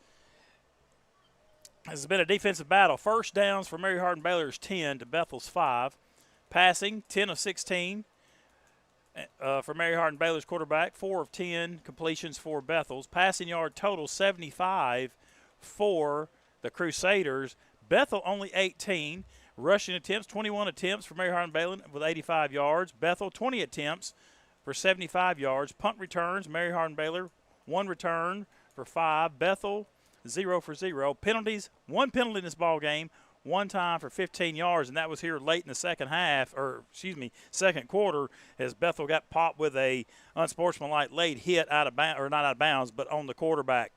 This has been a defensive battle. First downs for Mary Hardin-Baylor's 10 to Bethel's 5. Passing, 10 of 16 for Mary Hardin-Baylor's quarterback, 4 of 10 completions for Bethel's. Passing yard total, 75 for the Crusaders. Bethel only 18. Rushing attempts, 21 attempts for Mary Hardin-Baylor with 85 yards. Bethel, 20 attempts for 75 yards. Punt returns, Mary Hardin-Baylor, 1 return for 5. Bethel, 0 for 0. Penalties, 1 penalty in this ball game, 1 time for 15 yards, and that was here late in the second quarter, as Bethel got popped with a unsportsmanlike late hit out of bounds, or not out of bounds, but on the quarterback.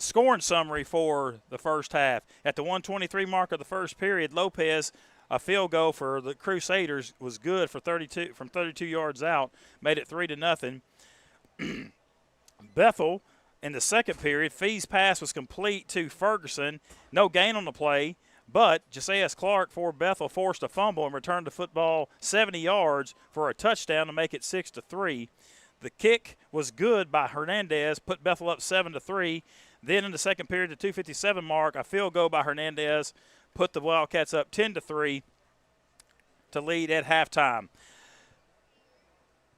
Scoring summary for the first half. At the 1:23 mark of the first period, Lopez, a field goal for the Crusaders, was good for 32 from 32 yards out, made it 3-0. Bethel, in the second period, Fee's pass was complete to Ferguson. No gain on the play, but Josias Clark for Bethel forced a fumble and returned the football 70 yards for a touchdown to make it 6-3. The kick was good by Hernandez, put Bethel up 7-3. Then in the second period, the 2:57 mark, a field goal by Hernandez put the Wildcats up 10-3 to lead at halftime.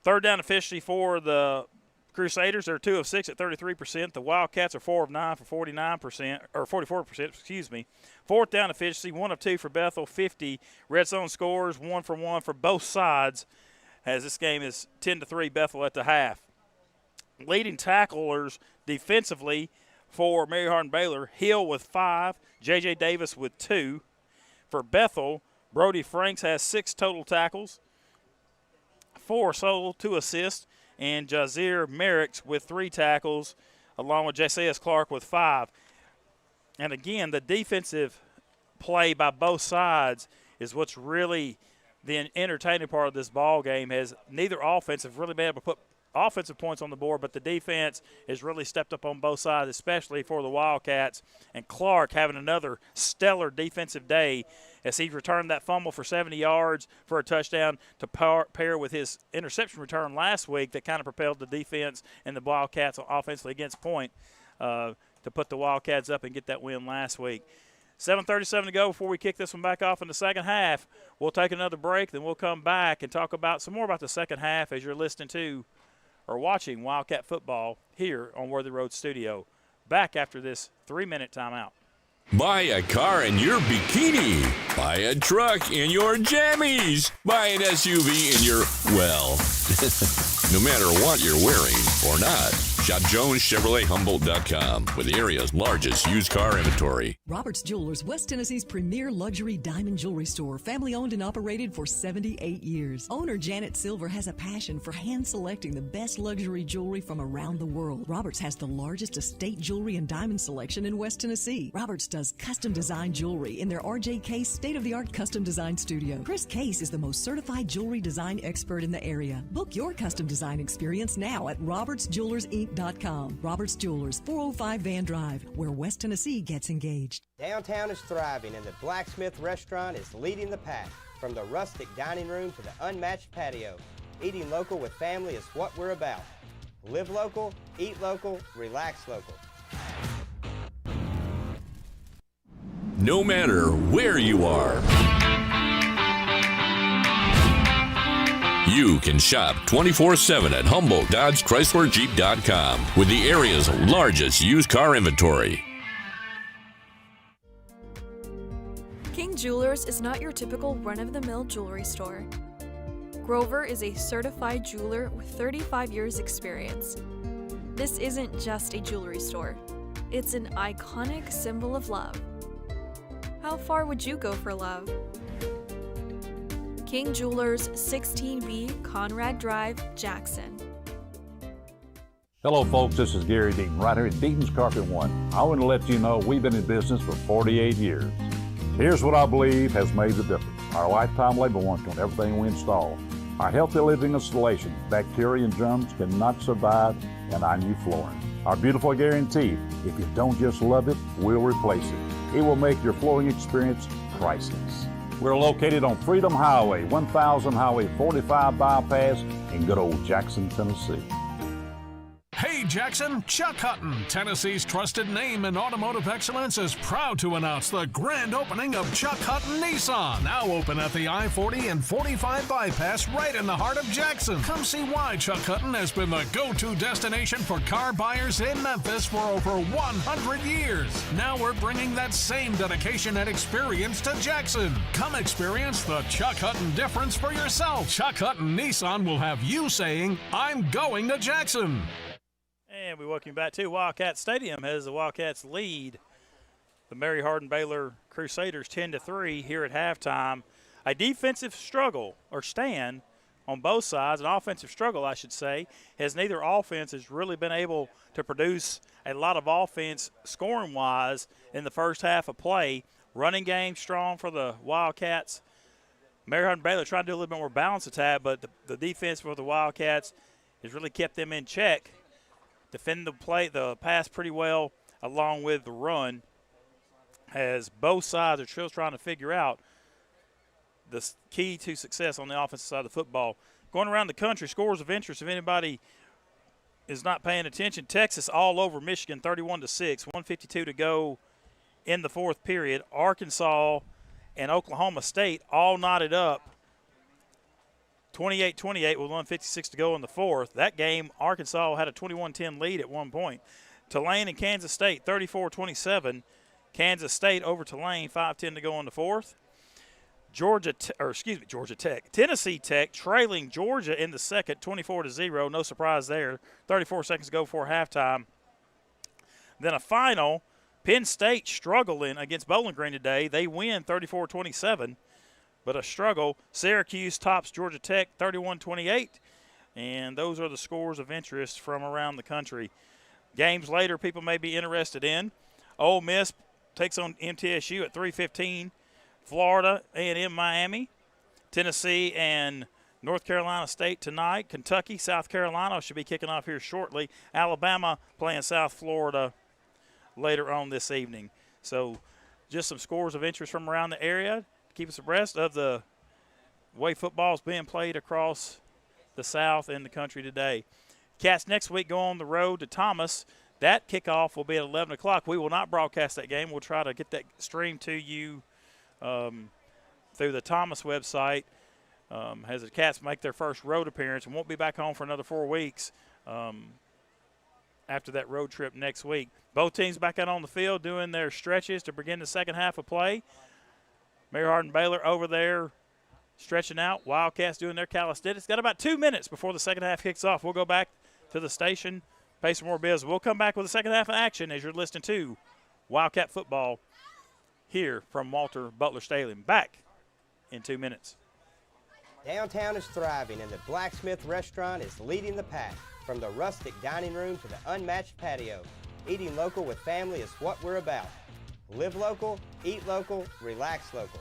Third down efficiency for the Crusaders, they're 2 of 6 at 33%. The Wildcats are 4 of 9 for 49%, or 44%, excuse me. Fourth down efficiency, 1 of 2 for Bethel, 50. Red zone scores, 1 for 1 for both sides, as this game is 10-3 Bethel at the half. Leading tacklers defensively for Mary Hardin-Baylor, Hill with 5, J.J. Davis with 2. For Bethel, Brody Franks has 6 total tackles, 4 solo, 2 assists, and Jazir Merrick's with 3 tackles, along with Josias Clark with 5. And again, the defensive play by both sides is what's really the entertaining part of this ball game, as neither offense have really been able to put offensive points on the board, but the defense has really stepped up on both sides, especially for the Wildcats. And Clark having another stellar defensive day as he returned that fumble for 70 yards for a touchdown to pair with his interception return last week that kind of propelled the defense and the Wildcats offensively against point to put the Wildcats up and get that win last week. 7:37 to go before we kick this one back off in the second half. We'll take another break, then we'll come back and talk about some more about the second half as you're listening to or watching Wildcat football here on Worthy Road Studio. Back after this 3-minute timeout. Buy a car in your bikini. Buy a truck in your jammies. Buy an SUV in your, well, no matter what you're wearing or not. Shop JonesChevroletHumboldt.com with the area's largest used car inventory. Roberts Jewelers, West Tennessee's premier luxury diamond jewelry store, family owned and operated for 78 years. Owner Janet Silver has a passion for hand selecting the best luxury jewelry from around the world. Roberts has the largest estate jewelry and diamond selection in West Tennessee. Roberts does custom design jewelry in their RJ Case state-of-the-art custom design studio. Chris Case is the most certified jewelry design expert in the area. Book your custom design experience now at robertsjewellersinc.com. Roberts Jewelers, 405 Van Drive, where West Tennessee gets engaged. Downtown is thriving and the Blacksmith Restaurant is leading the pack. From the rustic dining room to the unmatched patio, eating local with family is what we're about. Live local, eat local, relax local. No matter where you are, you can shop 24/7 at HumboldtDodgeChryslerJeep.com with the area's largest used car inventory. King King Jewelers is not your typical run-of-the-mill jewelry store. Grover is a certified jeweler with 35 years experience. This isn't just a jewelry store. It's an iconic symbol of love. How far would you go for love? King Jewelers, 16B Conrad Drive, Jackson. Hello, folks. This is Gary Deaton, right here at Deaton's Carpet One. I want to let you know we've been in business for 48 years. Here's what I believe has made the difference. Our lifetime labor warranty on everything we install. Our healthy living installation, bacteria and germs cannot survive in our new flooring. Our beautiful guarantee, if you don't just love it, we'll replace it. It will make your flooring experience priceless. We're located on Freedom Highway, 1000 Highway 45 bypass in good old Jackson, Tennessee. Hey Jackson, Chuck Hutton, Tennessee's trusted name in automotive excellence, is proud to announce the grand opening of Chuck Hutton Nissan, now open at the I-40 and 45 bypass right in the heart of Jackson. Come see why Chuck Hutton has been the go-to destination for car buyers in Memphis for over 100 years. Now we're bringing that same dedication and experience to Jackson. Come experience the Chuck Hutton difference for yourself. Chuck Hutton Nissan will have you saying, I'm going to Jackson. And we welcome you back to Wildcat Stadium as the Wildcats lead the Mary Hardin-Baylor Crusaders 10-3 here at halftime. A defensive struggle, or stand, on both sides, an offensive struggle, I should say, as neither offense has really been able to produce a lot of offense scoring-wise in the first half of play. Running game strong for the Wildcats. Mary Hardin-Baylor trying to do a little bit more balanced attack, but the defense for the Wildcats has really kept them in check. Defend the pass pretty well along with the run, as both sides are still trying to figure out the key to success on the offensive side of the football. Going around the country, scores of interest, if anybody is not paying attention, Texas all over Michigan 31-6, 1:52 to go in the fourth period. Arkansas and Oklahoma State all knotted up 28-28 with 1:56 to go in the fourth. That game, Arkansas had a 21-10 lead at one point. Tulane and Kansas State, 34-27. Kansas State over Tulane, 5:10 to go in the fourth. Georgia Tech. Tennessee Tech trailing Georgia in the second, 24-0. No surprise there. 34 seconds to go before halftime. Then a final, Penn State struggling against Bowling Green today. They win 34-27. But a struggle. Syracuse tops Georgia Tech 31-28. And those are the scores of interest from around the country. Games later people may be interested in. Ole Miss takes on MTSU at 3:15. Florida A&M Miami. Tennessee and North Carolina State tonight. Kentucky, South Carolina should be kicking off here shortly. Alabama playing South Florida later on this evening. So just some scores of interest from around the area. Keep us abreast of the way football is being played across the South and the country today. Cats next week go on the road to Thomas. That kickoff will be at 11 o'clock. We will not broadcast that game. We'll try to get that streamed to you through the Thomas website as the Cats make their first road appearance and won't be back home for another 4 weeks after that road trip next week. Both teams back out on the field doing their stretches to begin the second half of play. Mary Hardin-Baylor over there stretching out. Wildcats doing their calisthenics. Got about 2 minutes before the second half kicks off. We'll go back to the station, pay some more bills. We'll come back with the second half of action as you're listening to Wildcat football here from Walter Butler Stadium. Back in 2 minutes. Downtown is thriving, and the Blacksmith Restaurant is leading the pack. From the rustic dining room to the unmatched patio, eating local with family is what we're about. Live local, eat local, relax local.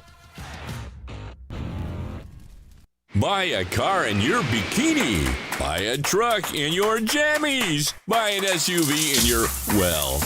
Buy a car in your bikini. Buy a truck in your jammies. Buy an SUV in your, well,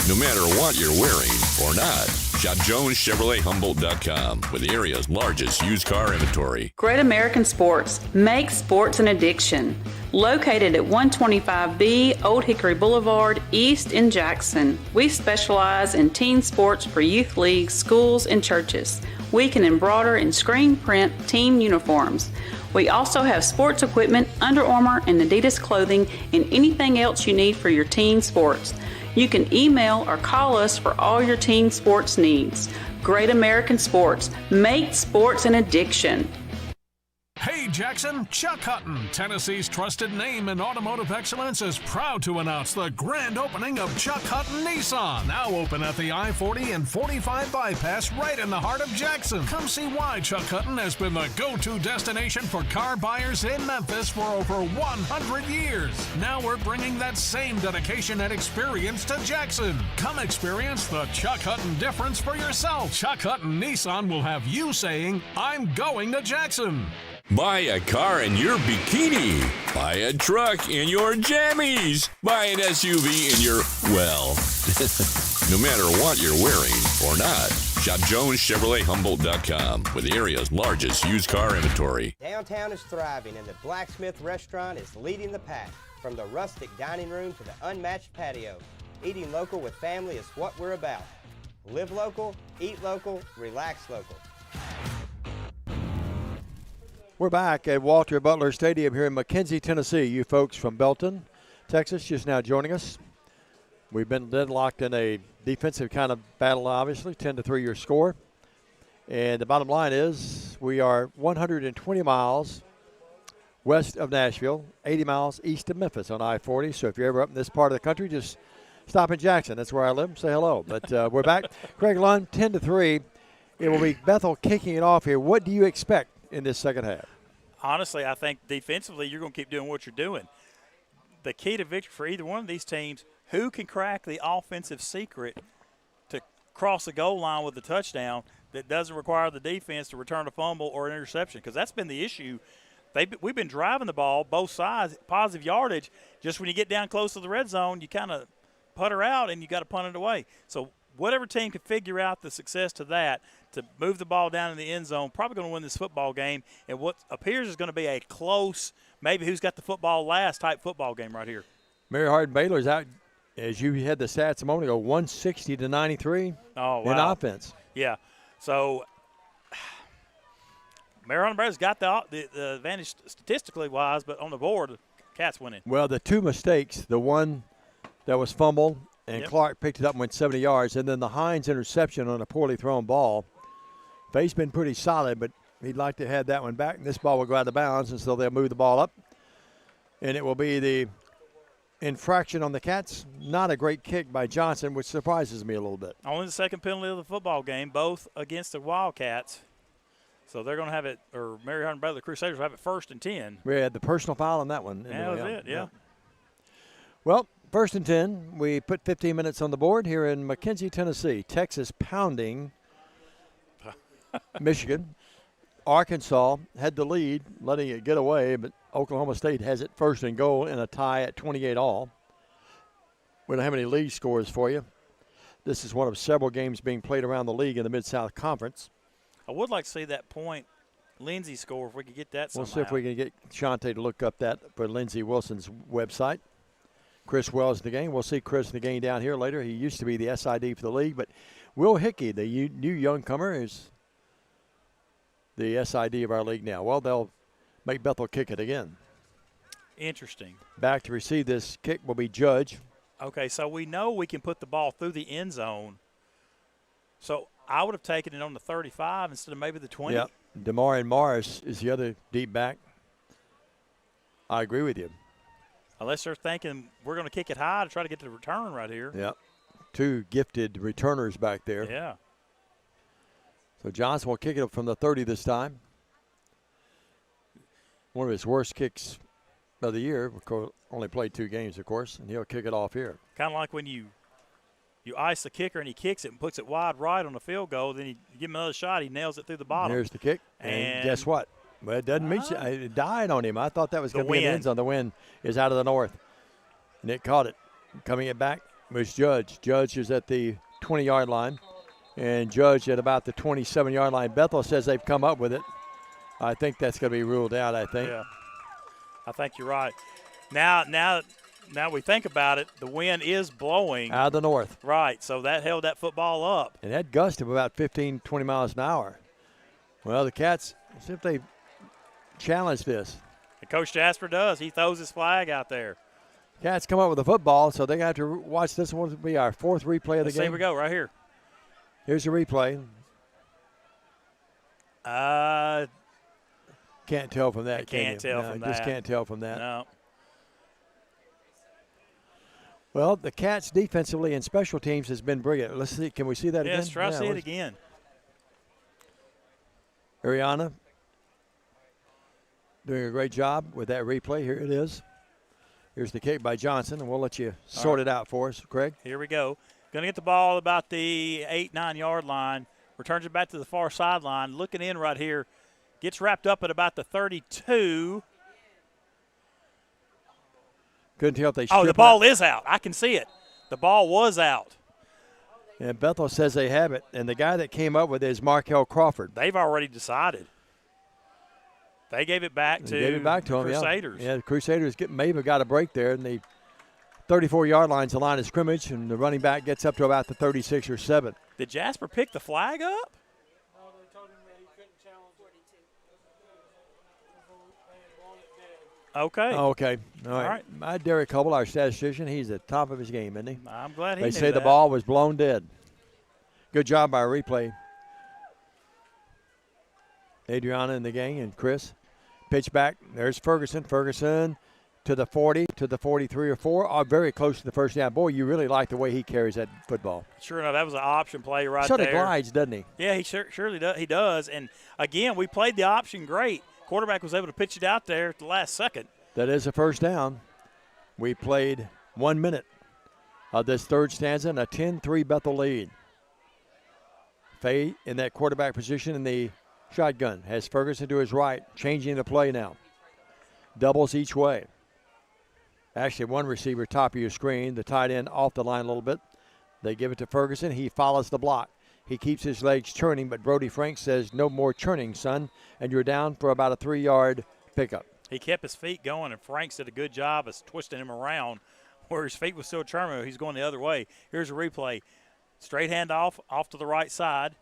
no matter what you're wearing or not. Shop JonesChevroletHumboldt.com with the area's largest used car inventory. Great American Sports. Make sports an addiction. Located at 125B Old Hickory Boulevard, East in Jackson. We specialize in teen sports for youth leagues, schools, and churches. We can embroider and screen print team uniforms. We also have sports equipment, Under Armour, and Adidas clothing, and anything else you need for your teen sports. You can email or call us for all your teen sports needs. Great American Sports. Make sports an addiction. Hey Jackson, Chuck Hutton, Tennessee's trusted name in automotive excellence, is proud to announce the grand opening of Chuck Hutton Nissan, now open at the I-40 and 45 bypass right in the heart of Jackson. Come see why Chuck Hutton has been the go-to destination for car buyers in Memphis for over 100 years. Now we're bringing that same dedication and experience to Jackson. Come experience the Chuck Hutton difference for yourself. Chuck Hutton Nissan will have you saying, "I'm going to Jackson." Buy a car in your bikini. Buy a truck in your jammies. Buy an SUV in your, well, no matter what you're wearing or not. Shop JonesChevroletHumboldt.com with the area's largest used car inventory. Downtown is thriving and the Blacksmith Restaurant is leading the pack. From the rustic dining room to the unmatched patio, eating local with family is what we're about. Live local, eat local, relax local. We're back at Walter Butler Stadium here in McKenzie, Tennessee. You folks from Belton, Texas, just now joining us. We've been deadlocked in a defensive kind of battle, obviously, 10-3 your score. And the bottom line is we are 120 miles west of Nashville, 80 miles east of Memphis on I-40. So if you're ever up in this part of the country, just stop in Jackson. That's where I live. Say hello. But we're back. Craig Lund, 10-3. It will be Bethel kicking it off here. What do you expect in this second half? Honestly, I think defensively you're going to keep doing what you're doing. The key to victory for either one of these teams, who can crack the offensive secret to cross the goal line with a touchdown that doesn't require the defense to return a fumble or an interception, because that's been the issue. We've been driving the ball, both sides, positive yardage. Just when you get down close to the red zone, you kind of putter out and you got to punt it away. So whatever team can figure out the success to that, to move the ball down in the end zone, probably going to win this football game. And what appears is going to be a close, maybe who's got the football last type football game right here. Mary Hardin-Baylor is out, as you had the stats a moment ago, 160-93 in offense. Yeah. So Mary Hardin-Baylor's got the advantage statistically wise, but on the board, the Cats winning. Well, the two mistakes, the one that was fumbled and Clark picked it up and went 70 yards, and then the Hines interception on a poorly thrown ball. Faye's been pretty solid, but he'd like to have that one back, and this ball will go out of bounds, and so they'll move the ball up. And it will be the infraction on the Cats. Not a great kick by Johnson, which surprises me a little bit. Only the second penalty of the football game, both against the Wildcats. So they're going to have it, or Mary Hardin-Baylor Crusaders will have it 1st and 10. We had the personal foul on that one. Yeah, that was it, yeah. Well, 1st and 10. We put 15 minutes on the board here in McKenzie, Tennessee. Texas pounding Michigan. Arkansas had the lead, letting it get away, but Oklahoma State has it 1st and goal in a tie at 28 all. We don't have any league scores for you. This is one of several games being played around the league in the Mid-South Conference. I would like to see that point Lindsay score if we could get that somehow. We'll see if we can get Shante to look up that for Lindsey Wilson's website. Chris Wells in the game. We'll see Chris in the game down here later. He used to be the SID for the league, but Will Hickey, the new young comer, is the SID of our league now. Well, they'll make Bethel kick it again. Interesting. Back to receive this kick will be Judge. Okay, so we know we can put the ball through the end zone. So I would have taken it on the 35 instead of maybe the 20. Yep. Demarion Morris is the other deep back. I agree with you. Unless they're thinking we're going to kick it high to try to get the return right here. Yep. Two gifted returners back there. Yeah. So Johnson will kick it up from the 30 this time. One of his worst kicks of the year. Only played 2 games, of course, and he'll kick it off here. Kind of like when you ice the kicker and he kicks it and puts it wide right on the field goal, then you give him another shot, he nails it through the bottom. Here's the kick, and guess what? Well, it doesn't meet you. It died on him. I thought that was going to be an end zone. The wind is out of the north. Nick caught it. Coming it back was Judge. Judge is at the 20-yard line, and Judge at about the 27-yard line. Bethel says they've come up with it. I think that's going to be ruled out, I think. Yeah, I think you're right. Now we think about it, the wind is blowing. Out of the north. Right, so that held that football up. And that gust of about 15, 20 miles an hour. Well, the Cats, see if they challenge this. And Coach Jasper does. He throws his flag out there. Cats come up with a football, so they're going to have to watch this one. Will be our fourth replay of the game. Here we go, right here. Here's the replay. Can't tell from that. Can't tell from that. Just can't tell from that. No. Well, the Cats defensively and special teams has been brilliant. Let's see. Can we see that again? Yes, try to see it again. Ariana doing a great job with that replay. Here it is. Here's the kick by Johnson, and we'll let you sort it out for us, Craig. Here we go. Going to get the ball about the 8-9 yard line. Returns it back to the far sideline. Looking in right here. Gets wrapped up at about the 32. Couldn't tell if they the ball is out. I can see it. The ball was out. And Bethel says they have it. And the guy that came up with it is Markel Crawford. They've already decided. They gave it back to the Crusaders. Yeah, the Crusaders maybe got a break there. And the 34-yard line's the line of scrimmage. And the running back gets up to about the 36 or 7. Did Jasper pick the flag up? No, they told him that he couldn't challenge 42. Okay. Okay. All right. My Derek Hubble, our statistician, he's at the top of his game, isn't he? I'm glad he They knew say the that. ball was blown dead. Good job by our replay. Adriana and the gang and Chris. Pitch back. There's Ferguson. Ferguson to the 40, to the 43 or 4. Very close to the first down. Boy, you really like the way he carries that football. Sure enough, that was an option play right Sort there. of glides, doesn't he? Yeah, he surely does. He does. And, again, we played the option great. Quarterback was able to pitch it out there at the last second. That is a first down. We played 1 minute of this third stanza and a 10-3 Bethel lead. Fay in that quarterback position in the shotgun. Has Ferguson to his right, changing the play now. Doubles each way. Actually, one receiver top of your screen, the tight end off the line a little bit. They give it to Ferguson. He follows the block. He keeps his legs churning, but Brody Frank says, no more churning, son, and you're down for about a 3-yard pickup. He kept his feet going, and Franks did a good job of twisting him around where his feet was still churning. He's going the other way. Here's a replay. Straight hand off to the right side.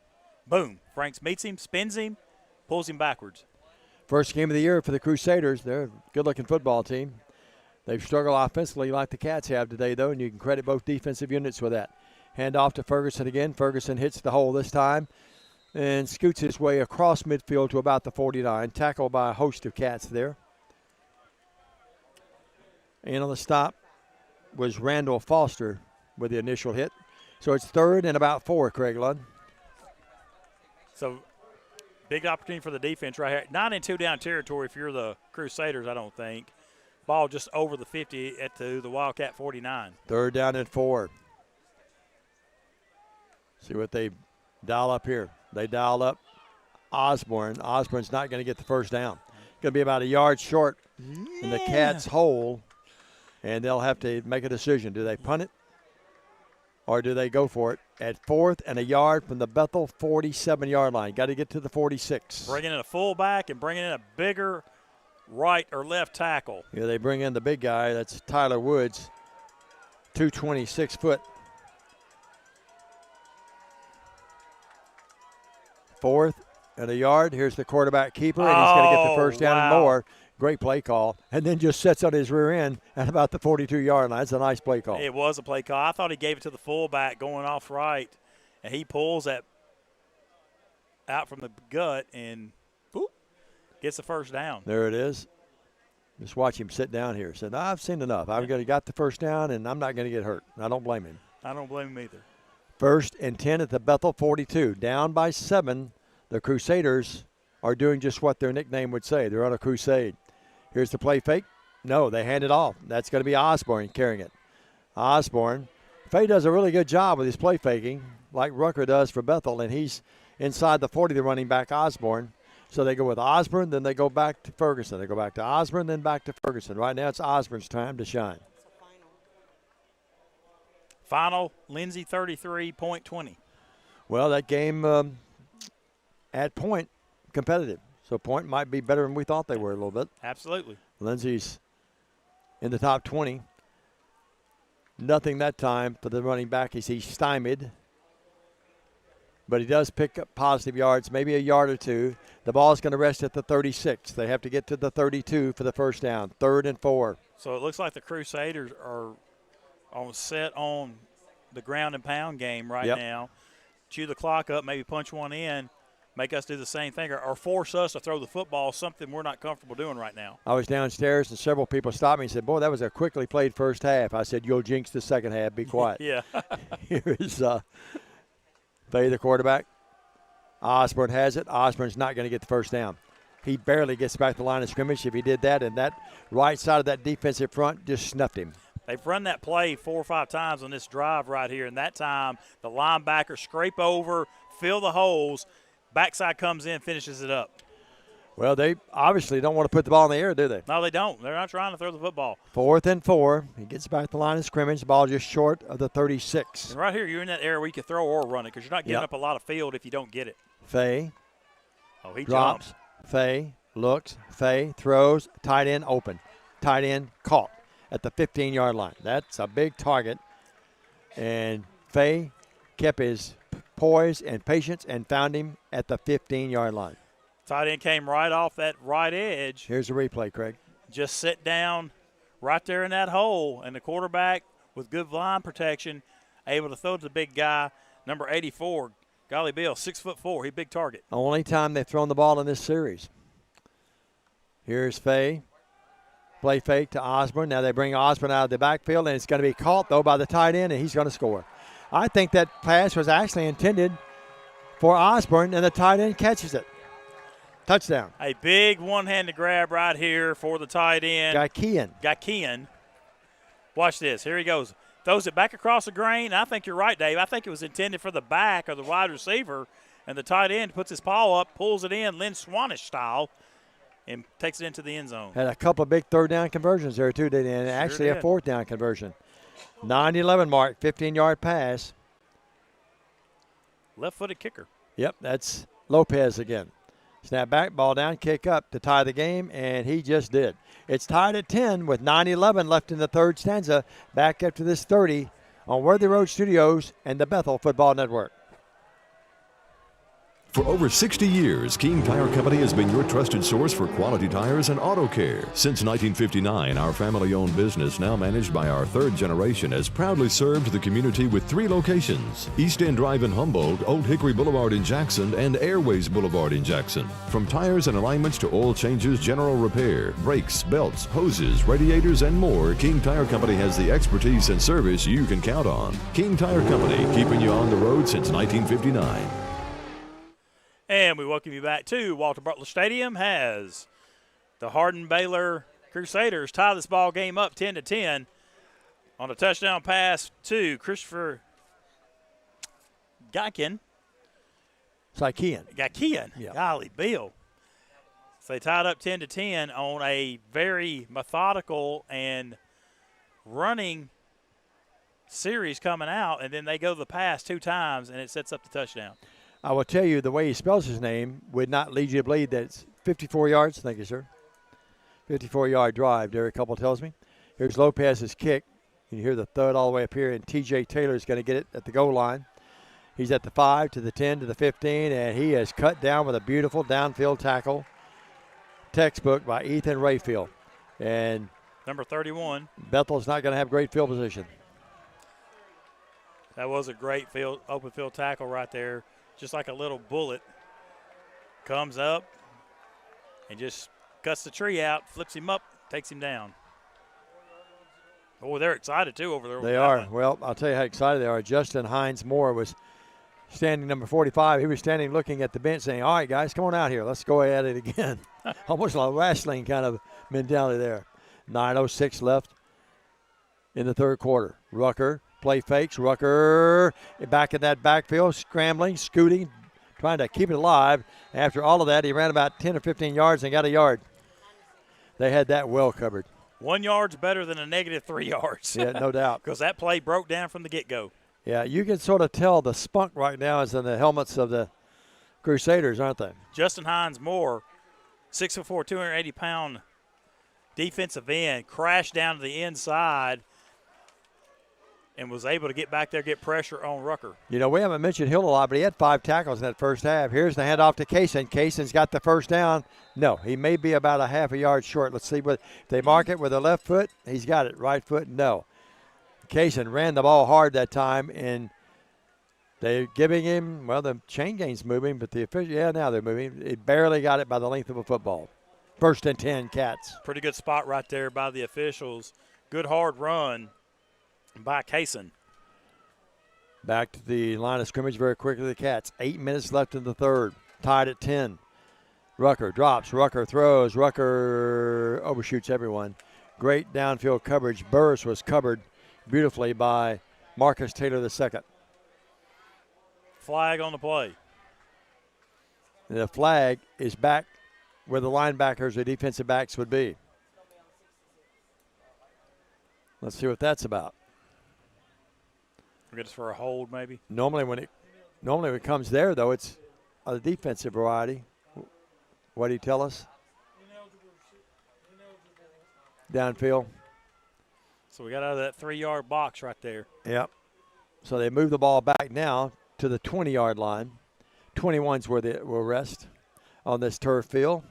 Boom. Franks meets him, spins him, pulls him backwards. First game of the year for the Crusaders. They're a good-looking football team. They've struggled offensively like the Cats have today, though, and you can credit both defensive units with that. Hand off to Ferguson again. Ferguson hits the hole this time and scoots his way across midfield to about the 49. Tackled by a host of Cats there. And on the stop was Randall Foster with the initial hit. So it's 3rd and about 4, Craig Lund. So big opportunity for the defense right here. Not in two-down territory if you're the Crusaders, I don't think. Ball just over the 50 at the Wildcat 49. 3rd down and 4. See what they dial up here. They dial up Osborne. Osborne's not going to get the first down. Going to be about a yard short in the Cats' hole, and they'll have to make a decision. Do they punt it or do they go for it at 4th and a yard from the Bethel 47-yard line? Got to get to the 46. Bringing in a fullback and bringing in a bigger right or left tackle. Yeah, they bring in the big guy. That's Tyler Woods, 226 foot. 4th and a yard. Here's the quarterback keeper, and he's going to get the first down and more. Great play call. And then just sets on his rear end at about the 42-yard line. That's a nice play call. It was a play call. I thought he gave it to the fullback going off right, and he pulls that out from the gut and boop, gets the first down. There it is. Just watch him sit down here. Said, I've seen enough. I've got the first down, and I'm not going to get hurt. I don't blame him. I don't blame him either. 1st and 10 at the Bethel 42. Down by 7. The Crusaders are doing just what their nickname would say. They're on a crusade. Here's the play fake. No, they hand it off. That's going to be Osborne carrying it. Osborne. Fay does a really good job with his play faking, like Rucker does for Bethel, and he's inside the 40, the running back Osborne. So they go with Osborne, then they go back to Ferguson. They go back to Osborne, then back to Ferguson. Right now it's Osborne's time to shine. Final, Lindsay 33, point 20. Well, that game at point, competitive. So point might be better than we thought they were a little bit. Absolutely. Lindsay's in the top 20. Nothing that time for the running back as he's stymied. But he does pick up positive yards, maybe a yard or two. The ball is going to rest at the 36. They have to get to the 32 for the first down. 3rd and 4. So it looks like the Crusaders are set on the ground and pound game right now. Chew the clock up, maybe punch one in, make us do the same thing, or force us to throw the football, something we're not comfortable doing right now. I was downstairs, and several people stopped me and said, boy, that was a quickly played first half. I said, you'll jinx the second half. Be quiet. Yeah. Here's Fay, the quarterback. Osborne has it. Osborne's not going to get the first down. He barely gets back to the line of scrimmage. If he did that, and that right side of that defensive front just snuffed him. They've run that play 4 or 5 times on this drive right here, and that time the linebacker scrape over, fill the holes, backside comes in, finishes it up. Well, they obviously don't want to put the ball in the air, do they? No, they don't. They're not trying to throw the football. 4th and 4. He gets back to the line of scrimmage. The ball just short of the 36. And right here, you're in that area where you can throw or run it because you're not giving up a lot of field if you don't get it. Fay. Oh, he drops. jumps. Fay looks. Fay throws. Tight end open. Tight end caught at the 15-yard line. That's a big target. And Fay kept his poise and patience and found him at the 15-yard line. Tight end came right off that right edge. Here's a replay, Craig. Just sit down right there in that hole, and the quarterback with good line protection able to throw to the big guy, number 84, Golly Bill, 6'4". He's a big target. Only time they've thrown the ball in this series. Here's Fay. Play fake to Osborne. Now they bring Osborne out of the backfield, and it's going to be caught, though, by the tight end, and he's going to score. I think that pass was actually intended for Osborne, and the tight end catches it. Touchdown. A big one-handed grab right here for the tight end. Gakian. Watch this. Here he goes. Throws it back across the grain. I think you're right, Dave. I think it was intended for the back or the wide receiver, and the tight end puts his paw up, pulls it in, Lynn Swanish style, and takes it into the end zone. Had a couple of big third-down conversions there, too, didn't he? And actually a fourth-down conversion. 9-11 mark, 15-yard pass. Left-footed kicker. Yep, that's Lopez again. Snap back, ball down, kick up to tie the game, and he just did. It's tied at 10 with 9-11 left in the third stanza. Back after this 30 on Worthy Road Studios and the Bethel Football Network. For over 60 years, King Tire Company has been your trusted source for quality tires and auto care. Since 1959, our family-owned business, now managed by our third generation, has proudly served the community with 3 locations: East End Drive in Humboldt, Old Hickory Boulevard in Jackson, and Airways Boulevard in Jackson. From tires and alignments to oil changes, general repair, brakes, belts, hoses, radiators, and more, King Tire Company has the expertise and service you can count on. King Tire Company, keeping you on the road since 1959. And we welcome you back to Walter Butler Stadium as the Hardin-Baylor Crusaders tie this ball game up 10-10 on a touchdown pass to Christopher Gakian. Yeah. Golly, Bill. So they tied up 10-10 on a very methodical and running series coming out, and then they go to the pass 2 times, and it sets up the touchdown. I will tell you, the way he spells his name would not lead you to believe that it's 54 yards. Thank you, sir. 54-yard drive, Derek Couple tells me. Here's Lopez's kick. You hear the thud all the way up here, and T.J. Taylor is going to get it at the goal line. He's at the 5 to the 10 to the 15, and he is cut down with a beautiful downfield tackle. Textbook by Ethan Rayfield. And number 31. Bethel's not going to have great field position. That was a great open field tackle right there. Just like a little bullet, comes up and just cuts the tree out, flips him up, takes him down. Oh, they're excited, too, over there. They are. Well, I'll tell you how excited they are. Justin Hines Moore was standing number 45. He was standing looking at the bench saying, all right, guys, come on out here. Let's go at it again. Almost like a wrestling kind of mentality there. 9:06 left in the third quarter. Rucker. Play fakes. Rucker back in that backfield, scrambling, scooting, trying to keep it alive. After all of that, he ran about 10 or 15 yards and got a yard. They had that well covered. 1 yard's better than a negative 3 yards. Yeah, no doubt. Because that play broke down from the get-go. Yeah, you can sort of tell the spunk right now is in the helmets of the Crusaders, aren't they? Justin Hines Moore, 6'4", 280-pound defensive end, crashed down to the inside and was able to get back there, get pressure on Rucker. You know, we haven't mentioned Hill a lot, but he had 5 tackles in that first half. Here's the handoff to Kaysen. Kaysen's got the first down. No, he may be about a half a yard short. Let's see what they mark it with the left foot. He's got it. Right foot, no. Kaysen ran the ball hard that time, and they're giving him, well, the chain game's moving, but the official, yeah, now they're moving. He barely got it by the length of a football. 1st and 10, Cats. Pretty good spot right there by the officials. Good hard run by Kaysen. Back to the line of scrimmage very quickly, the Cats. 8 minutes left in the third. Tied at 10. Rucker drops. Rucker throws. Rucker overshoots everyone. Great downfield coverage. Burris was covered beautifully by Marcus Taylor II. Flag on the play. And the flag is back where the linebackers or defensive backs would be. Let's see what that's about. I guess for a hold, maybe. Normally when it comes there, though, it's a defensive variety. What do you tell us? Downfield. So we got out of that 3-yard box right there. Yep. So they move the ball back now to the 20-yard line. 21's where they will rest on this turf field.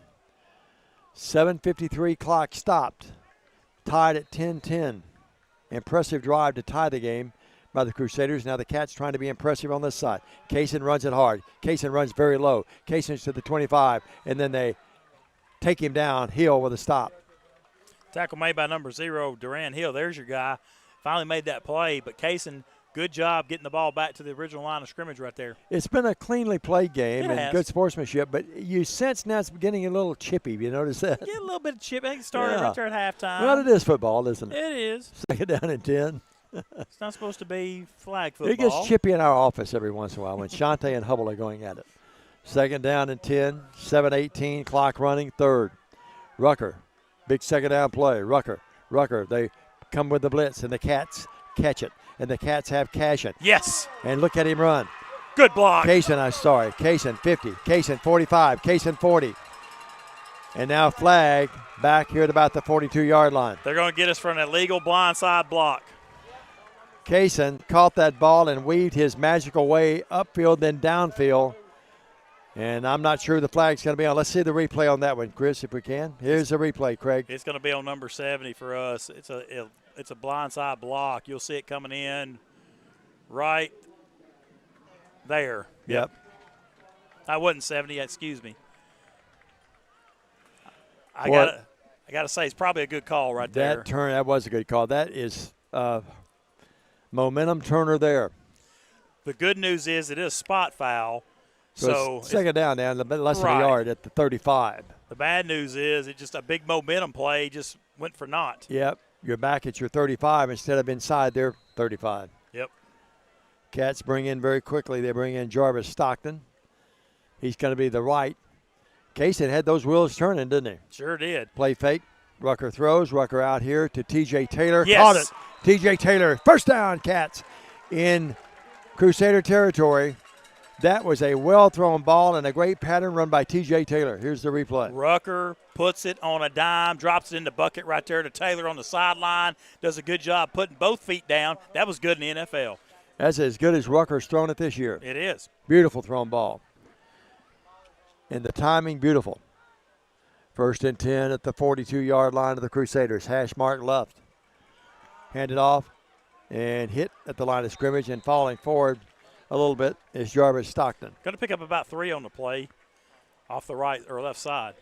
7:53 clock stopped. Tied at 10-10. Impressive drive to tie the game by the Crusaders. Now the Cats trying to be impressive on this side. Kaysen runs it hard. Kaysen runs very low. Kaysen's to the 25, and then they take him down. Hill with a stop. Tackle made by number 0, Duran Hill. There's your guy. Finally made that play, but Kaysen, good job getting the ball back to the original line of scrimmage right there. It's been a cleanly played game It and has. good sportsmanship, but you sense now it's getting a little chippy. You notice that? Get a little bit of chip. It started right there at halftime. Well, it is football, isn't it? It is. 2nd down and 10. It's not supposed to be flag football. It gets chippy in our office every once in a while when Shante and Hubble are going at it. 2nd down and 10, 7:18, clock running, 3rd. Rucker, big 2nd down play. Rucker, they come with the blitz, and the Cats catch it. And the Cats have Cashin. Yes. And look at him run. Good block. Kaysen 50, Kaysen 45, Kaysen 40. And now flag back here at about the 42-yard line. They're going to get us for an illegal blindside block. Kaysen caught that ball and weaved his magical way upfield, then downfield. And I'm not sure the flag's going to be on. Let's see the replay on that one, Chris, if we can. Here's the replay, Craig. It's going to be on number 70 for us. It's a blindside block. You'll see it coming in right there. Yep. I wasn't 70. Excuse me. I got to say it's probably a good call right there. That was a good call. That is momentum turner there. The good news is it is a spot foul. So it's 2nd down, less than a yard at the 35. The bad news is it just a big momentum play just went for naught. Yep. You're back at your 35 instead of inside their 35. Yep. Cats bring in very quickly. They bring in Jarvis Stockton. He's going to be the right. Kaysen had those wheels turning, didn't he? Sure did. Play fake. Rucker throws. Rucker out here to T.J. Taylor. Yes. Caught it. T.J. Taylor. First down, Cats in Crusader territory. That was a well-thrown ball and a great pattern run by T.J. Taylor. Here's the replay. Rucker puts it on a dime, drops it in the bucket right there to Taylor on the sideline. Does a good job putting both feet down. That was good in the NFL. That's as good as Rucker's thrown it this year. It is. Beautiful thrown ball. And the timing, beautiful. 1st and 10 at the 42-yard line of the Crusaders. Hash mark left. Handed off and hit at the line of scrimmage, and falling forward a little bit is Jarvis Stockton. Going to pick up about 3 on the play off the right or left side.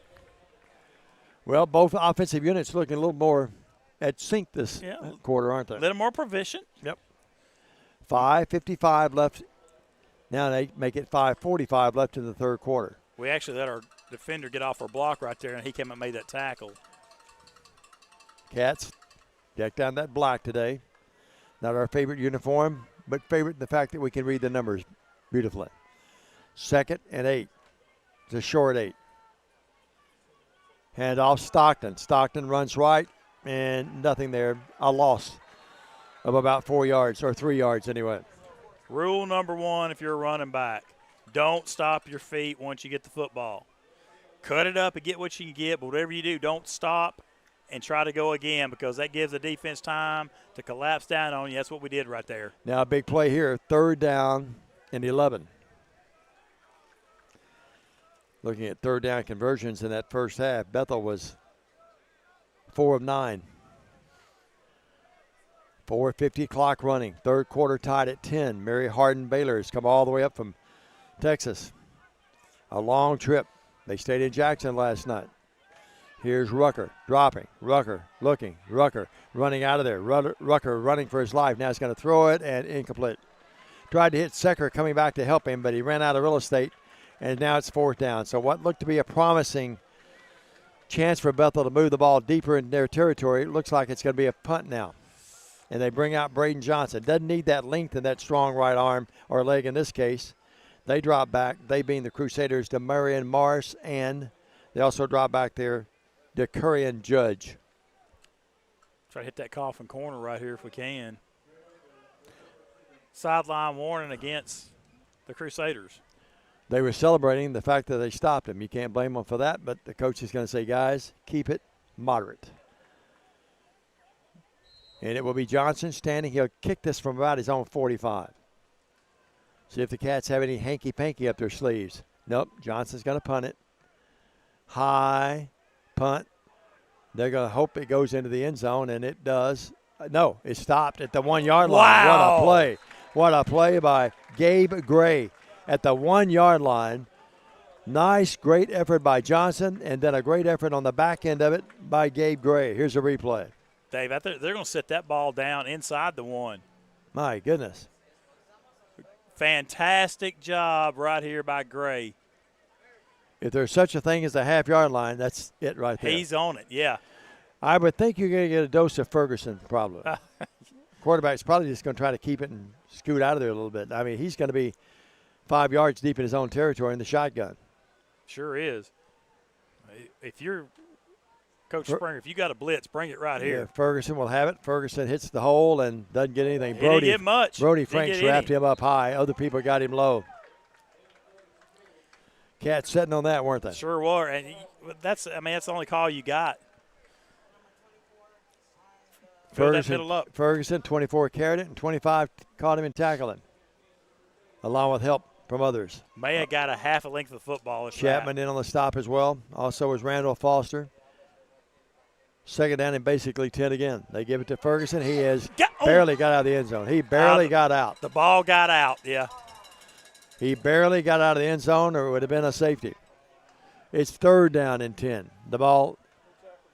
Well, both offensive units looking a little more at sync this quarter, aren't they? A little more proficient. Yep. 5:55 left. Now they make it 5:45 left in the third quarter. We actually let our defender get off our block right there, and he came and made that tackle. Cats decked down that black today. Not our favorite uniform, but favorite in the fact that we can read the numbers beautifully. 2nd and 8. It's a short 8. Hand off Stockton. Stockton runs right, and nothing there. A loss of about 4 yards, or 3 yards anyway. Rule number 1 if you're a running back, don't stop your feet once you get the football. Cut it up and get what you can get, but whatever you do, don't stop and try to go again, because that gives the defense time to collapse down on you. That's what we did right there. Now a big play here, 3rd down and 11. Looking at 3rd down conversions in that first half, Bethel was 4 of 9. 4:50 clock running. 3rd quarter tied at 10. Mary Hardin-Baylor has come all the way up from Texas. A long trip. They stayed in Jackson last night. Here's Rucker dropping. Rucker looking. Rucker running out of there. Rucker running for his life. Now he's going to throw it and incomplete. Tried to hit Secker coming back to help him, but he ran out of real estate, and now it's 4th down. So what looked to be a promising chance for Bethel to move the ball deeper in their territory, it looks like it's going to be a punt now. And they bring out Braden Johnson. Doesn't need that length and that strong right arm or leg in this case. They drop back. They being the Crusaders to Marion Morris, and they also drop back there to Currian Judge. Try to hit that coffin corner right here if we can. Sideline warning against the Crusaders. They were celebrating the fact that they stopped him. You can't blame them for that, but the coach is going to say, guys, keep it moderate. And it will be Johnson standing. He'll kick this from about his own 45. See if the Cats have any hanky-panky up their sleeves. Nope, Johnson's going to punt it. High punt. They're going to hope it goes into the end zone, and it does. No, it stopped at the 1-yard line. Wow. What a play. What a play by Gabe Gray at the 1-yard line. Nice, great effort by Johnson, and then a great effort on the back end of it by Gabe Gray. Here's a replay. Dave, they're going to set that ball down inside the 1. My goodness. Fantastic job right here by Gray. If there's such a thing as a half-yard line, that's it right there. He's on it, yeah. I would think you're going to get a dose of Ferguson probably. Quarterback's probably just going to try to keep it and scoot out of there a little bit. I mean, he's going to be 5 yards deep in his own territory in the shotgun. Sure is. If you're Coach Springer, if you got a blitz, bring it right here. Yeah, Ferguson will have it. Ferguson hits the hole and doesn't get anything. He didn't get much. Brody Franks wrapped him up high. Other people got him low. Cats sitting on that, weren't they? Sure were. And that's the only call you got. Ferguson, 24 carried it, and 25 caught him and tackled him, along with help from others. May have got a half a length of football. Chapman in on the stop as well. Also was Randall Foster. 2nd down and basically 10 again. They give it to Ferguson. He has barely got out of the end zone. He barely got out. The ball got out, yeah. He barely got out of the end zone, or it would have been a safety. It's 3rd down and 10. The ball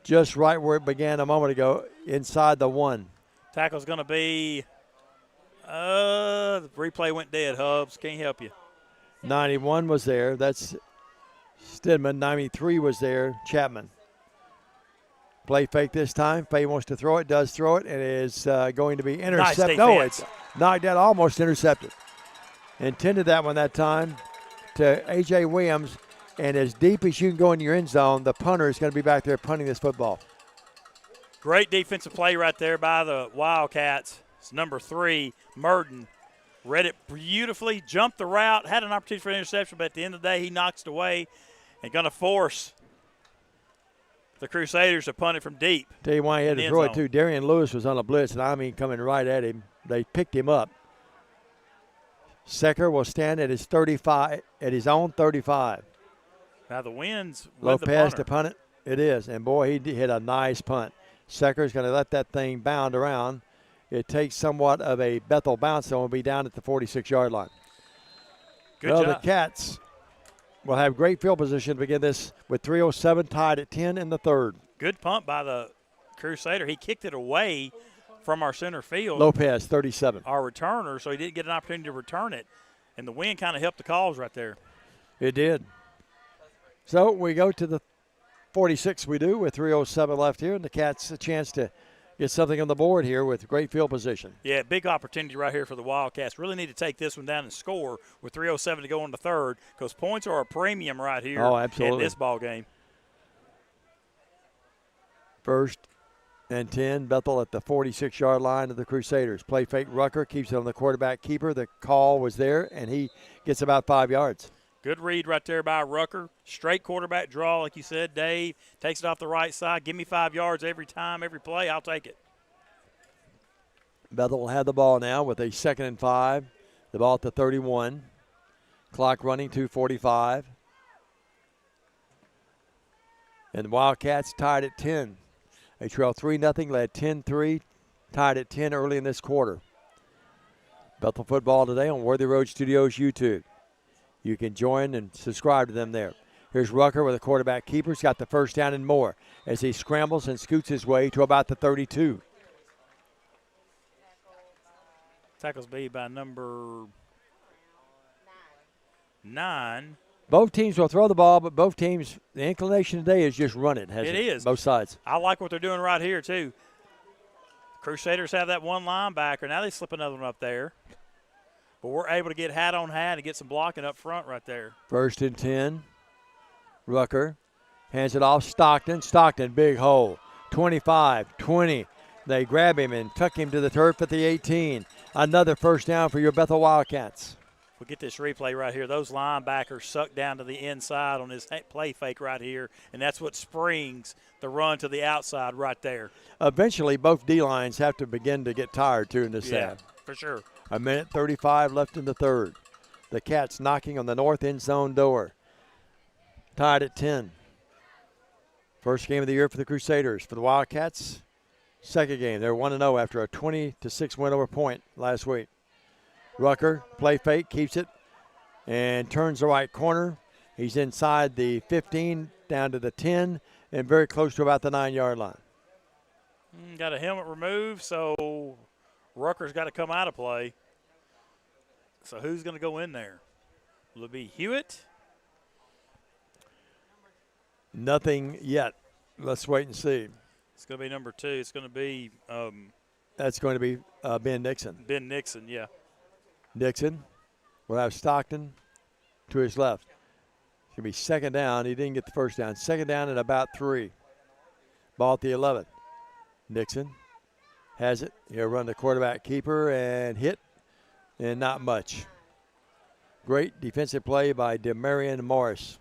just right where it began a moment ago, inside the 1. Tackle's going to be the replay went dead, Hubs. Can't help you. 91 was there. That's Stidman. 93 was there, Chapman. Play fake this time. Fay wants to throw it, does throw it, and it is going to be intercepted. No, it's knocked out, almost intercepted. Intended that one that time to A.J. Williams, and as deep as you can go in your end zone, the punter is going to be back there punting this football. Great defensive play right there by the Wildcats. It's number 3, Murden. Read it beautifully, jumped the route, had an opportunity for an interception, but at the end of the day, he knocks it away and going to force the Crusaders to punt it from deep. Tell you why he had to throw it, too. Darian Lewis was on a blitz, and I mean coming right at him. They picked him up. Secker will stand at his 35, at his own 35. Now the wind's with Lopez the to punt it. It is, and boy, he hit a nice punt. Secker's going to let that thing bound around. It takes somewhat of a Bethel bounce, so we'll be down at the 46-yard line. Good job. The Cats will have great field position to begin this with 3:07 tied at 10 in the 3rd. Good punt by the Crusader. He kicked it away from our center field. Lopez, 37. Our returner, so he didn't get an opportunity to return it. And the wind kind of helped the calls right there. It did. So we go to the 46 we do with 3:07 left here, and the Cats a chance to get something on the board here with great field position. Yeah, big opportunity right here for the Wildcats. Really need to take this one down and score with 3:07 to go in the 3rd, because points are a premium right here in this ball game. 1st and 10, Bethel at the 46-yard line of the Crusaders. Play fake Rucker, keeps it on the quarterback keeper. The call was there, and he gets about 5 yards. Good read right there by Rucker. Straight quarterback draw, like you said, Dave. Takes it off the right side. Give me 5 yards every time, every play. I'll take it. Bethel will have the ball now with a 2nd and 5. The ball at the 31. Clock running, 2:45. And the Wildcats tied at 10. They trail 3-0, led 10-3, tied at 10 early in this quarter. Bethel football today on Worthy Road Studios YouTube. You can join and subscribe to them there. Here's Rucker with a quarterback keeper. He's got the first down and more as he scrambles and scoots his way to about the 32. Tackles made by number 9. Both teams will throw the ball, but both teams, the inclination today is just run it. It is. Both sides. I like what they're doing right here, too. Crusaders have that one linebacker. Now they slip another one up there. But we're able to get hat on hat and get some blocking up front right there. 1st and 10. Rucker hands it off. Stockton. Stockton, big hole. 25, 20. They grab him and tuck him to the turf at the 18. Another first down for your Bethel Wildcats. We get this replay right here. Those linebackers suck down to the inside on this play fake right here, and that's what springs the run to the outside right there. Eventually, both D-lines have to begin to get tired, too, in this half. For sure. 1:35 left in the third. The Cats knocking on the north end zone door. Tied at 10. First game of the year for the Crusaders. For the Wildcats, second game. They're 1-0 after a 20-6 win over Point last week. Rucker, play fake, keeps it, and turns the right corner. He's inside the 15, down to the 10, and very close to about the 9-yard line. Got a helmet removed, so Rucker's got to come out of play. So who's going to go in there? Will it be Hewitt? Nothing yet. Let's wait and see. It's going to be number 2. It's going to be that's going to be Ben Nixon. Ben Nixon, yeah. Nixon will have Stockton to his left. It's going to be second down. He didn't get the first down. Second down at about 3. Ball at the 11. Nixon has it. He'll run the quarterback keeper and hit, and not much. Great defensive play by Demarion Morris.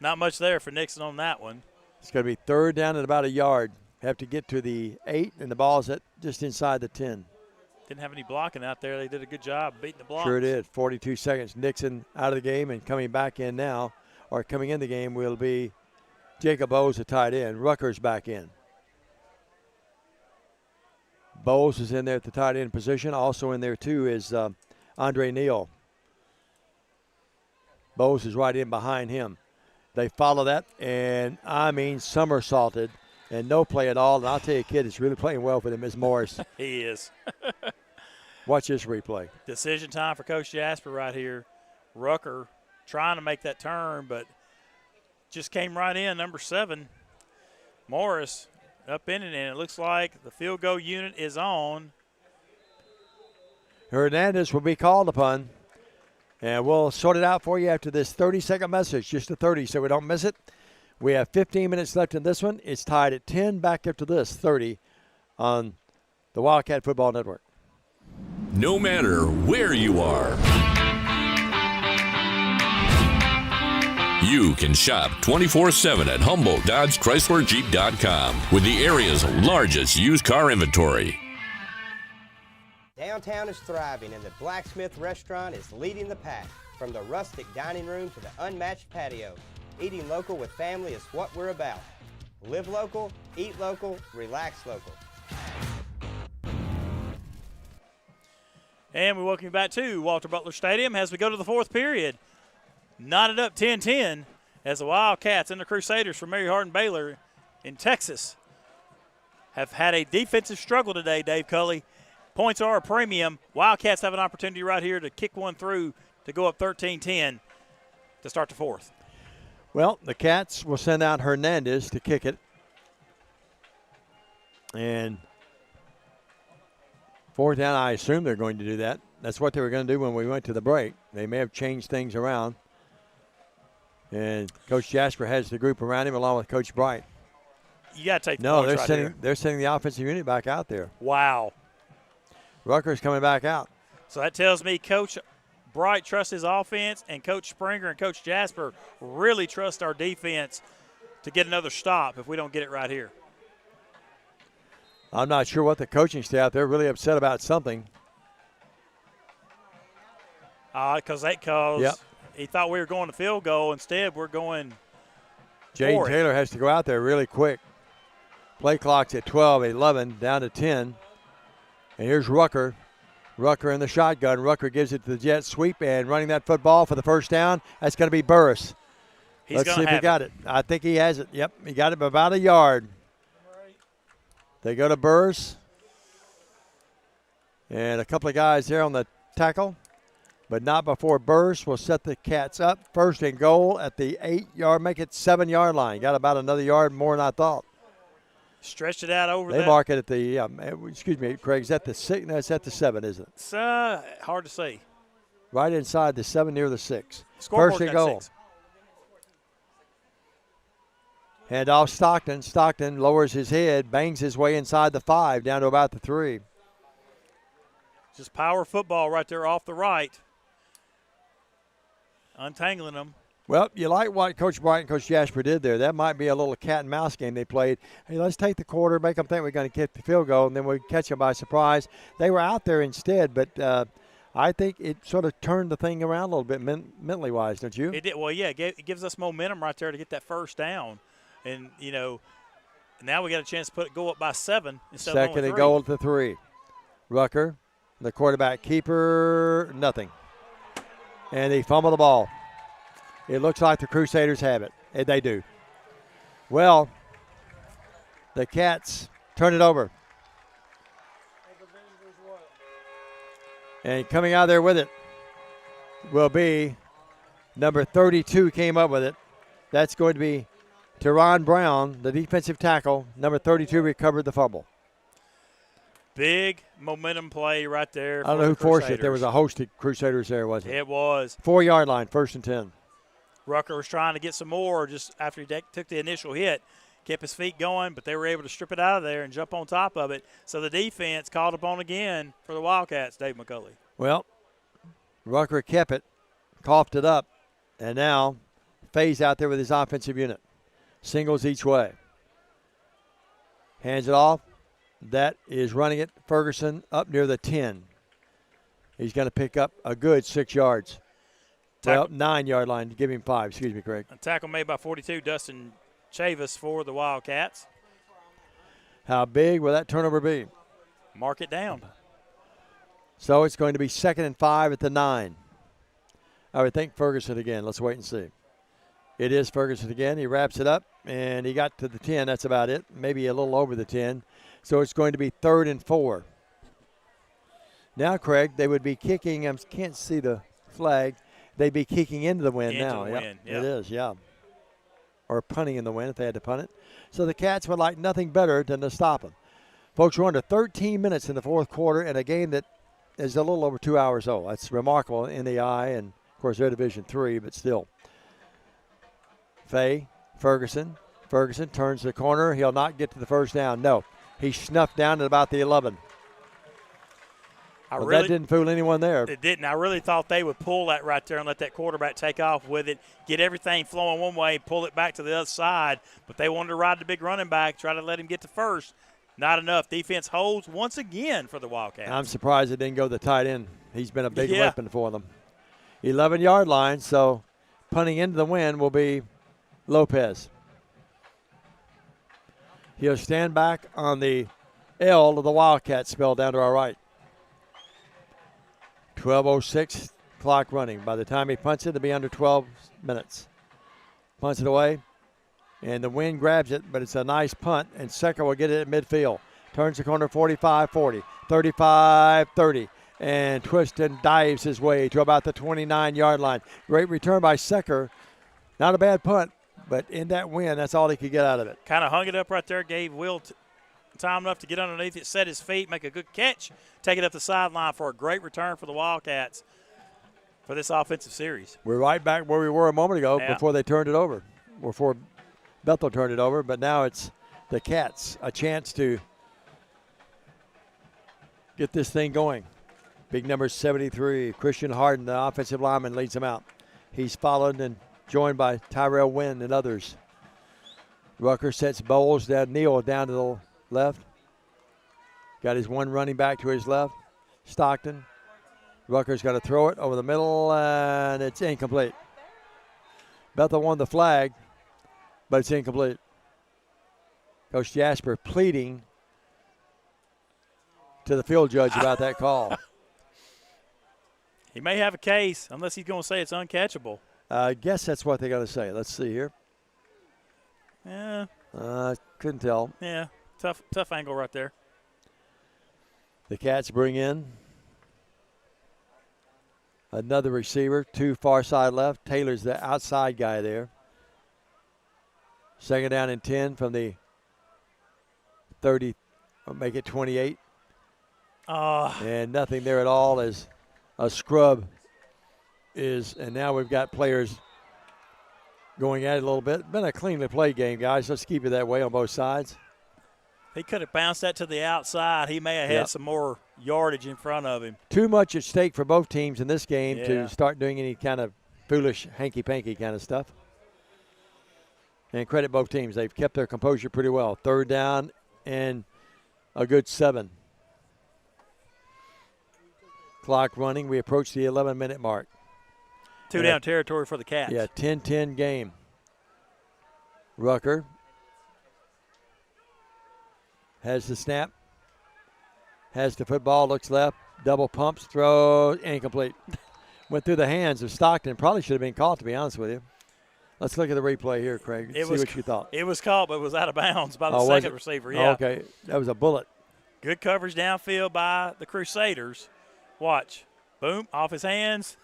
Not much there for Nixon on that one. It's going to be third down at about a yard. Have to get to the 8, and the ball's at just inside the 10. Didn't have any blocking out there. They did a good job beating the blocks. Sure did. 42 seconds. Nixon out of the game, and coming back in now, or coming in the game, will be Jacob Bowes, the tight end. Rucker's back in. Bowles is in there at the tight end position. Also in there, too, is Andre Neal. Bowles is right in behind him. They follow that, and, I mean, somersaulted, and no play at all. And I'll tell you, kid, it's really playing well for them is Morris. He is. Watch this replay. Decision time for Coach Jasper right here. Rucker trying to make that turn, but just came right in, number 7. Morris up in it, and it looks like the field goal unit is on. Hernandez will be called upon, and we'll sort it out for you after this 30-second message, just a 30 so we don't miss it. We have 15 minutes left in this one. It's tied at 10, back up to this 30 on the Wildcat Football Network. No matter where you are, you can shop 24/7 at HumboldtDodgeChryslerJeep.com with the area's largest used car inventory. Downtown is thriving, and the Blacksmith Restaurant is leading the pack. From the rustic dining room to the unmatched patio, eating local with family is what we're about. Live local, eat local, relax local. And we welcome you back to Walter Butler Stadium as we go to the fourth period. Knotted up 10-10 as the Wildcats and the Crusaders from Mary Hardin-Baylor in Texas have had a defensive struggle today, Dave Culley. Points are a premium. Wildcats have an opportunity right here to kick one through to go up 13-10 to start the fourth. Well, the Cats will send out Hernandez to kick it. And fourth down, I assume they're going to do that. That's what they were going to do when we went to the break. They may have changed things around. And Coach Jasper has the group around him along with Coach Bright. You got to take the No, points they're sending the offensive unit back out there. Wow. Rucker's coming back out. So that tells me Coach Bright trusts his offense, and Coach Springer and Coach Jasper really trust our defense to get another stop if we don't get it right here. I'm not sure what the coaching staff, they're really upset about something. Because he thought we were going to field goal. Instead, we're going Jaden Taylor has to go out there really quick. Play clock's at 12, 11, down to 10. And here's Rucker. Rucker in the shotgun. Rucker gives it to the jet sweep and running that football for the first down. That's going to be Burris. Let's see if he got it. I think he has it. Yep, he got it by about a yard. They go to Burris. And a couple of guys there on the tackle. But not before Burris will set the Cats up. First and goal at the 8-yard, make it 7-yard line. Got about another yard more than I thought. Stretched it out over there. They mark it at the, excuse me, Craig, is that the 6? No, it's at the 7, isn't it? It's hard to see. Right inside the 7 near the 6. Scoreboard First and got goal. 6. Hand off Stockton. Stockton lowers his head, bangs his way inside the 5, down to about the 3. Just power football right there off the right. Untangling them. Well, you like what Coach Bright and Coach Jasper did there. That might be a little cat and mouse game they played. Hey, let's take the quarter, make them think we're going to kick the field goal, and then we catch them by surprise. They were out there instead, but I think it sort of turned the thing around a little bit mentally-wise, don't you? It did. Well, yeah, it gives us momentum right there to get that first down. And, now we got a chance to go up by 7 instead of only 3. Second and goal at the 3. Rucker, the quarterback keeper, nothing. And they fumble the ball. It looks like the Crusaders have it. And they do. Well, the Cats turn it over. And coming out there with it will be number 32 came up with it. That's going to be Teron Brown, the defensive tackle. Number 32 recovered the fumble. Big momentum play right there. I don't know who forced it. There was a host of Crusaders there, wasn't it? It was. 4-yard line, first and 10. Rucker was trying to get some more just after he took the initial hit. Kept his feet going, but they were able to strip it out of there and jump on top of it. So the defense called upon again for the Wildcats, Dave McCulley. Well, Rucker kept it, coughed it up, and now Faye's out there with his offensive unit. Singles each way. Hands it off. That is running it. Ferguson up near the 10. He's going to pick up a good 6 yards. Well, 9-yard line. Give him 5. Excuse me, Craig. A tackle made by 42, Dustin Chavis for the Wildcats. How big will that turnover be? Mark it down. So it's going to be 2nd and 5 at the 9. I would think Ferguson again. Let's wait and see. It is Ferguson again. He wraps it up, and he got to the 10. That's about it. Maybe a little over the 10. So it's going to be 3rd and 4. Now, Craig, they would be kicking. I can't see the flag. They'd be kicking into the wind now. Into the wind, It is, yeah. Or punting in the wind if they had to punt it. So the Cats would like nothing better than to stop them. Folks, we're under 13 minutes in the fourth quarter in a game that is a little over 2 hours old. That's remarkable in the eye, and, of course, they're Division III, but still. Faye, Ferguson. Ferguson turns the corner. He'll not get to the first down. No. He snuffed down at about the 11. That didn't fool anyone there. It didn't. I really thought they would pull that right there and let that quarterback take off with it, get everything flowing one way, pull it back to the other side. But they wanted to ride the big running back, try to let him get to first. Not enough. Defense holds once again for the Wildcats. I'm surprised it didn't go to the tight end. He's been a big weapon for them. 11-yard line, so punting into the wind will be Lopez. He'll stand back on the L of the Wildcats spell down to our right. 12:06 clock running. By the time he punts it, it'll be under 12 minutes. Punts it away, and the wind grabs it, but it's a nice punt, and Secker will get it at midfield. Turns the corner 45-40, 35-30, and twists and dives his way to about the 29-yard line. Great return by Secker. Not a bad punt, but in that wind, that's all he could get out of it. Kind of hung it up right there, gave Will time enough to get underneath it, set his feet, make a good catch, take it up the sideline for a great return for the Wildcats for this offensive series. We're right back where we were a moment ago before they turned it over, before Bethel turned it over, but now it's the Cats, a chance to get this thing going. Big number 73, Christian Hardin, the offensive lineman, leads them out. He's followed and joined by Tyrell Wynn and others. Rucker sets Bowles down, Neal down to the left. Got his one running back to his left, Stockton. Rucker's got to throw it over the middle, and it's incomplete. Bethel won the flag, but it's incomplete. Coach Jasper pleading to the field judge about that call. He may have a case, unless he's going to say it's uncatchable. I guess that's what they're going to say. Let's see here. Yeah. Couldn't tell. Yeah, tough angle right there. The Cats bring in another receiver, two far side left. Taylor's the outside guy there. Second down and 10 from the 30, or make it 28. And nothing there at all as a scrub is, and now we've got players going at it a little bit. Been a cleanly played game, guys. Let's keep it that way on both sides. He could have bounced that to the outside. He may have had some more yardage in front of him. Too much at stake for both teams in this game to start doing any kind of foolish hanky-panky kind of stuff. And credit both teams. They've kept their composure pretty well. Third down and a good 7. Clock running. We approach the 11-minute mark. Two down territory for the Cats. Yeah, 10-10 game. Rucker has the snap. Has the football, looks left, double pumps, throws, incomplete. Went through the hands of Stockton. Probably should have been caught, to be honest with you. Let's look at the replay here, Craig. See what you thought. It was caught, but it was out of bounds by the second receiver. Yeah. Oh, okay. That was a bullet. Good coverage downfield by the Crusaders. Watch. Boom, off his hands.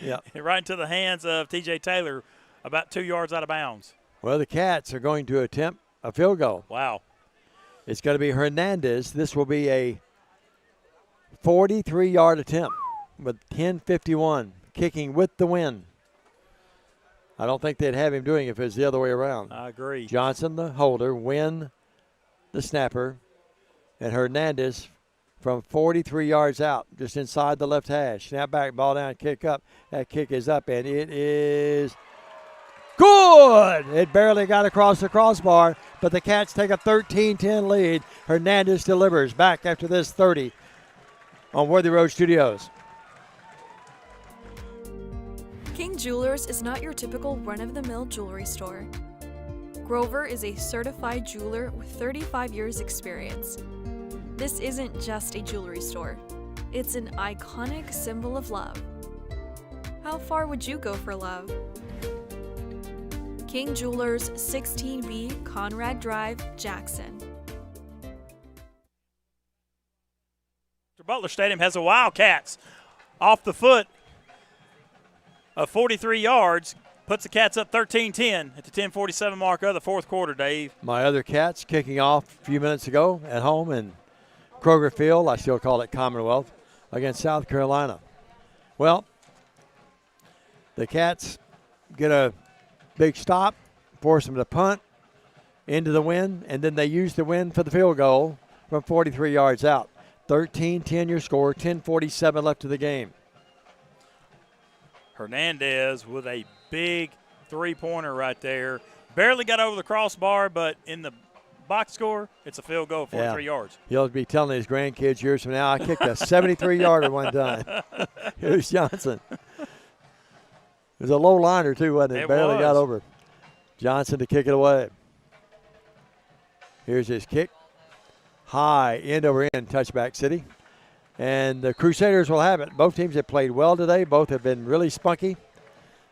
Yeah. Right into the hands of T.J. Taylor, about 2 yards out of bounds. Well, the Cats are going to attempt a field goal. Wow. It's going to be Hernandez. This will be a 43-yard attempt with 10:51, kicking with the win. I don't think they'd have him doing it if it was the other way around. I agree. Johnson, the holder, Wynn, the snapper, and Hernandez from 43 yards out, just inside the left hash. Snap back, ball down, kick up. That kick is up, and it is good. It barely got across the crossbar, but the Cats take a 13-10 lead. Hernandez delivers back after this 30 on Worthy Road Studios. King Jewelers is not your typical run-of-the-mill jewelry store. Grover is a certified jeweler with 35 years experience. This isn't just a jewelry store. It's an iconic symbol of love. How far would you go for love? King Jewelers, 16B Conrad Drive, Jackson. Butler Stadium has the Wildcats off the foot of 43 yards. Puts the Cats up 13-10 at the 10:47 mark of the fourth quarter, Dave. My other Cats kicking off a few minutes ago at home in Kroger Field, I still call it Commonwealth, against South Carolina. Well, the Cats get a big stop, force them to punt into the wind, and then they use the wind for the field goal from 43 yards out. 13-10 your score, 10:47 left of the game. Hernandez with a big three-pointer right there. Barely got over the crossbar, but in the box score, it's a field goal, 43 yards. He'll be telling his grandkids years from now, I kicked a 73-yarder one time. Here's Johnson. It was a low liner, too, wasn't it? It Barely was. got over. Johnson to kick it away. Here's his kick. High, end over end, touchback city. And the Crusaders will have it. Both teams have played well today. Both have been really spunky.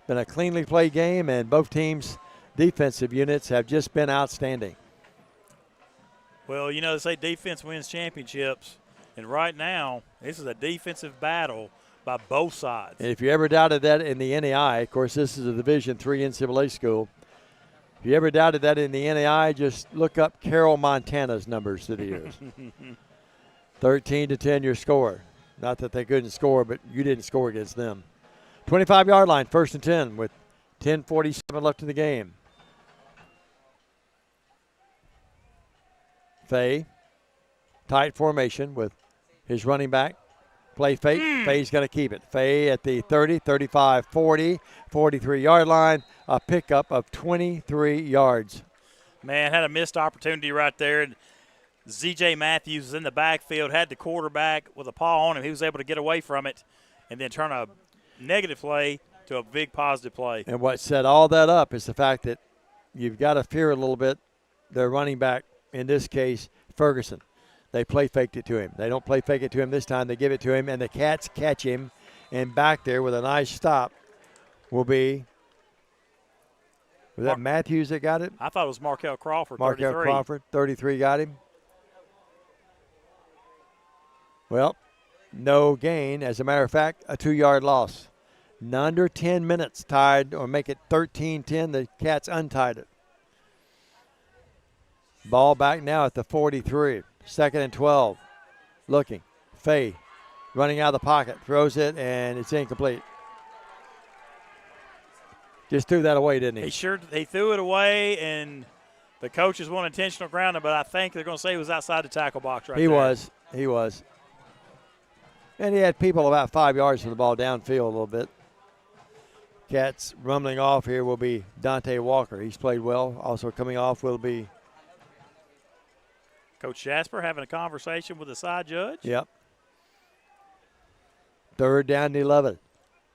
Been a cleanly played game, and both teams' defensive units have just been outstanding. Well, you know, they say defense wins championships, and right now this is a defensive battle by both sides. And if you ever doubted that in the NAI, of course, this is a Division III NCAA school. If you ever doubted that in the NAI, just look up Carroll, Montana's numbers through the years. 13-10 your score. Not that they couldn't score, but you didn't score against them. 25-yard line, 1st and 10 with 10:47 left in the game. Fay, tight formation with his running back, Play fake. Faye's going to keep it. Faye at the 30, 35, 40, 43-yard line. A pickup of 23 yards. Man, had a missed opportunity right there. Z.J. Matthews was in the backfield, had the quarterback with a paw on him. He was able to get away from it and then turn a negative play to a big positive play. And what set all that up is the fact that you've got to fear a little bit their running back, in this case, Ferguson. They play faked it to him. They don't play fake it to him this time. They give it to him, and the Cats catch him. And back there with a nice stop will be, was that Matthews that got it? I thought it was Markel Crawford, Markel 33. Crawford, 33 got him. Well, no gain. As a matter of fact, a 2-yard loss. Under 10 minutes tied, or make it 13-10. The Cats untied it. Ball back now at the 43. 2nd and 12. Looking. Faye running out of the pocket. Throws it, and it's incomplete. Just threw that away, didn't he? He threw it away, and the coaches want intentional grounding, but I think they're going to say he was outside the tackle box right there. He was. And he had people about 5 yards from the ball downfield a little bit. Cats rumbling off here will be Dante Walker. He's played well. Also coming off will be Coach Jasper having a conversation with the side judge. Yep. 3rd down and 11.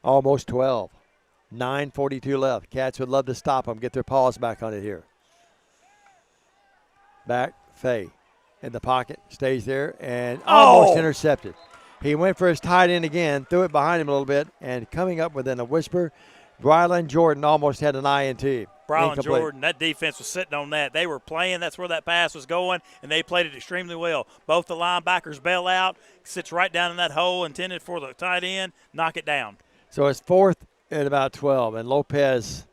Almost 12. 9:42 left. Cats would love to stop them, get their paws back on it here. Back, Faye in the pocket, stays there, and almost intercepted. He went for his tight end again, threw it behind him a little bit, and coming up within a whisper, Brylan Jordan almost had an INT. Brylan Jordan, that defense was sitting on that. They were playing. That's where that pass was going, and they played it extremely well. Both the linebackers bail out, sits right down in that hole intended for the tight end, knock it down. So it's 4th at about 12, and Lopez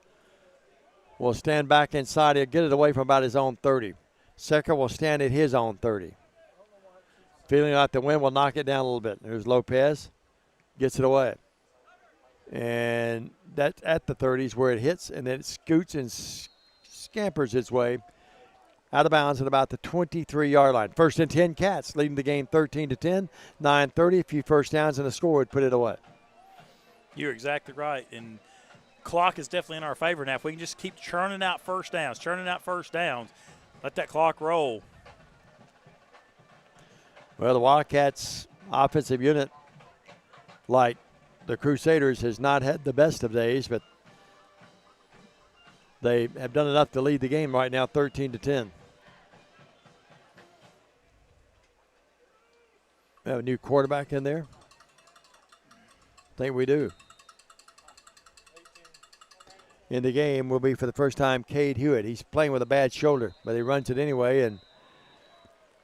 will stand back inside. He'll get it away from about his own 30. Secker will stand at his own 30. Feeling like the wind will knock it down a little bit. There's Lopez, gets it away. And that's at the 30s where it hits, and then it scoots and scampers its way out of bounds at about the 23-yard line. 1st and 10 Cats, leading the game 13-10. 9:30, a few first downs and a score would put it away. You're exactly right. And clock is definitely in our favor now. If we can just keep churning out first downs, let that clock roll. Well, the Wildcats offensive unit, like the Crusaders, has not had the best of days, but they have done enough to lead the game right now 13-10. We have a new quarterback in there. I think we do. In the game will be for the first time Cade Hewitt. He's playing with a bad shoulder, but he runs it anyway, and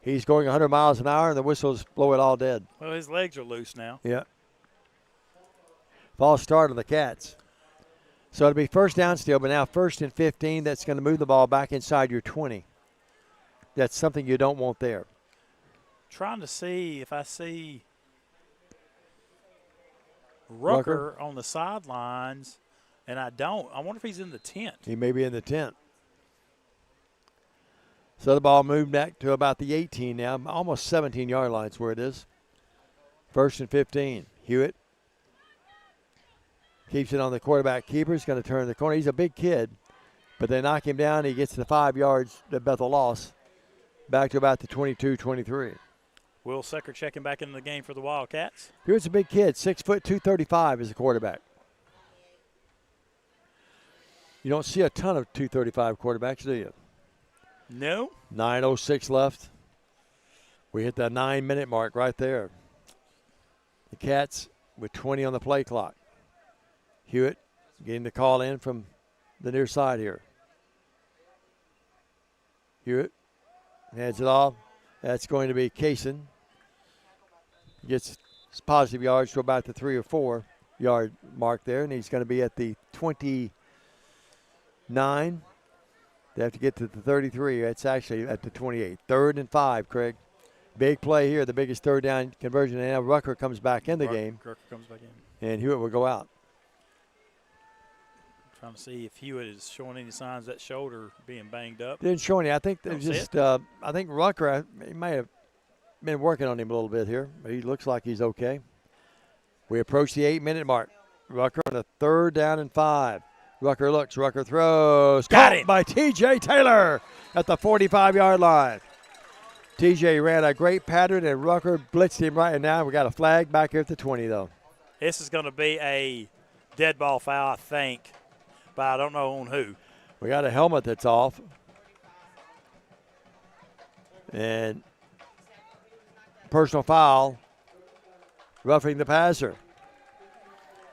he's going 100 miles an hour, and the whistles blow it all dead. Well, his legs are loose now. Yeah. False start on the Cats. So it'll be first down still, but now 1st and 15. That's going to move the ball back inside your 20. That's something you don't want there. Trying to see if I see Rucker on the sidelines, and I don't. I wonder if he's in the tent. He may be in the tent. So the ball moved back to about the 18 now, almost 17-yard lines where it is. 1st and 15. Hewitt keeps it on the quarterback keeper. He's going to turn the corner. He's a big kid, but they knock him down. He gets to the 5 yards that Bethel lost, back to about the 22-23. Will Secker checking back into the game for the Wildcats. Here's a big kid, 6 foot, 235 is the quarterback. You don't see a ton of 235 quarterbacks, do you? No. 9:06 left. We hit the 9-minute mark right there. The Cats with 20 on the play clock. Hewitt getting the call in from the near side here. Hewitt hands it off. That's going to be Kaysen. Gets positive yards to about the 3 or 4 yard mark there, and he's going to be at the 29. They have to get to the 33. It's actually at the 28. 3rd and 5, Craig. Big play here, the biggest 3rd down conversion. And now Rucker comes back in the game. Rucker comes back in. And Hewitt will go out. Trying to see if Hewitt is showing any signs of that shoulder being banged up. Didn't show any. I think I think Rucker, he might have been working on him a little bit here, but he looks like he's okay. We approach the 8-minute mark. Rucker on a 3rd down and 5. Rucker looks, Rucker throws. Got Caught it by T.J. Taylor at the 45-yard line. T.J. ran a great pattern, and Rucker blitzed him right. And now we got a flag back here at the 20, though. This is going to be a dead ball foul, I think, but I don't know on who. We got a helmet that's off. And personal foul, roughing the passer.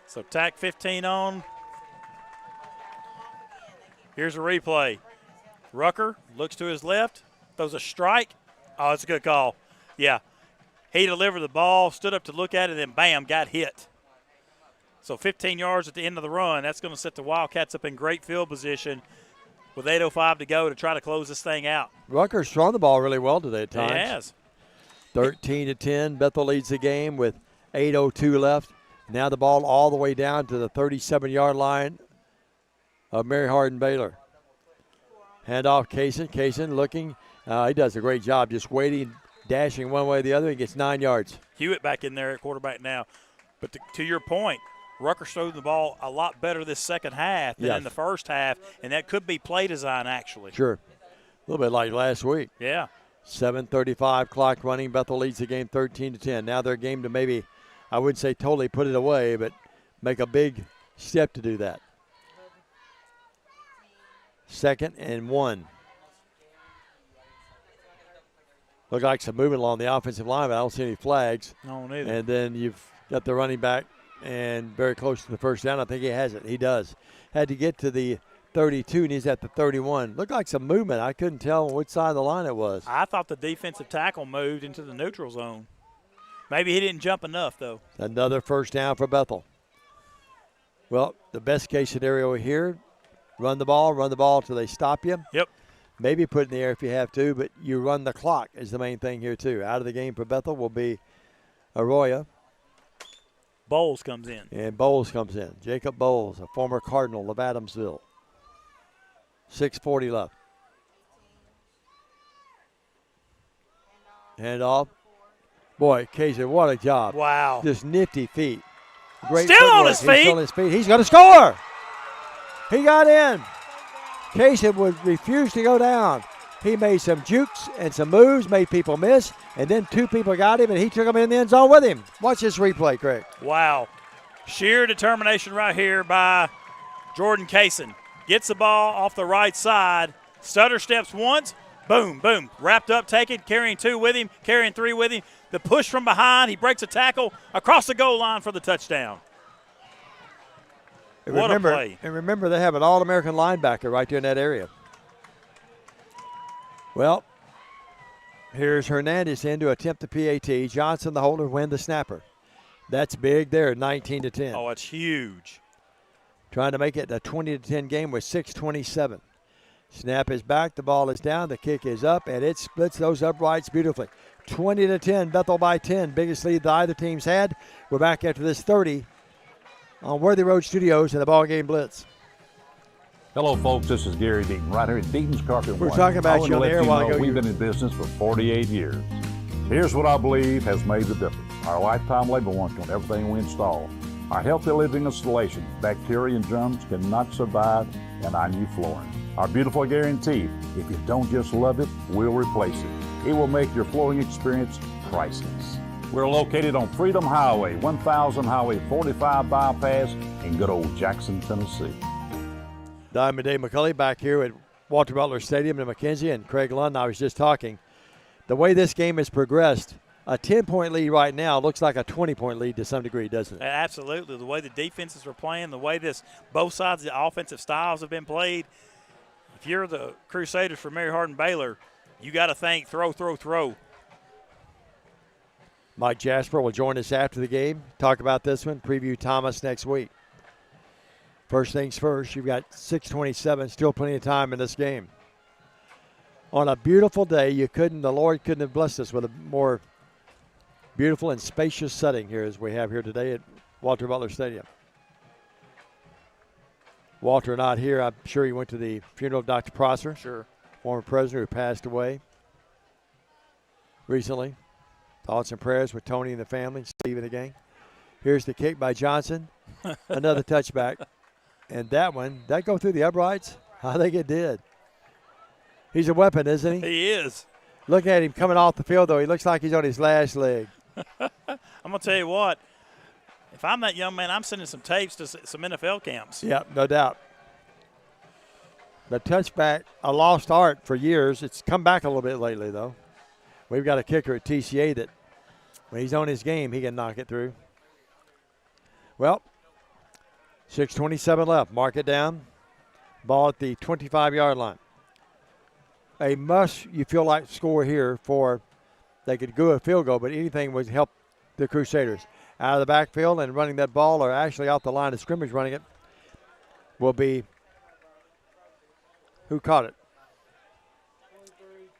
So tack 15 on. Here's a replay. Rucker looks to his left, throws a strike. Oh, it's a good call. Yeah. He delivered the ball, stood up to look at it, and then bam, got hit. So 15 yards at the end of the run. That's going to set the Wildcats up in great field position with 8:05 to go to try to close this thing out. Rucker's thrown the ball really well today at times. He has. 13-10. Bethel leads the game with 8:02 left. Now the ball all the way down to the 37-yard line of Mary Hardin-Baylor. Handoff, Kaysen. Kaysen looking. He does a great job just waiting, dashing one way or the other. He gets 9 yards. Hewitt back in there at quarterback now. But to your point, Rucker's throwing the ball a lot better this second half than in the first half, and that could be play design actually. Sure. A little bit like last week. Yeah. 7:35 clock running. Bethel leads the game 13-10. Now their game to maybe, I wouldn't say totally put it away, but make a big step to do that. 2nd and 1. Look like some movement along the offensive line, but I don't see any flags. No, neither. And then you've got the running back and very close to the first down. I think he has it. He does. Had to get to the 32, and he's at the 31. Looked like some movement. I couldn't tell which side of the line it was. I thought the defensive tackle moved into the neutral zone. Maybe he didn't jump enough, though. Another first down for Bethel. Well, the best case scenario here, run the ball till they stop you. Yep. Maybe put it in the air if you have to, but you run the clock is the main thing here, too. Out of the game for Bethel will be Arroyo. Bowles comes in. And Bowles comes in. Jacob Bowles, a former Cardinal of Adamsville. 6:40 left. Hand off. Boy, Casey, what a job. Wow. Just nifty feet. Great Still footwork. on his feet. He's still on his feet. He's going to score. He got in. Casey would refuse to go down. He made some jukes and some moves, made people miss, and then 2 people got him, and he took them in the end zone with him. Watch this replay, Craig. Wow. Sheer determination right here by Jordan Kaysen. Gets the ball off the right side. Stutter steps once. Boom, boom. Wrapped up, taken, carrying 2 with him, carrying 3 with him. The push from behind. He breaks a tackle across the goal line for the touchdown. What a play. And remember, they have an All-American linebacker right there in that area. Well, here's Hernandez in to attempt the PAT. Johnson, the holder, win the snapper. That's big there, 19-10. Oh, it's huge. Trying to make it a 20-10 game with 6:27. Snap is back, the ball is down, the kick is up, and it splits those uprights beautifully. 20-10, Bethel by 10, biggest lead that either team's had. We're back after this 30 on Worthy Road Studios in the BallGame Blitz. Hello, folks. This is Gary Deaton, right here at Deaton's Carpet We're One. talking about you on the air a while ago. We've been in business for 48 years. Here's what I believe has made the difference. Our lifetime labor warranty on everything we install. Our healthy living installation. Bacteria and germs cannot survive in our new flooring. Our beautiful guarantee. If you don't just love it, we'll replace it. It will make your flooring experience priceless. We're located on Freedom Highway, 1000 Highway 45 bypass in good old Jackson, Tennessee. Diamond Dave McCulley back here at Walter Butler Stadium in McKenzie, and Craig Lund. I was just talking. The way this game has progressed, a 10-point lead right now looks like a 20-point lead to some degree, doesn't it? Absolutely. The way the defenses were playing, the way both sides of the offensive styles have been played. If you're the Crusaders for Mary Hardin-Baylor, you got to think throw, throw, throw. Mike Jasper will join us after the game, talk about this one, preview Thomas next week. First things first, you've got 6:27, still plenty of time in this game. On a beautiful day, the Lord couldn't have blessed us with a more beautiful and spacious setting here as we have here today at Walter Butler Stadium. Walter not here. I'm sure he went to the funeral of Dr. Prosser. Sure. Former president who passed away recently. Thoughts and prayers with Tony and the family, Steve and the gang. Here's the kick by Johnson. Another touchback. And that one, that go through the uprights? I think it did. He's a weapon, isn't he? He is. Look at him coming off the field, though. He looks like he's on his last leg. I'm going to tell you what. If I'm that young man, I'm sending some tapes to some NFL camps. Yep, no doubt. The touchback, a lost art for years. It's come back a little bit lately, though. We've got a kicker at TCA that when he's on his game, he can knock it through. Well, 6:27 left. Mark it down. Ball at the 25-yard line. A must, you feel like, score here for they could go a field goal, but anything would help the Crusaders. Out of the backfield and running that ball, or actually off the line of scrimmage running it, will be who caught it?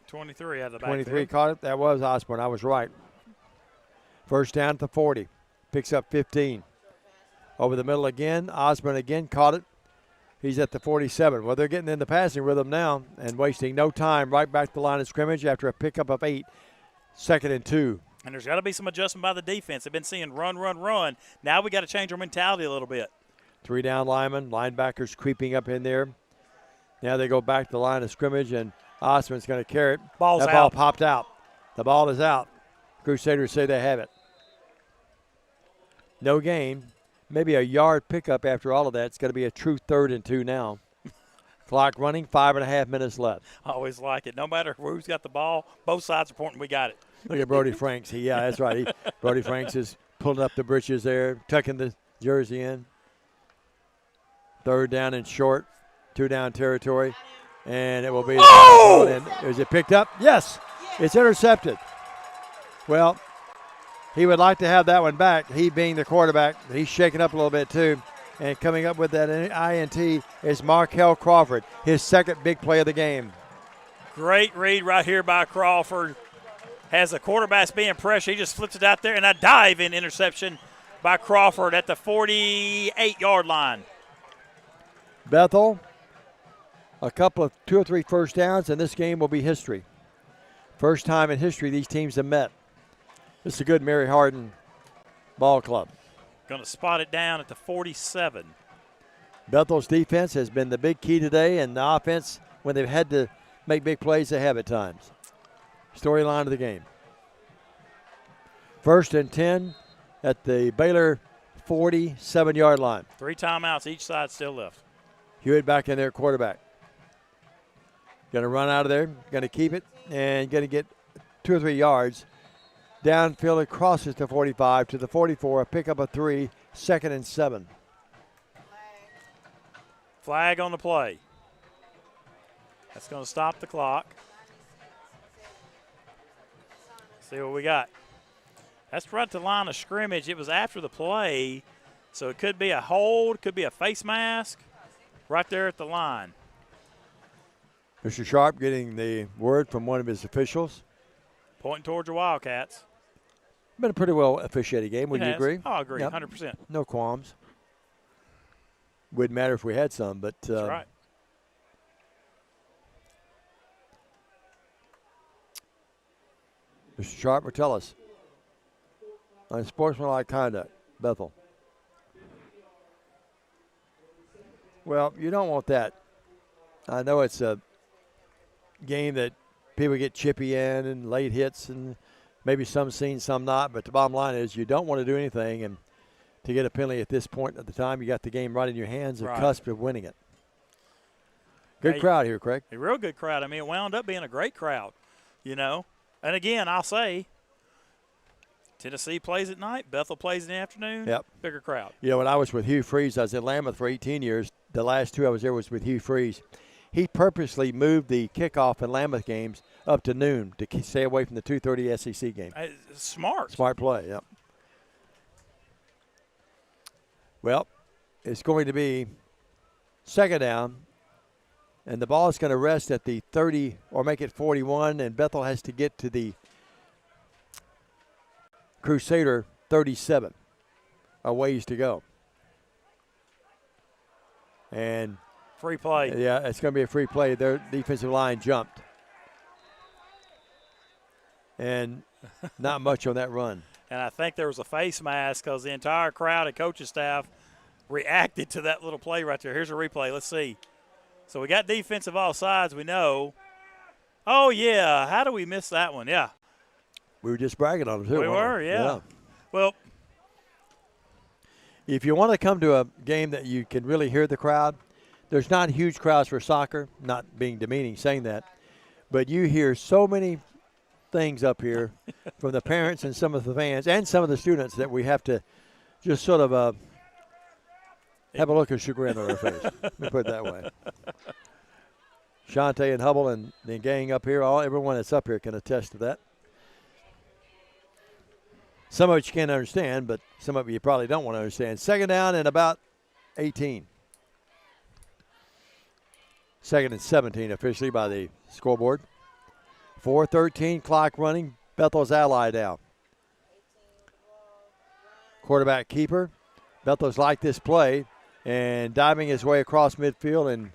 23 out of the backfield. 23 caught it. That was Osborne. I was right. First down at the 40. Picks up 15. Over the middle again. Osborne again caught it. He's at the 47. Well, they're getting in the passing rhythm now and wasting no time right back to the line of scrimmage after a pickup of 8. 2nd and 2. And there's got to be some adjustment by the defense. They've been seeing run, run, run. Now we got to change our mentality a little bit. 3 down linemen. Linebackers creeping up in there. Now they go back to the line of scrimmage, and Osborne's going to carry it. Ball's that out. ball popped out. The ball is out. Crusaders say they have it. No gain. Maybe a yard pickup after all of that. It's going to be a true 3rd and 2 now. Clock running, 5.5 minutes left. I always like it. No matter who's got the ball, both sides are pointing, we got it. Look at Brody Franks. Yeah, that's right. Brody Franks is pulling up the britches there, tucking the jersey in. 3rd down and short. 2 down territory. And it will be. Oh! Is it picked up? Yes. It's intercepted. Well, he would like to have that one back. He being the quarterback, he's shaking up a little bit too. And coming up with that INT is Markel Crawford, his 2nd big play of the game. Great read right here by Crawford. Has the quarterback being pressured. He just flips it out there, and a dive-in interception by Crawford at the 48-yard line. Bethel, a couple of 2 or 3 first downs, and this game will be history. First time in history these teams have met. This is a good Mary Hardin ball club. Going to spot it down at the 47. Bethel's defense has been the big key today, and the offense, when they've had to make big plays, they have at times. Storyline of the game. 1st and 10 at the Baylor 47-yard line. 3 timeouts, each side still left. Hewitt back in there, quarterback. Going to run out of there, going to keep it, and going to get 2 or 3 yards. Downfield, it crosses the 45 to the 44, a pickup of 3, 2nd and 7. Flag on the play. That's going to stop the clock. See what we got. That's right at the line of scrimmage. It was after the play, so it could be a hold, could be a face mask right there at the line. Mr. Sharp getting the word from one of his officials. Pointing towards the Wildcats. Been a pretty well officiated game, would you agree? Oh, I agree, Yep. 100%. No qualms. Wouldn't matter if we had some, but That's right. Mr. Sharp will tell us. Unsportsmanlike conduct, Bethel. Well, you don't want that. I know it's a game that people get chippy in and late hits and maybe some seen, some not, but the bottom line is you don't want to do anything, and to get a penalty at this point at the time, you got the game right in your hands, the cusp of winning it. Good crowd here, Craig. A real good crowd. I mean, it wound up being a great crowd, you know. And, again, I'll say, Tennessee plays at night, Bethel plays in the afternoon, Yep. Bigger crowd. You know, when I was with Hugh Freeze, I was in Lambeth for 18 years. The last 2 I was there was with Hugh Freeze. He purposely moved the kickoff in Lambeth games up to noon to stay away from the 2:30 SEC game. Smart. Smart play, yep. Well, it's going to be 2nd down, and the ball is going to rest at the 30 or make it 41, and Bethel has to get to the Crusader 37. A ways to go. And free play. Yeah, it's going to be a free play. Their defensive line jumped. And not much on that run. And I think there was a face mask because the entire crowd and coaching staff reacted to that little play right there. Here's a replay. Let's see. So we got defense of all sides, we know. Oh, yeah. How do we miss that one? Yeah. We were just bragging on them, too. We were, yeah. Well, if you want to come to a game that you can really hear the crowd, there's not huge crowds for soccer, not being demeaning saying that, but you hear so many things up here from the parents and some of the fans and some of the students that we have to just sort of have a look of chagrin on our face. Let me put it that way. Shante and Hubble and the gang up here, everyone that's up here can attest to that. Some of it you can't understand, but some of it you probably don't want to understand. Second down and about 18. Second and 17 officially by the scoreboard. 4:13 clock running. Bethel's ally down. Quarterback keeper. Bethel's like this play, and diving his way across midfield and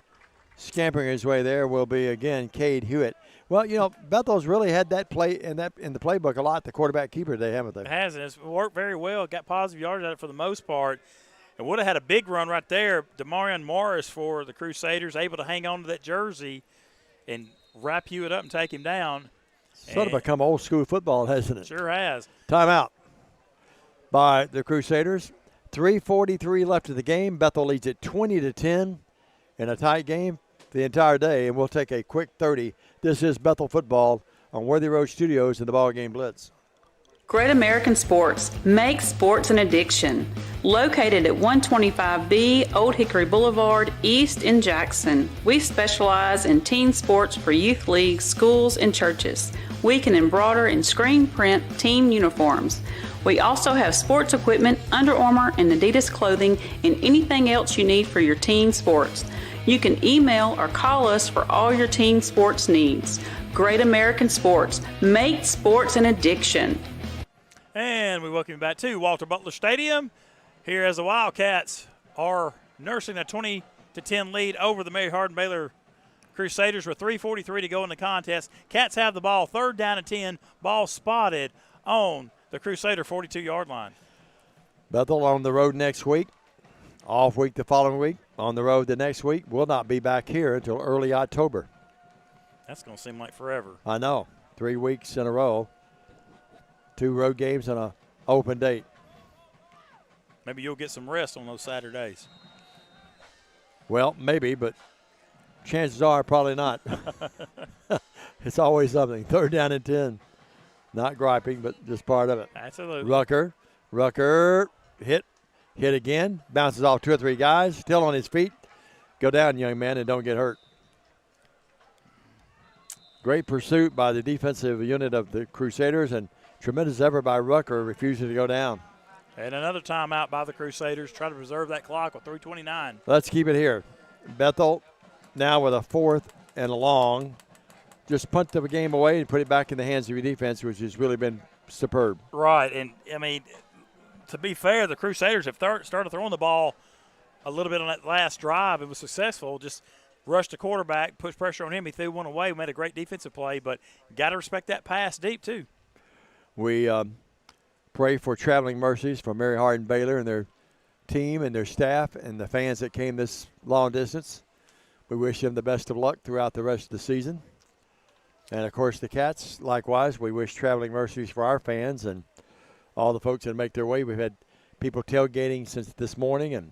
scampering his way there will be, again, Cade Hewitt. Well, you know, Bethel's really had that play in the playbook a lot, the quarterback keeper today, haven't they? It has, and it's worked very well. Got positive yards out of it for the most part. And would have had a big run right there. Demarion Morris for the Crusaders, able to hang on to that jersey and wrap Hewitt up and take him down. Sort of become old school football, hasn't it? Sure has. Timeout by the Crusaders. 3:43 left of the game. Bethel leads it 20-10 in a tight game the entire day, and we'll take a quick 30. This is Bethel football on Worthy Road Studios in the BallGame Blitz. Great American Sports. Make sports an addiction. Located at 125B Old Hickory Boulevard, East in Jackson. We specialize in teen sports for youth leagues, schools, and churches. We can embroider and screen print team uniforms. We also have sports equipment, Under Armour, and Adidas clothing, and anything else you need for your teen sports. You can email or call us for all your teen sports needs. Great American Sports. Make sports an addiction. And we welcome you back to Walter Butler Stadium. Here as the Wildcats are nursing a 20-10 lead over the Mary Hardin-Baylor Crusaders with 3:43 to go in the contest. Cats have the ball, 3rd down and 10. Ball spotted on the Crusader 42-yard line. Bethel on the road next week. Off week the following week. On the road the next week. We'll not be back here until early October. That's going to seem like forever. I know. 3 weeks in a row. 2 road games and an open date. Maybe you'll get some rest on those Saturdays. Well, maybe, but chances are probably not. It's always something. 3rd down and 10. Not griping, but just part of it. Absolutely. Rucker hit again. Bounces off 2 or 3 guys. Still on his feet. Go down, young man, and don't get hurt. Great pursuit by the defensive unit of the Crusaders, and tremendous effort by Rucker, refusing to go down. And another timeout by the Crusaders. Try to preserve that clock with 3:29. Let's keep it here. Bethel now with a 4th and a long. Just punt the game away and put it back in the hands of your defense, which has really been superb. Right, and, I mean, to be fair, the Crusaders have started throwing the ball a little bit on that last drive. It was successful. Just rushed the quarterback, pushed pressure on him. He threw one away, made a great defensive play, but got to respect that pass deep too. We pray for traveling mercies for Mary Hardin-Baylor and their team and their staff and the fans that came this long distance. We wish them the best of luck throughout the rest of the season. And, of course, the Cats, likewise, we wish traveling mercies for our fans and all the folks that make their way. We've had people tailgating since this morning and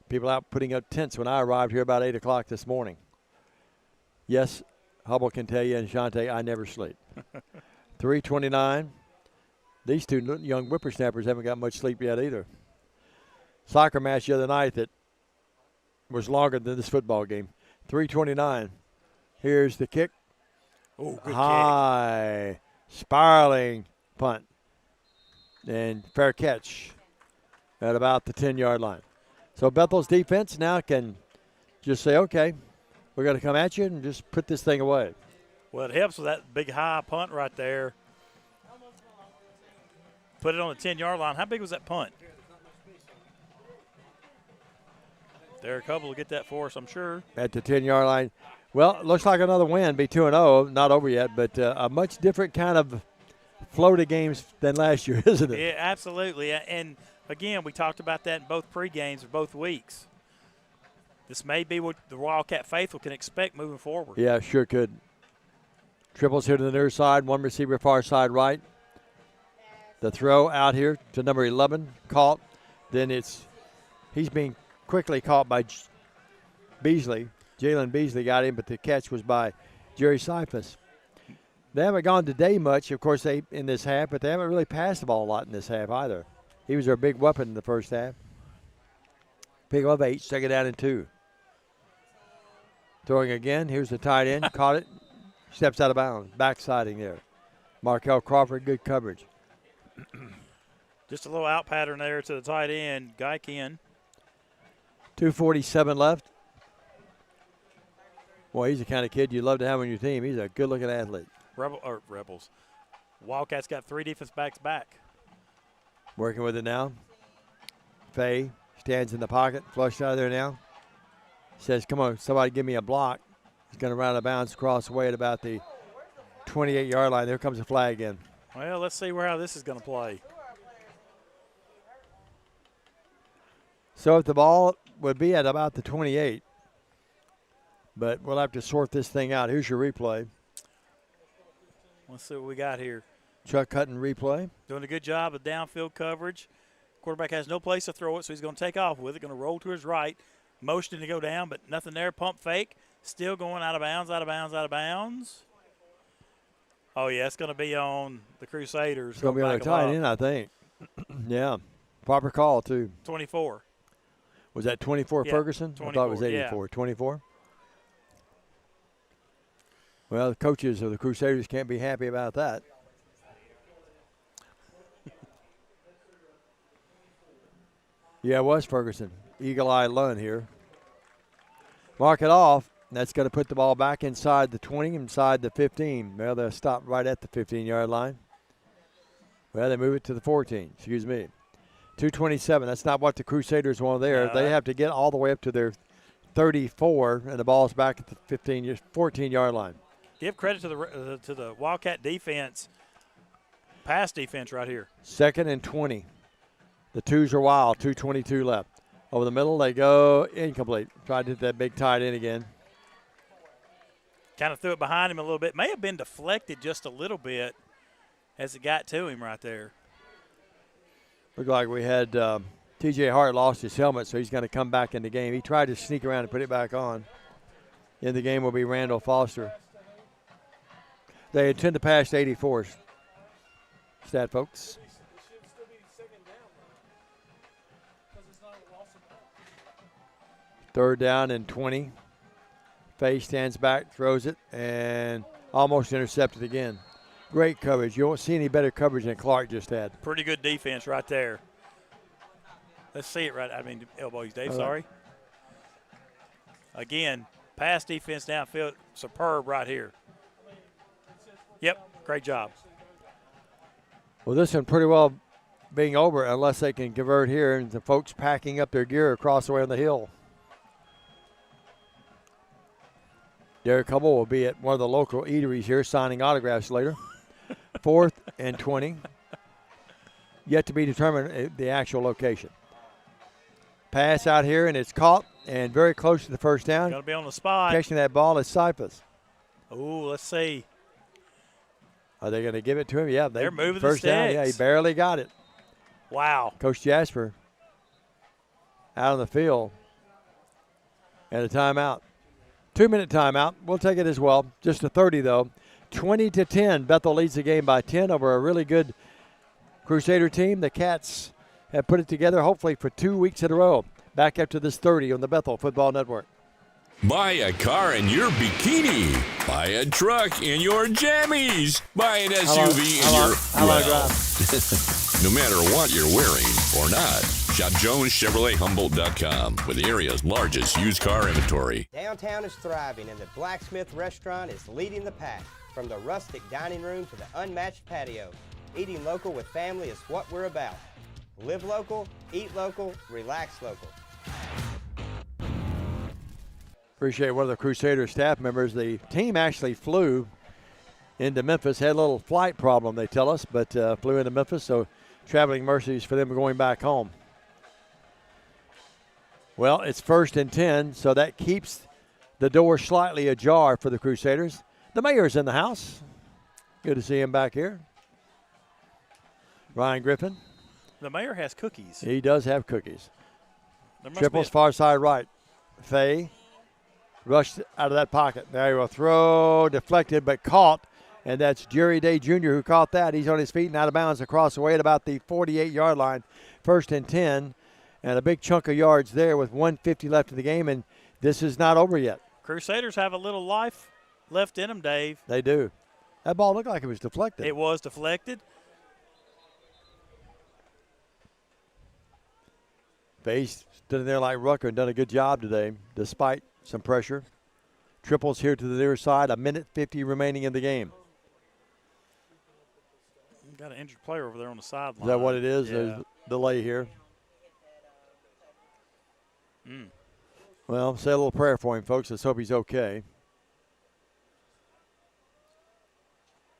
people out putting up tents when I arrived here about 8 o'clock this morning. Yes, Hubble can tell you, and Shante, I never sleep. 3:29. These 2 young whippersnappers haven't got much sleep yet either. Soccer match the other night that was longer than this football game. 3:29. Here's the kick. Oh, good high, spiraling punt. And fair catch at about the 10-yard line. So Bethel's defense now can just say, okay, we're going to come at you and just put this thing away. Well, it helps with that big high punt right there. Put it on the 10-yard line. How big was that punt? There are a couple to get that for us, I'm sure. At the 10-yard line. Well, it looks like another win, be 2-0. Not over yet, but a much different kind of flow to games than last year, isn't it? Yeah, absolutely. And again, we talked about that in both pre-games of both weeks. This may be what the Wildcat faithful can expect moving forward. Yeah, sure could. Triples here to the near side, one receiver far side right. The throw out here to number 11, caught. Then he's being quickly caught by Beasley. Jalen Beasley got him, but the catch was by Jerry Cephas. They haven't gone today much, of course, in this half, but they haven't really passed the ball a lot in this half either. He was their big weapon in the first half. Pick up 8, second down and 2. Throwing again, here's the tight end, caught it, steps out of bounds, backsiding there. Markel Crawford, good coverage. Just a little out pattern there to the tight end, Guykin. 2:47 left. Boy, he's the kind of kid you love to have on your team. He's a good-looking athlete. Rebels. Wildcats got 3 defense backs back. Working with it now. Fay stands in the pocket, flushed out of there now. Says, come on, somebody give me a block. He's going to run out of bounds across the way at about the 28-yard line. There comes a flag in. Well, let's see how this is going to play. So if the ball would be at about the 28, but we'll have to sort this thing out. Here's your replay. Let's see what we got here. Chuck Hutton replay. Doing a good job of downfield coverage. Quarterback has no place to throw it, so he's going to take off with it. Going to roll to his right. Motioning to go down, but nothing there. Pump fake. Still going out of bounds, out of bounds, out of bounds. Oh, yeah, it's going to be on the Crusaders. It's going to be on the tight end, I think. Yeah. Proper call, too. 24. Was that 24 yeah, Ferguson? 24, I thought it was 84. Yeah. 24? Well, the coaches of the Crusaders can't be happy about that. Yeah, it was Ferguson. Eagle Eye Lund here. Mark it off. That's going to put the ball back inside the 20, inside the 15. Well, they'll stop right at the 15-yard line. Well, they move it to the 14. Excuse me. 2:27. That's not what the Crusaders want there. They have to get all the way up to their 34, and the ball's back at the 14-yard line. Give credit to the Wildcat defense, pass defense right here. 2nd and 20. The twos are wild. 2:22 left. Over the middle, they go incomplete. Tried to hit that big tight end again. Kind of threw it behind him a little bit. May have been deflected just a little bit as it got to him right there. Looked like we had T.J. Hart lost his helmet, so he's going to come back in the game. He tried to sneak around and put it back on. In the game will be Randall Foster. They intend to pass to 84. Stat, folks. Third down and 20. Fay stands back, throws it, and almost intercepted again. Great coverage. You won't see any better coverage than Clark just had. Pretty good defense right there. Let's see it right. I mean, elbows, Dave, sorry. Again, pass defense downfield, superb right here. Yep, great job. Well, this one pretty well being over unless they can convert here and the folks packing up their gear across the way on the hill. Derek Hubble will be at one of the local eateries here signing autographs later. 4th and 20. Yet to be determined the actual location. Pass out here, and it's caught and very close to the first down. Got to be on the spot. Catching that ball is Cephas. Oh, let's see. Are they going to give it to him? Yeah, they're moving first the sticks. down. Yeah, he barely got it. Wow. Coach Jasper out on the field and a timeout. 2-minute timeout. We'll take it as well. Just a 30, though. 20-10. Bethel leads the game by 10 over a really good Crusader team. The Cats have put it together, hopefully, for 2 weeks in a row. Back up to this 30 on the Bethel Football Network. Buy a car in your bikini. Buy a truck in your jammies. Buy an SUV in your, well, no matter what you're wearing or not. Shop JonesChevroletHumboldt.com with the area's largest used car inventory. Downtown is thriving and the Blacksmith Restaurant is leading the pack. From the rustic dining room to the unmatched patio, eating local with family is what we're about. Live local, eat local, relax local. Appreciate one of the Crusader staff members. The team actually flew into Memphis. Had a little flight problem, they tell us, but flew into Memphis, so traveling mercies for them going back home. Well, it's 1st and 10, so that keeps the door slightly ajar for the Crusaders. The mayor's in the house. Good to see him back here. Ryan Griffin. The mayor has cookies. He does have cookies. Triples far side right. Fay rushed out of that pocket. There he will throw, deflected, but caught. And that's Jerry Day Jr. who caught that. He's on his feet and out of bounds across the way at about the 48-yard line. 1st and 10. And a big chunk of yards there with 1:50 left in the game. And this is not over yet. Crusaders have a little life left in them, Dave. They do. That ball looked like it was deflected. It was deflected. Fay stood in there like Rucker and done a good job today, despite some pressure. Triples here to the near side, 1:50 remaining in the game. Got an injured player over there on the sideline. Is that what it is? Yeah. There's a delay here. Well, say a little prayer for him, folks. Let's hope he's okay.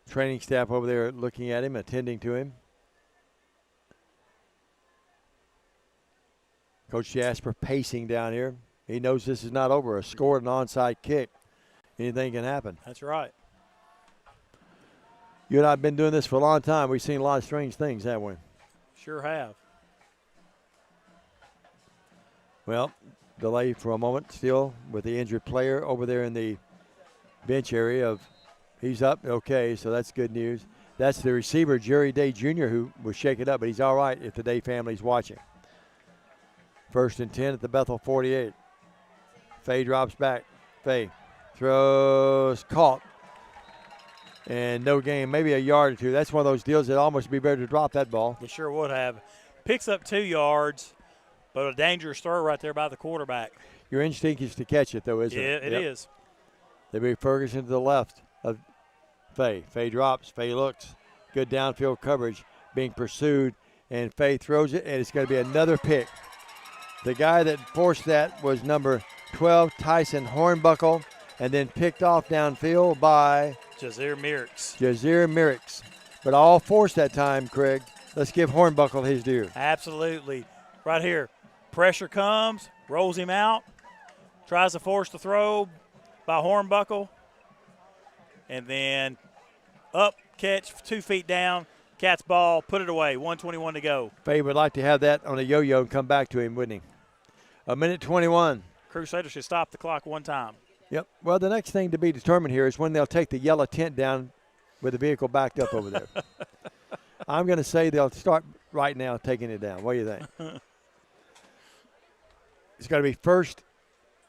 Training staff over there looking at him, attending to him. Coach Jasper pacing down here. He knows this is not over. A score, an onside kick. Anything can happen. That's right. You and I have been doing this for a long time. We've seen a lot of strange things, haven't we? Sure have. Well, delay for a moment still with the injured player over there in the bench area. He's up, okay, so that's good news. That's the receiver, Jerry Day Jr., who was shaken up, but he's all right if the Day family's watching. 1st and 10 at the Bethel 48. Fay drops back. Fay throws, caught, and no gain, maybe a yard or two. That's one of those deals that almost be better to drop that ball. You sure would have. Picks up 2 yards, but a dangerous throw right there by the quarterback. Your instinct is to catch it, though, isn't it? Yeah, it is. They move Ferguson to the left of Fay. Fay drops. Fay looks. Good downfield coverage being pursued, and Fay throws it, and it's going to be another pick. The guy that forced that was number 12, Tyson Hornbuckle, and then picked off downfield by Jazir Merrick's. Jazir Merrick's. But all forced that time, Craig. Let's give Hornbuckle his due. Absolutely. Right here. Pressure comes, rolls him out, tries to force the throw by Hornbuckle, and then up, catch, 2 feet down, catch ball, put it away, 1:21 to go. Fay would like to have that on a yo-yo and come back to him, wouldn't he? 1:21. Crusaders should stop the clock one time. Yep. Well, the next thing to be determined here is when they'll take the yellow tent down with the vehicle backed up over there. I'm going to say they'll start right now taking it down. What do you think? It's going to be 1st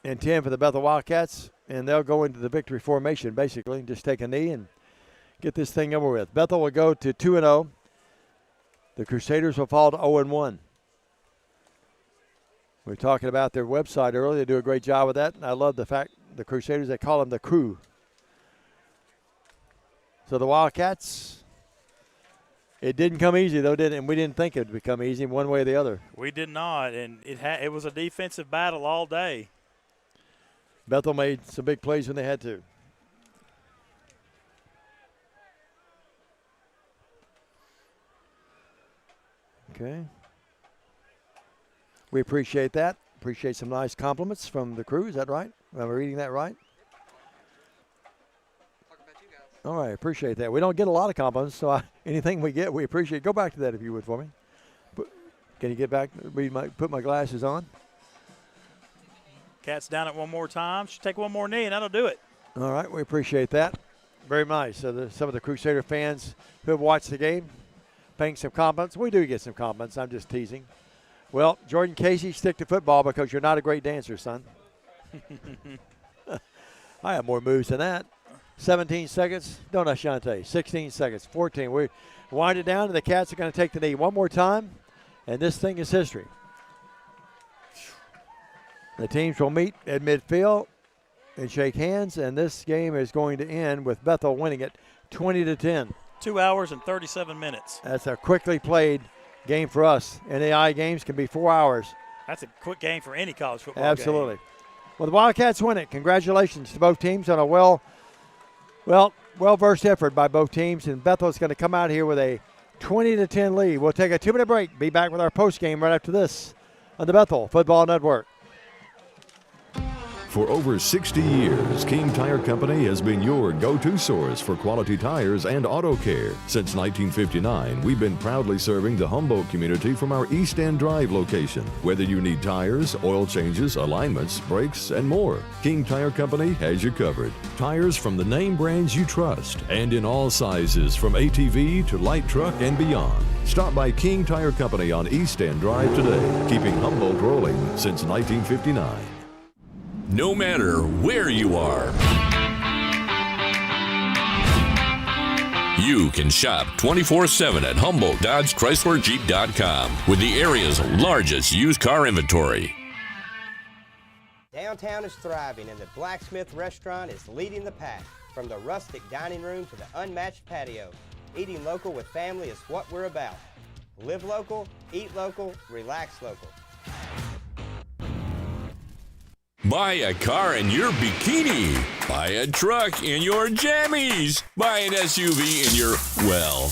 and 10 for the Bethel Wildcats, and they'll go into the victory formation, basically, just take a knee and get this thing over with. Bethel will go to 2-0. The Crusaders will fall to 0-1. We were talking about their website earlier. They do a great job with that, and I love the fact the Crusaders, they call them the Crew. So the Wildcats, it didn't come easy, though, did it? And we didn't think it would become easy one way or the other. We did not, and it was a defensive battle all day. Bethel made some big plays when they had to. Okay. We appreciate that. Appreciate some nice compliments from the crew. Is that right? Am I reading that right? All right, appreciate that. We don't get a lot of compliments, so anything we get, we appreciate. Go back to that if you would for me. Can you get back? Put my glasses on. Cats down it one more time. Should take one more knee, and that'll do it. All right, we appreciate that. Very nice. So some of the Crusader fans who have watched the game paying some compliments. We do get some compliments. I'm just teasing. Well, Jordan Casey, stick to football because you're not a great dancer, son. I have more moves than that. 17 seconds. Don't I, Shante? 16 seconds. 14. We wind it down, and the Cats are going to take the knee one more time, and this thing is history. The teams will meet at midfield and shake hands, and this game is going to end with Bethel winning it 20-10. 2 hours and 37 minutes. That's a quickly played game for us. NAI games can be 4 hours. That's a quick game for any college football Absolutely. game. Well, the Wildcats win it. Congratulations to both teams on a well well-versed effort by both teams, and Bethel's going to come out here with a 20-10 lead. We'll take a 2-minute break. Be back with our post game right after this on the Bethel Football Network. For over 60 years, King Tire Company has been your go-to source for quality tires and auto care. Since 1959, we've been proudly serving the Humboldt community from our East End Drive location. Whether you need tires, oil changes, alignments, brakes, and more, King Tire Company has you covered. Tires from the name brands you trust, and in all sizes from ATV to light truck and beyond. Stop by King Tire Company on East End Drive today, keeping Humboldt rolling since 1959. No matter where you are, you can shop 24/7 at HumboldtDodgeChryslerJeep.com with the area's largest used car inventory. Downtown is thriving and the Blacksmith Restaurant is leading the pack. From the rustic dining room to the unmatched patio, eating local with family is what we're about. Live local, eat local, relax local. Buy a car in your bikini. Buy a truck in your jammies. Buy an SUV in your, well,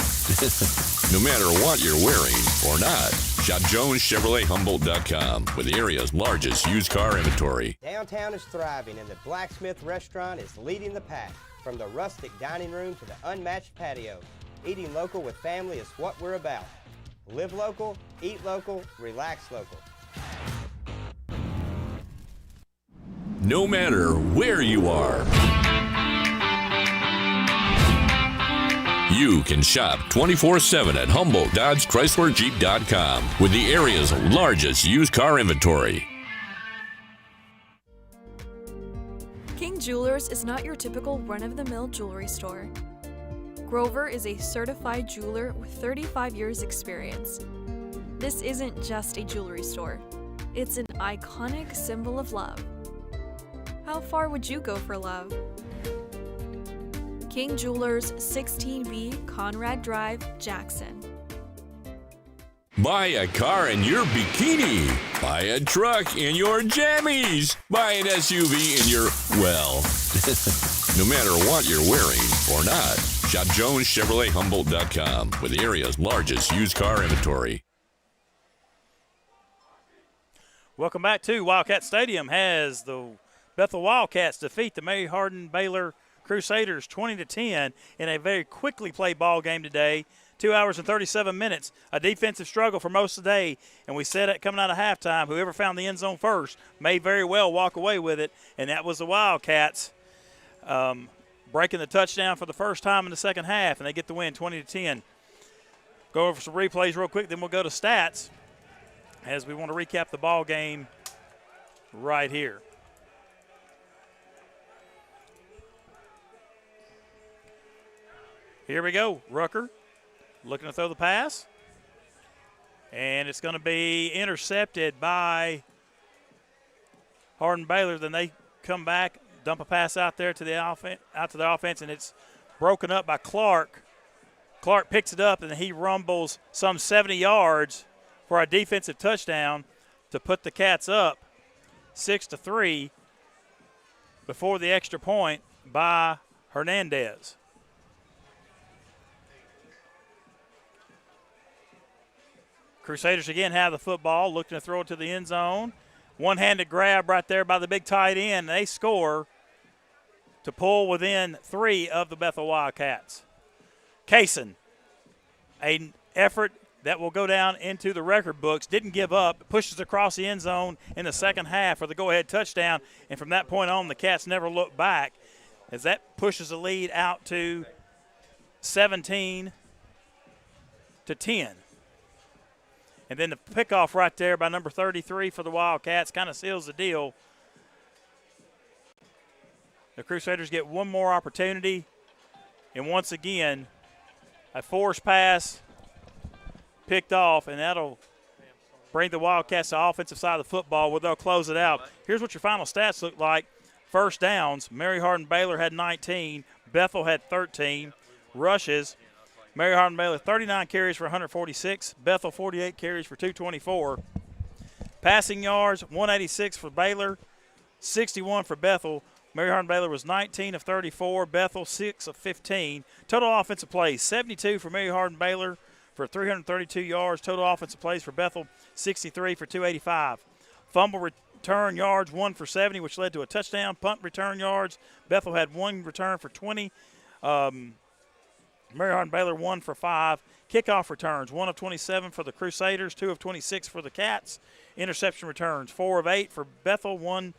no matter what you're wearing or not. Shop JonesChevroletHumboldt.com with the area's largest used car inventory. Downtown is thriving and the Blacksmith Restaurant is leading the pack. From the rustic dining room to the unmatched patio, eating local with family is what we're about. Live local, eat local, relax local. No matter where you are, you can shop 24/7 at HumboldtDodgeChryslerJeep.com with the area's largest used car inventory. King Jewelers is not your typical run-of-the-mill jewelry store. Grover is a certified jeweler with 35 years experience. This isn't just a jewelry store. It's an iconic symbol of love. How far would you go for love? King Jewelers, 16B Conrad Drive, Jackson. Buy a car in your bikini. Buy a truck in your jammies. Buy an SUV in your, well, no matter what you're wearing or not. Shop JonesChevroletHumboldt.com with the area's largest used car inventory. Welcome back to Wildcat Stadium. Has the Bethel Wildcats defeat the Mary Hardin-Baylor Crusaders 20-10 in a very quickly played ball game today. 2 hours and 37 minutes. A defensive struggle for most of the day, and we said it coming out of halftime. Whoever found the end zone first may very well walk away with it, and that was the Wildcats breaking the touchdown for the first time in the second half, and they get the win 20-10. Go over some replays real quick, then we'll go to stats as we want to recap the ball game right here. Here we go. Rucker looking to throw the pass. And it's going to be intercepted by Hardin-Baylor. Then they come back, dump a pass out there to the offense, and it's broken up by Clark. Clark picks it up, and he rumbles some 70 yards for a defensive touchdown to put the Cats up 6-3 before the extra point by Hernandez. Crusaders again have the football, looking to throw it to the end zone. One-handed grab right there by the big tight end. They score to pull within 3 of the Bethel Wildcats. Kaysen, an effort that will go down into the record books, didn't give up, pushes across the end zone in the second half for the go-ahead touchdown, and from that point on, the Cats never looked back as that pushes the lead out to 17-10. And then the pickoff right there by number 33 for the Wildcats kind of seals the deal. The Crusaders get one more opportunity. And once again, a forced pass picked off, and that'll bring the Wildcats to the offensive side of the football where they'll close it out. Here's what your final stats look like. First downs, Mary Hardin-Baylor had 19. Bethel had 13. Rushes, Mary Hardin-Baylor 39 carries for 146. Bethel 48 carries for 224. Passing yards, 186 for Baylor, 61 for Bethel. Mary Hardin-Baylor was 19 of 34. Bethel 6 of 15. Total offensive plays, 72 for Mary Hardin-Baylor for 332 yards. Total offensive plays for Bethel, 63 for 285. Fumble return yards, 1 for 70, which led to a touchdown. Punt return yards, Bethel had 1 return for 20. Mary Hardin-Baylor 1 for 5. Kickoff returns, 1 of 27 for the Crusaders, 2 of 26 for the Cats. Interception returns, 4 of 8 for Bethel, 1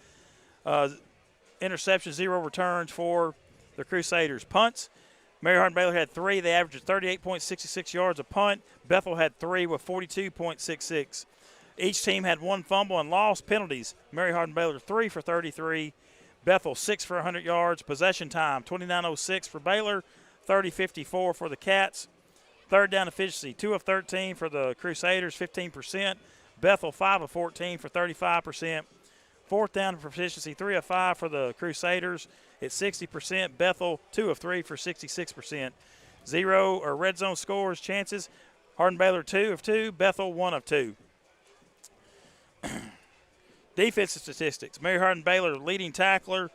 interception, 0 returns for the Crusaders. Punts, Mary Hardin-Baylor had 3. They averaged 38.66 yards a punt. Bethel had 3 with 42.66. Each team had 1 fumble and loss. Penalties, Mary Hardin-Baylor 3 for 33. Bethel 6 for 100 yards. Possession time, 29:06 for Baylor, 30:54 for the Cats. Third down efficiency, 2 of 13 for the Crusaders, 15%. Bethel 5 of 14 for 35%. Fourth down proficiency, 3 of 5 for the Crusaders at 60%. Bethel 2 of 3 for 66%. Zero or red zone scores, chances, Hardin-Baylor 2 of 2, Bethel 1 of 2. Defensive statistics, Mary Hardin-Baylor leading tackler.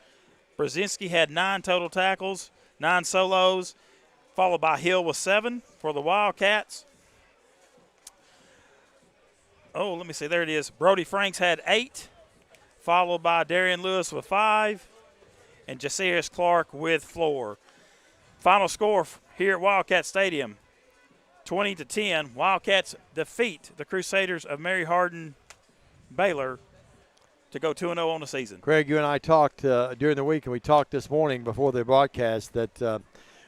Brzezinski had 9 total tackles, 9 solos, followed by Hill with 7 for the Wildcats. Oh, let me see, there it is. Brody Franks had 8. Followed by Darian Lewis with 5, and Jasiris Clark with 4. Final score here at Wildcat Stadium, 20-10. Wildcats defeat the Crusaders of Mary Hardin-Baylor to go 2-0 on the season. Craig, you and I talked during the week, and we talked this morning before the broadcast that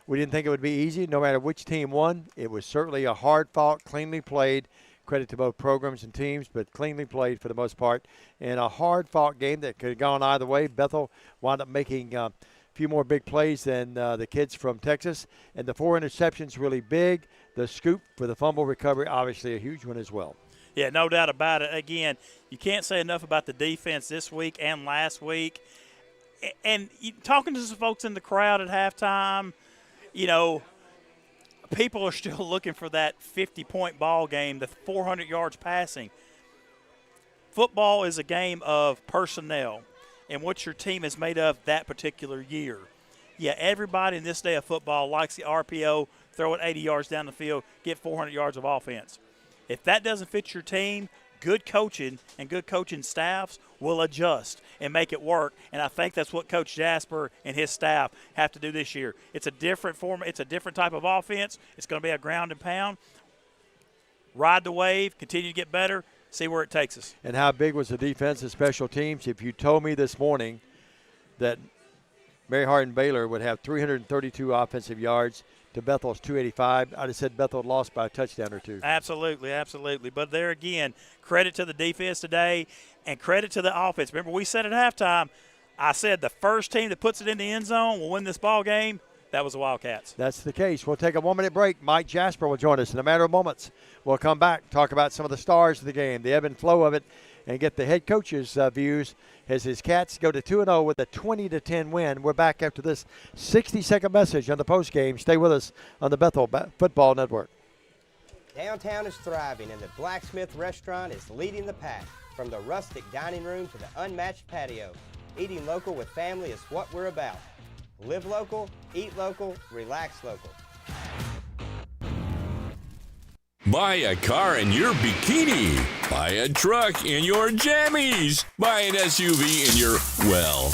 we didn't think it would be easy no matter which team won. It was certainly a hard-fought, cleanly played. Credit to both programs and teams, but cleanly played for the most part. And a hard-fought game that could have gone either way. Bethel wound up making a few more big plays than the kids from Texas. And the 4 interceptions really big. The scoop for the fumble recovery, obviously a huge one as well. Yeah, no doubt about it. Again, you can't say enough about the defense this week and last week. And talking to some folks in the crowd at halftime, you know, people are still looking for that 50-point ball game, the 400 yards passing. Football is a game of personnel and what your team is made of that particular year. Yeah, everybody in this day of football likes the RPO, throw it 80 yards down the field, get 400 yards of offense. If that doesn't fit your team, good coaching and good coaching staffs will adjust and make it work, and I think that's what Coach Jasper and his staff have to do this year. It's a different form. It's a different type of offense. It's going to be a ground and pound. Ride the wave, continue to get better, see where it takes us. And how big was the defense and special teams? If you told me this morning that Mary Hardin-Baylor would have 332 offensive yards to Bethel's 285, I'd have said Bethel lost by a touchdown or 2. Absolutely, absolutely. But there again, credit to the defense today and credit to the offense. Remember, we said at halftime, I said the first team that puts it in the end zone will win this ball game. That was the Wildcats. That's the case. We'll take a 1-minute break. Mike Jasper will join us in a matter of moments. We'll come back, talk about some of the stars of the game, the ebb and flow of it, and get the head coach's views as his Cats go to 2-0 with a 20-10 win. We're back after this 60-second message on the postgame. Stay with us on the Bethel Football Network. Downtown is thriving, and the Blacksmith Restaurant is leading the pack. From the rustic dining room to the unmatched patio, eating local with family is what we're about. Live local, eat local, relax local. Buy a car in your bikini. Buy a truck in your jammies. Buy an SUV in your, well,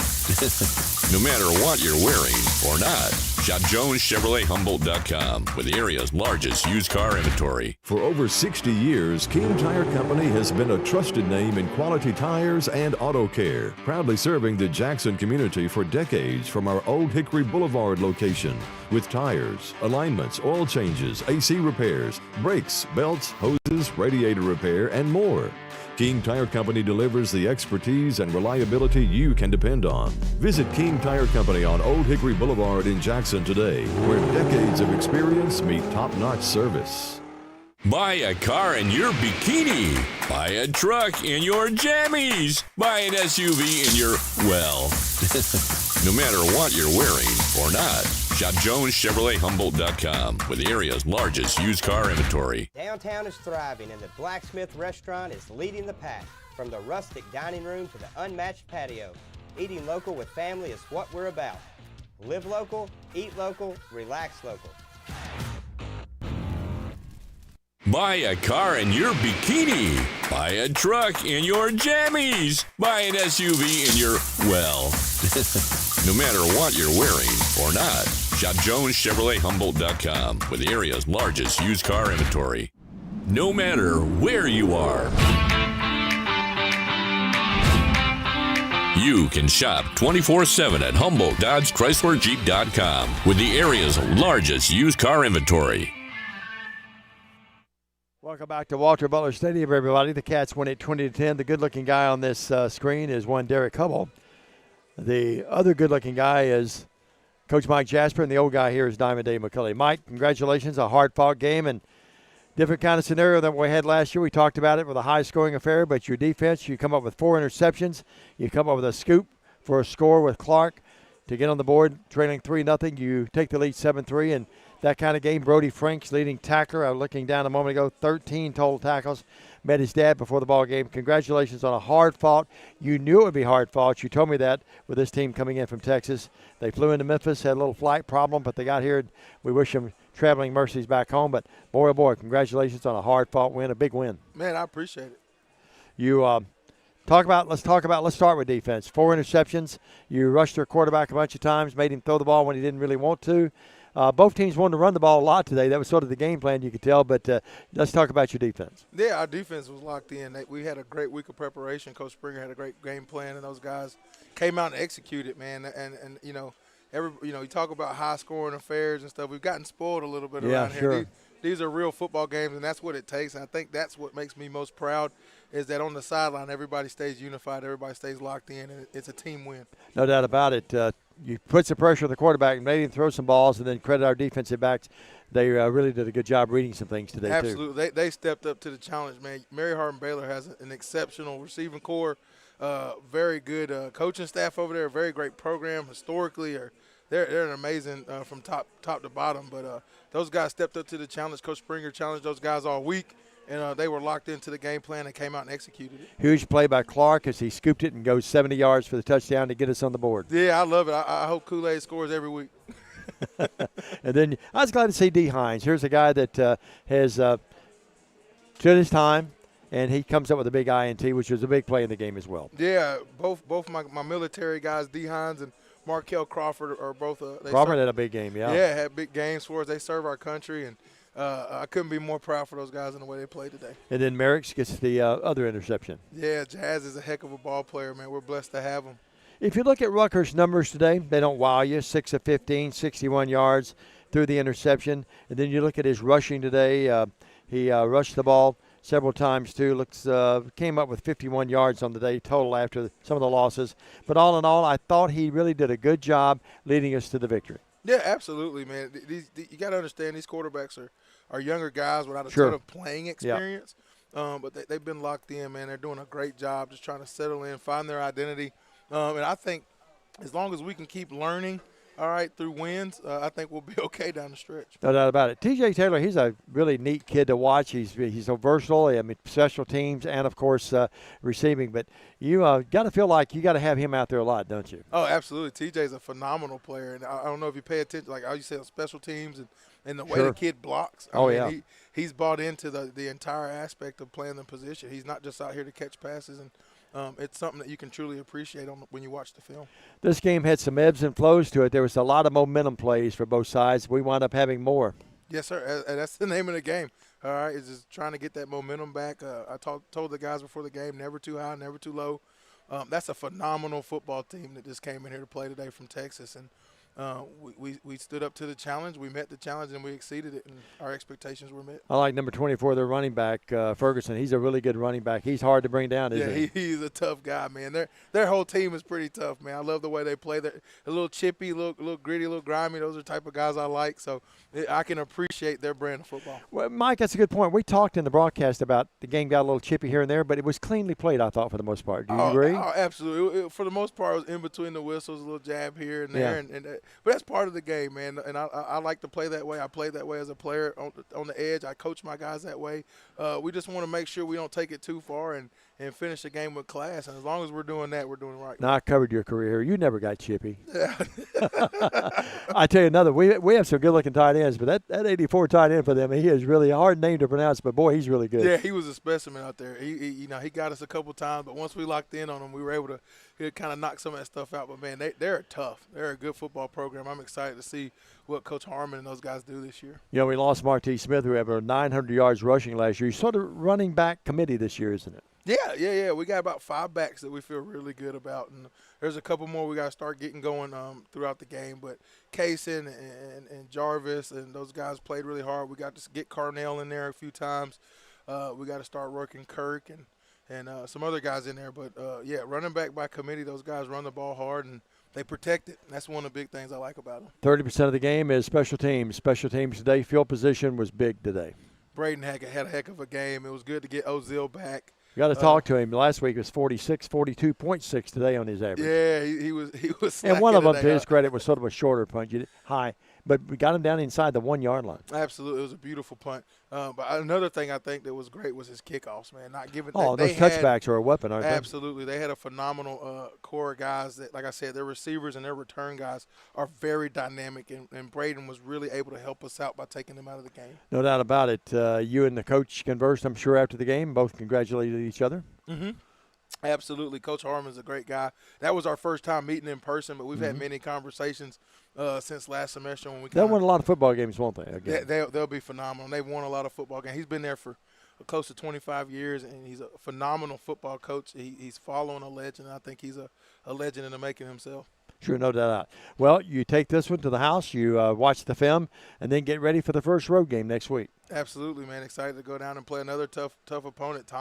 no matter what you're wearing or not. Shop JonesChevroletHumboldt.com with the area's largest used car inventory. For over 60 years, King Tire Company has been a trusted name in quality tires and auto care, proudly serving the Jackson community for decades from our Old Hickory Boulevard location. With tires, alignments, oil changes, AC repairs, brakes, belts, hoses, radiator repair, and more. King Tire Company delivers the expertise and reliability you can depend on. Visit King Tire Company on Old Hickory Boulevard in Jackson today, where decades of experience meet top-notch service. Buy a car in your bikini. Buy a truck in your jammies. Buy an SUV in your, well, no matter what you're wearing or not. Shop JonesChevroletHumboldt.com with the area's largest used car inventory. Downtown is thriving, and the Blacksmith Restaurant is leading the pack. From the rustic dining room to the unmatched patio, Eating local with family is what we're about. Live local, eat local, relax local. Buy a car in your bikini. Buy a truck in your jammies. Buy an SUV in your, well, no matter what you're wearing or not. Shop JonesChevroletHumboldt.com with the area's largest used car inventory. No matter where you are, you can shop 24/7 at HumboldtDodgeChryslerJeep.com with the area's largest used car inventory. Welcome back to Walter Butler Stadium, everybody. The Cats win it 20-10. The good-looking guy on this screen is one Derek Hubble. The other good-looking guy is Coach Mike Jasper, and the old guy here is Diamond Dave McCulley. Mike, congratulations. A hard-fought game and different kind of scenario than we had last year. We talked about it with a high-scoring affair, but your defense, you come up with 4 interceptions. You come up with a scoop for a score with Clark to get on the board, trailing 3-0. You take the lead 7-3, and that kind of game. Brody Franks, leading tackler. I was looking down a moment ago, 13 total tackles. Met his dad before the ball game. Congratulations on a hard-fought. You knew it would be hard-fought. You told me that with this team coming in from Texas. They flew into Memphis, had a little flight problem, but they got here. We wish them traveling mercies back home. But, boy, oh, boy, congratulations on a hard-fought win, a big win. Man, I appreciate it. You let's start with defense. 4 interceptions. You rushed their quarterback a bunch of times, made him throw the ball when he didn't really want to. Both teams wanted to run the ball a lot today. That was sort of the game plan, you could tell. But let's talk about your defense. Yeah, our defense was locked in. We had a great week of preparation. Coach Springer had a great game plan, and those guys came out and executed, man. And you know, you talk about high-scoring affairs and stuff. We've gotten spoiled a little bit around sure. here. These are real football games, and that's what it takes. And I think that's what makes me most proud is that on the sideline, everybody stays unified, everybody stays locked in, and it's a team win. No doubt about it. You put some pressure on the quarterback and made him throw some balls, and then credit our defensive backs. They really did a good job reading some things today, too. Absolutely. They stepped up to the challenge, man. Mary Hardin-Baylor has an exceptional receiving core, very good coaching staff over there, very great program historically. They're an amazing from top to bottom. But those guys stepped up to the challenge. Coach Springer challenged those guys all week, and they were locked into the game plan and came out and executed it. Huge play by Clark as he scooped it and goes 70 yards for the touchdown to get us on the board. Yeah, I love it. I hope Kool-Aid scores every week. And then I was glad to see D. Hines. Here's a guy that has stood his time, and he comes up with a big INT, which was a big play in the game as well. Yeah, both my military guys, D. Hines and Markel Crawford, are both. Crawford had a big game, yeah. Yeah, had big games for us. They serve our country, and I couldn't be more proud for those guys in the way they played today. And then Merrick's gets the other interception. Yeah, Jazz is a heck of a ball player, man. We're blessed to have him. If you look at Rutgers' numbers today, they don't wow you. 6 of 15, 61 yards through the interception. And then you look at his rushing today. He rushed the ball several times, too. Came up with 51 yards on the day total after some of the losses. But all in all, I thought he really did a good job leading us to the victory. Yeah, absolutely, man. You got to understand these quarterbacks are younger guys without a Sure. ton of playing experience. Yep. But they've been locked in, man. They're doing a great job just trying to settle in, find their identity. And I think as long as we can keep learning, all right, through wins, I think we'll be okay down the stretch. No doubt about it. T.J. Taylor, he's a really neat kid to watch. He's so versatile. I mean, special teams and, of course, receiving. But you got to feel like you got to have him out there a lot, don't you? Oh, absolutely. T.J.'s a phenomenal player. And I don't know if you pay attention, like how you said, on special teams and the way Sure. the kid blocks. I mean, He's bought into the entire aspect of playing the position. He's not just out here to catch passes, and it's something that you can truly appreciate when you watch the film. This game had some ebbs and flows to it. There was a lot of momentum plays for both sides. We wound up having more. Yes, sir. And that's the name of the game. All right, is just trying to get that momentum back. I told the guys before the game, never too high, never too low. That's a phenomenal football team that just came in here to play today from Texas, and we stood up to the challenge. We met the challenge, and we exceeded it, and our expectations were met. I like number 24, their running back, Ferguson. He's a really good running back. He's hard to bring down, isn't he? Yeah, he's a tough guy, man. Their whole team is pretty tough, man. I love the way they play. They're a little chippy, a little gritty, a little grimy. Those are the type of guys I like, so I can appreciate their brand of football. Well, Mike, that's a good point. We talked in the broadcast about the game got a little chippy here and there, but it was cleanly played, I thought, for the most part. Do you agree? Oh, absolutely. For the most part, it was in between the whistles, a little jab here and there. Yeah. But that's part of the game, man, and I like to play that way. I played that way as a player on the edge. I coach my guys that way. We just want to make sure we don't take it too far, and and finish the game with class. And as long as we're doing that, we're doing right. Now, I covered your career here. You never got chippy. I tell you another, we have some good-looking tight ends, but that 84 tight end for them, he is really a hard name to pronounce, but, boy, he's really good. Yeah, he was a specimen out there. He got us a couple times, but once we locked in on him, we were able to kind of knock some of that stuff out. But, man, they're tough. They're a good football program. I'm excited to see what Coach Harmon and those guys do this year. You know, we lost Marty Smith, who had 900 yards rushing last year. He's sort of running back committee this year, isn't it? Yeah. We got about 5 backs that we feel really good about, and there's a couple more we got to start getting going throughout the game. But Kaysen and Jarvis and those guys played really hard. We got to get Carnell in there a few times. We got to start working Kirk and some other guys in there. But, running back by committee, those guys run the ball hard and they protect it. That's one of the big things I like about them. 30% of the game is special teams. Special teams today, field position was big today. Braden Hackett had a heck of a game. It was good to get Ozil back. You got to talk to him. Last week it was 42.6 today on his average. Yeah, he was. And one of them, to his credit, was sort of a shorter punt, high, but we got him down inside the 1 yard line. Absolutely, it was a beautiful punt. But another thing I think that was great was his kickoffs, man. Not giving. Oh, those touchbacks are a weapon, aren't they? Absolutely, they had a phenomenal core of guys that, like I said, their receivers and their return guys are very dynamic, and Braden was really able to help us out by taking them out of the game. No doubt about it. You and the coach conversed, I'm sure, after the game. Both congratulated each other. Mm-hmm. Absolutely. Coach Harmon's a great guy. That was our first time meeting in person, but we've had many conversations since last semester. When They'll win a lot of football games, won't they? Again? They'll be phenomenal. They've won a lot of football games. He's been there for close to 25 years, and he's a phenomenal football coach. He's following a legend. I think he's a legend in the making himself. Sure, no doubt. Well, you take this one to the house, you watch the film, and then get ready for the first road game next week. Absolutely, man. Excited to go down and play another tough opponent.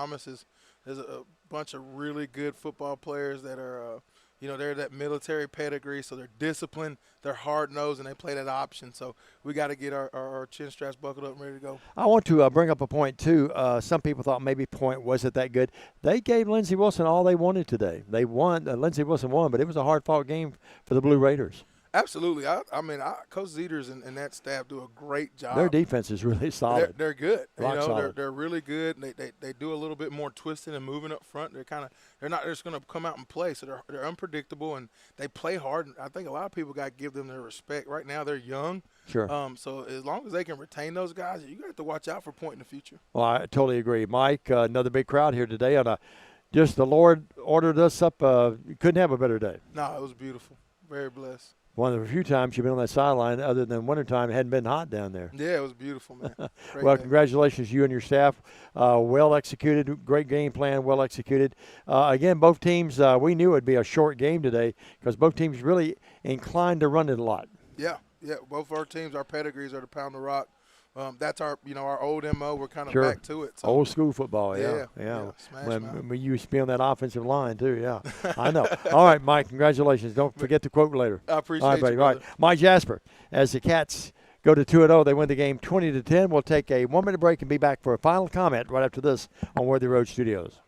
There's a bunch of really good football players that are, they're that military pedigree, so they're disciplined, they're hard-nosed, and they play that option. So we got to get our chin straps buckled up and ready to go. I want to bring up a point, too. Some people thought maybe Point wasn't that good. They gave Lindsey Wilson all they wanted today. They won. Lindsey Wilson won, but it was a hard-fought game for the Blue Raiders. Absolutely. Coach Zeters and that staff do a great job. Their defense is really solid. They're good. Solid. They're really good. They do a little bit more twisting and moving up front. They're not just going to come out and play. So they're unpredictable and they play hard. And I think a lot of people got to give them their respect. Right now they're young. Sure. So as long as they can retain those guys, you got to watch out for Point in the future. Well, I totally agree, Mike. Another big crowd here today. Just the Lord ordered us up. You couldn't have a better day. No, it was beautiful. Very blessed. One of the few times you've been on that sideline, other than wintertime, it hadn't been hot down there. Yeah, it was beautiful, man. Well, congratulations, you and your staff. Well executed, great game plan, well executed. Again, both teams, we knew it would be a short game today because both teams really inclined to run it a lot. Yeah. Both our teams, our pedigrees are to pound the rock. That's our old MO. We're kind of back to it. So. Old school football, yeah. When you used to be on that offensive line too, yeah. I know. All right, Mike, congratulations. Don't forget to quote later. I appreciate you, All right, Mike Jasper, as the Cats go to 2-0, they win the game 20-10. We'll take a 1-minute break and be back for a final comment right after this on Worthy Road Studios.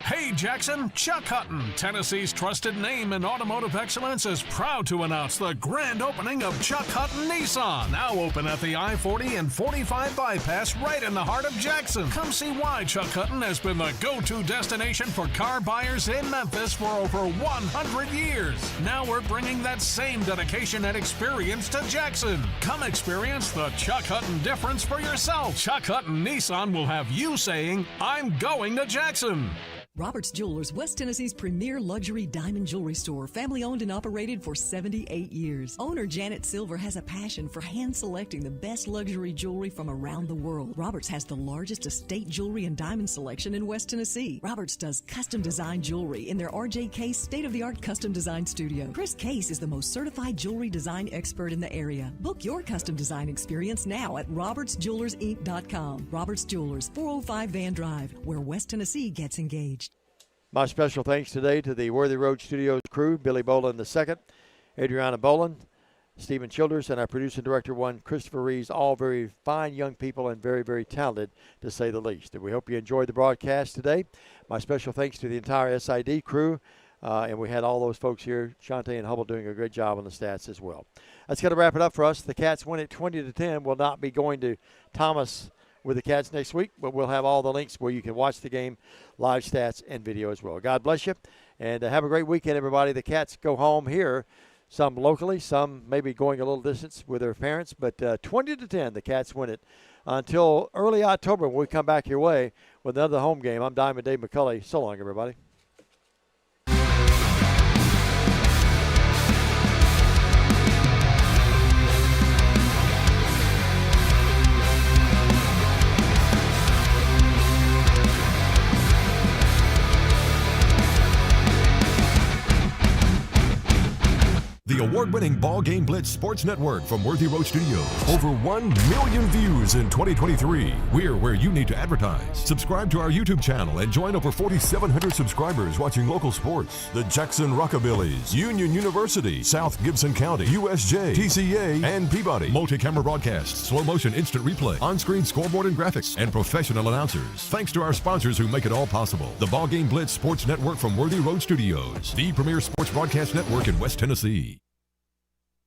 Hey Jackson, Chuck Hutton, Tennessee's trusted name in automotive excellence, is proud to announce the grand opening of Chuck Hutton Nissan, now open at the I-40 and 45 bypass right in the heart of Jackson. Come see why Chuck Hutton has been the go-to destination for car buyers in Memphis for over 100 years. Now we're bringing that same dedication and experience to Jackson. Come experience the Chuck Hutton difference for yourself. Chuck Hutton Nissan will have you saying, I'm going to Jackson. Roberts Jewelers, West Tennessee's premier luxury diamond jewelry store, family owned and operated for 78 years. Owner Janet Silver has a passion for hand selecting the best luxury jewelry from around the world. Roberts has the largest estate jewelry and diamond selection in West Tennessee. Roberts does custom design jewelry in their RJ Case state-of-the-art custom design studio. Chris Case is the most certified jewelry design expert in the area. Book your custom design experience now at robertsjewellersinc.com. Roberts Jewelers, 405 Van Drive, where West Tennessee gets engaged. My special thanks today to the Worthy Road Studios crew, Billy Boland II, Adriana Boland, Stephen Childers, and our producer director, Christopher Reeves, all very fine young people and very, very talented, to say the least. And we hope you enjoyed the broadcast today. My special thanks to the entire SID crew, and we had all those folks here, Shante and Hubble, doing a great job on the stats as well. That's going to wrap it up for us. The Cats win it 20-10. Will not be going to Thomas with the Cats next week, but we'll have all the links where you can watch the game, live stats, and video as well. God bless you, and have a great weekend, everybody. The Cats go home here, some locally, some maybe going a little distance with their parents, but 20-10, the Cats win it. Until early October when we come back your way with another home game, I'm Diamond Dave McCulley. So long, everybody. The award-winning BallGame Blitz Sports Network from Worthy Road Studios. Over 1 million views in 2023. We're where you need to advertise. Subscribe to our YouTube channel and join over 4,700 subscribers watching local sports. The Jackson Rockabillys, Union University, South Gibson County, USJ, TCA, and Peabody. Multi-camera broadcasts, slow motion instant replay, on-screen scoreboard and graphics, and professional announcers. Thanks to our sponsors who make it all possible. The BallGame Blitz Sports Network from Worthy Road Studios. The premier sports broadcast network in West Tennessee.